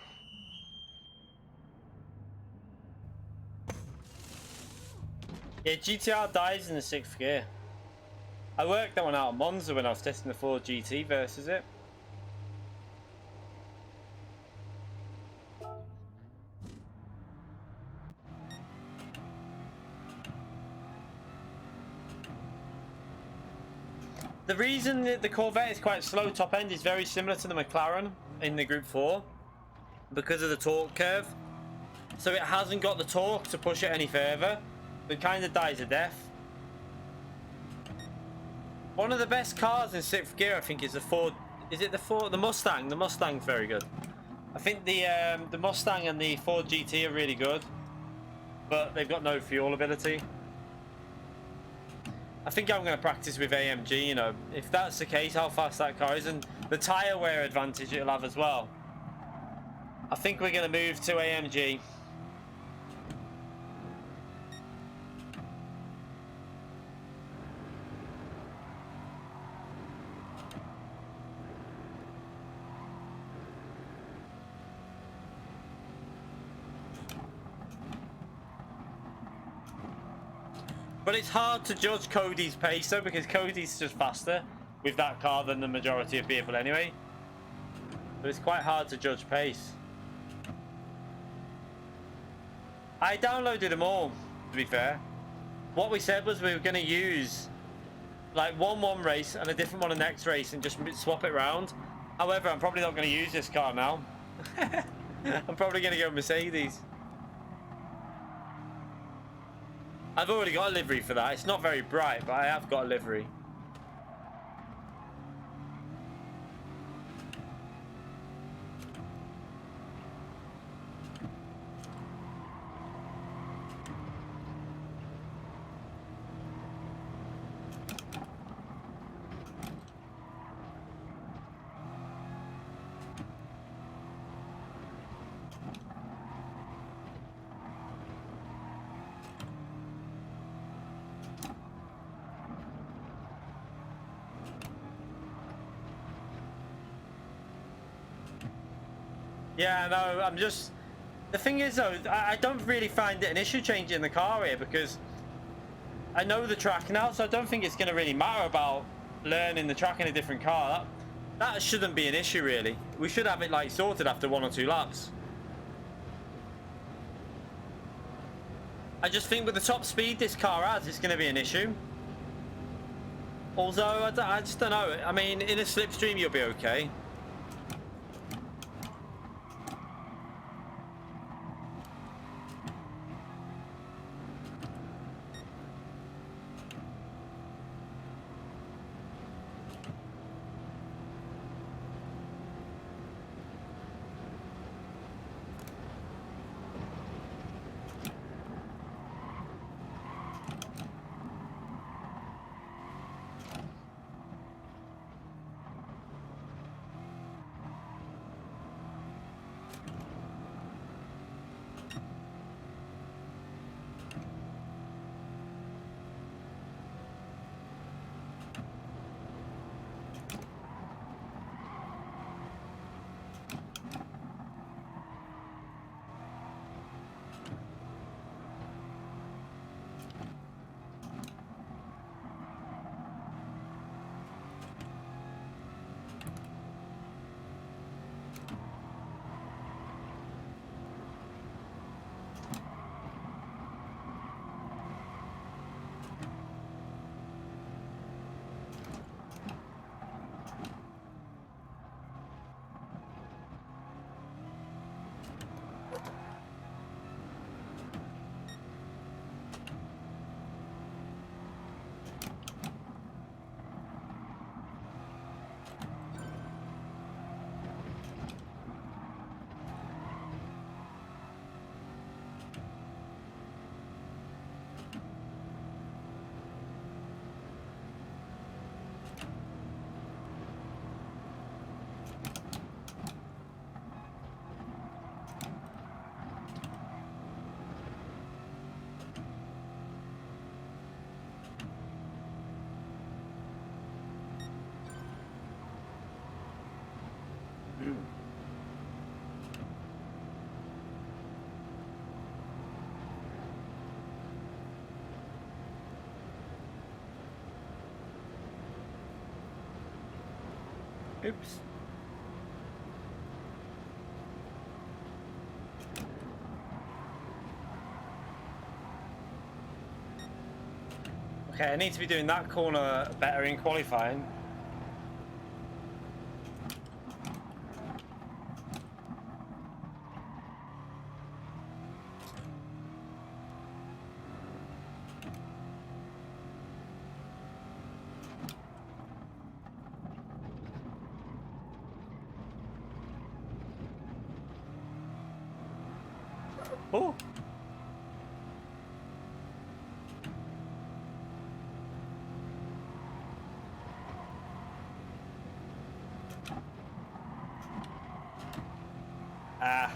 GTR dies in the 6th gear. I worked that one out at Monza when I was testing the Ford GT versus it. The reason that the Corvette is quite slow top end is very similar to the McLaren in the Group 4 because of the torque curve. So it hasn't got the torque to push it any further. It kind of dies a death. One of the best cars in 6th gear, I think, is the Ford. Is it the Ford? The Mustang. The Mustang's very good. I think the Mustang and the Ford GT are really good, but they've got no fuel ability. I think I'm going to practice with AMG, you know. If that's the case, how fast that car is, and the tyre wear advantage it'll have as well. I think we're going to move to AMG. But it's hard to judge Cody's pace though, because Cody's just faster with that car than the majority of people anyway. But it's quite hard to judge pace. I downloaded them all, to be fair. What we said was we were going to use like one race and a different one the next race and just swap it around. However, I'm probably not going to use this car now. I'm probably going to go Mercedes. I've already got a livery for that. It's not very bright, but I have got a livery. Yeah, no, I'm just... The thing is, though, I don't really find it an issue changing the car here because I know the track now, so I don't think it's going to really matter about learning the track in a different car. That shouldn't be an issue, really. We should have it, like, sorted after 1 or 2 laps. I just think with the top speed this car has, it's going to be an issue. Although, I just don't know. I mean, in a slipstream, you'll be okay. Oops. Okay, I need to be doing that corner better in qualifying. Oh. Ah.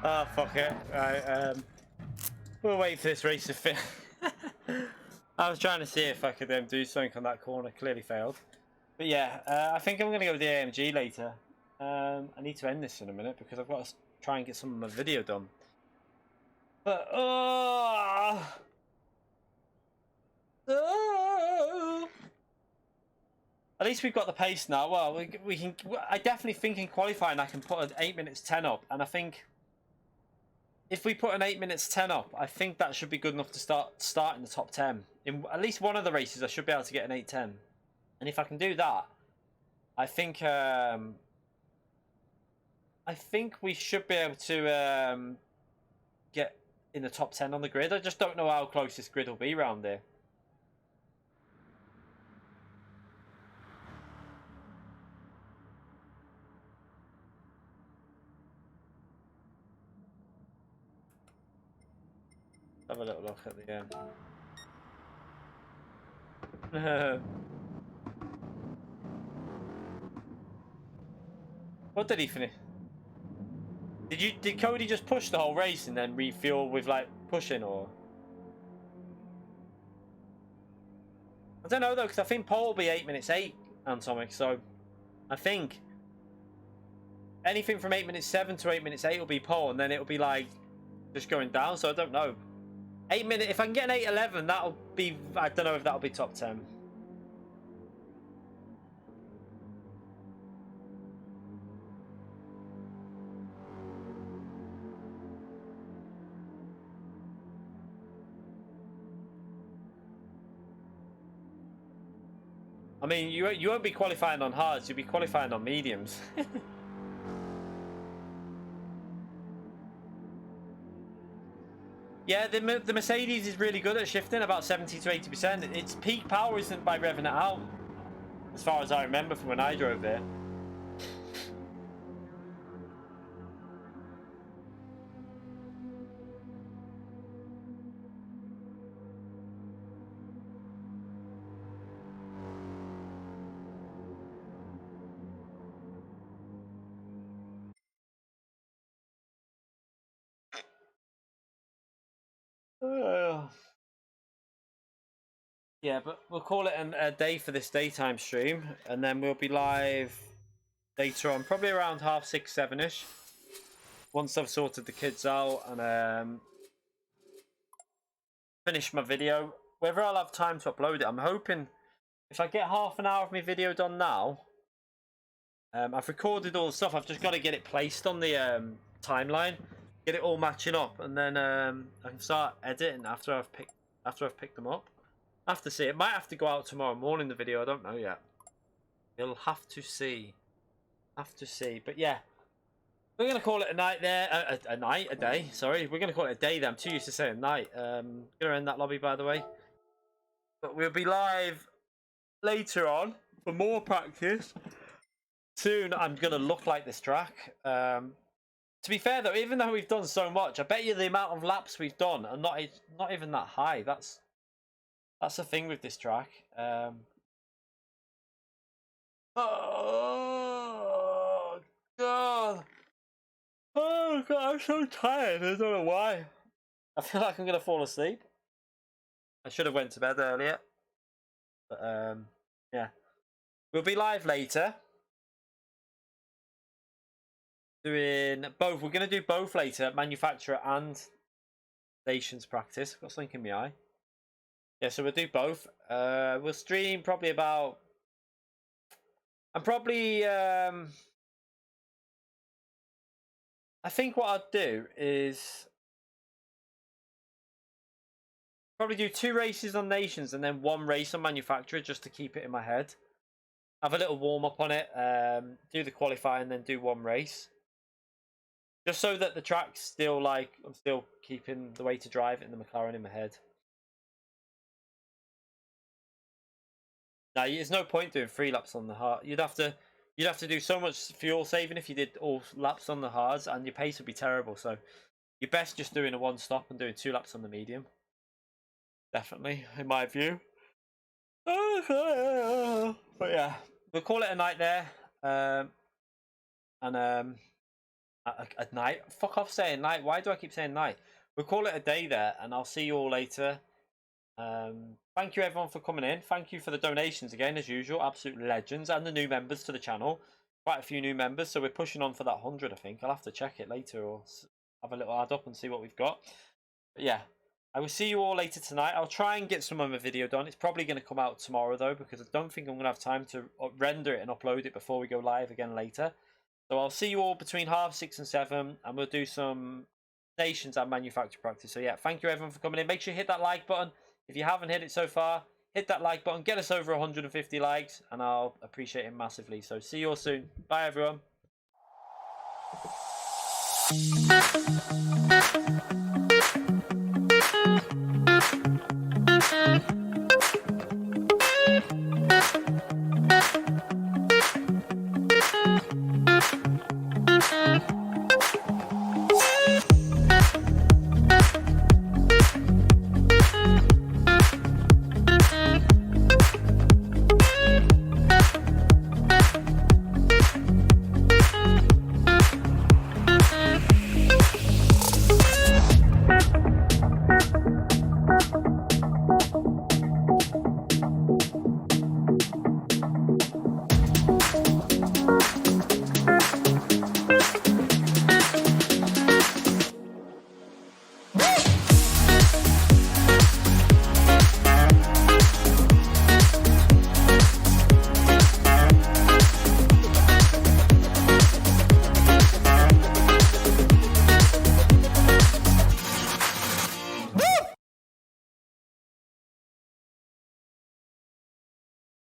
Oh, fuck it. Right, we'll wait for this race to finish. I was trying to see if I could do something on that corner. Clearly failed. But yeah, I think I'm going to go with the AMG later. I need to end this in a minute because I've got to try and get some of my video done. But, at least we've got the pace now. Well, we can. I definitely think in qualifying I can put an 8 minutes 10 up, and I think if we put an 8 minutes 10 up, I think that should be good enough to start in the top 10. In at least one of the races, I should be able to get an 8:10, and if I can do that, I think we should be able to get in the top 10 on the grid. I just don't know how close this grid will be around there. Have a little look at the What did he finish? Did Cody just push the whole race and then refuel with like pushing, or? I don't know though, because I think pole will be 8 minutes 8 Atomic, so I think anything from 8 minutes 7 to 8 minutes 8 will be pole, and then it'll be like just going down. So I don't know. 8 minute. If I can get an 8:11, that'll be. I don't know if that'll be top 10. I mean, you won't be qualifying on hards. You'll be qualifying on mediums. Yeah, the Mercedes is really good at shifting, about 70 to 80%. Its peak power isn't by revving it out, as far as I remember from when I drove it. Yeah, but we'll call it a day for this daytime stream, and then we'll be live later on, probably around 6:30, 7ish. Once I've sorted the kids out and finished my video. Whether I'll have time to upload it, I'm hoping if I get half an hour of my video done now. I've recorded all the stuff. I've just got to get it placed on the timeline, get it all matching up, and then I can start editing after I've picked them up. I have to see. It might have to go out tomorrow morning, the video. I don't know yet. You'll have to see. But yeah, we're going to call it a night there. A day. Sorry. We're going to call it a day there. I'm too used to saying night. Going to end that lobby, by the way. But we'll be live later on for more practice. Soon, I'm going to look like this track. To be fair, though, even though we've done so much, I bet you the amount of laps we've done are not even that high. That's the thing with this track. Oh god! Oh god! I'm so tired. I don't know why. I feel like I'm gonna fall asleep. I should have went to bed earlier. But yeah, we'll be live later. doing both. We're going to do both later, manufacturer and nations practice. Got something in my eye. Yeah, so we'll do both. We'll stream probably about... I'm probably... I think what I'd do is... probably do 2 races on nations and then 1 race on manufacturer just to keep it in my head. Have a little warm up on it, do the qualifying and then do 1 race. Just so that the track's still like, I'm still keeping the way to drive it in the McLaren in my head. Now, there's no point doing 3 laps on the hard. You'd have to do so much fuel saving if you did all laps on the hards, and your pace would be terrible. So you're best just doing a 1 stop and doing 2 laps on the medium. Definitely, in my view. But yeah, we'll call it a night there. At night. Fuck off saying night. Why do I keep saying night? We'll call it a day there, and I'll see you all later. Thank you everyone for coming in. Thank you for the donations again, as usual. Absolute legends, and the new members to the channel. Quite a few new members, so we're pushing on for that 100. I think I'll have to check it later or have a little add up and see what we've got. But yeah, I will see you all later tonight. I'll try and get some of my video done. It's probably going to come out tomorrow though, because I don't think I'm going to have time to render it and upload it before we go live again later. So I'll see you all between 6:30 and 7, and we'll do some nations and manufacturer practice. So yeah, thank you everyone for coming in. Make sure you hit that like button. If you haven't hit it so far, hit that like button. Get us over 150 likes, and I'll appreciate it massively. So see you all soon. Bye everyone.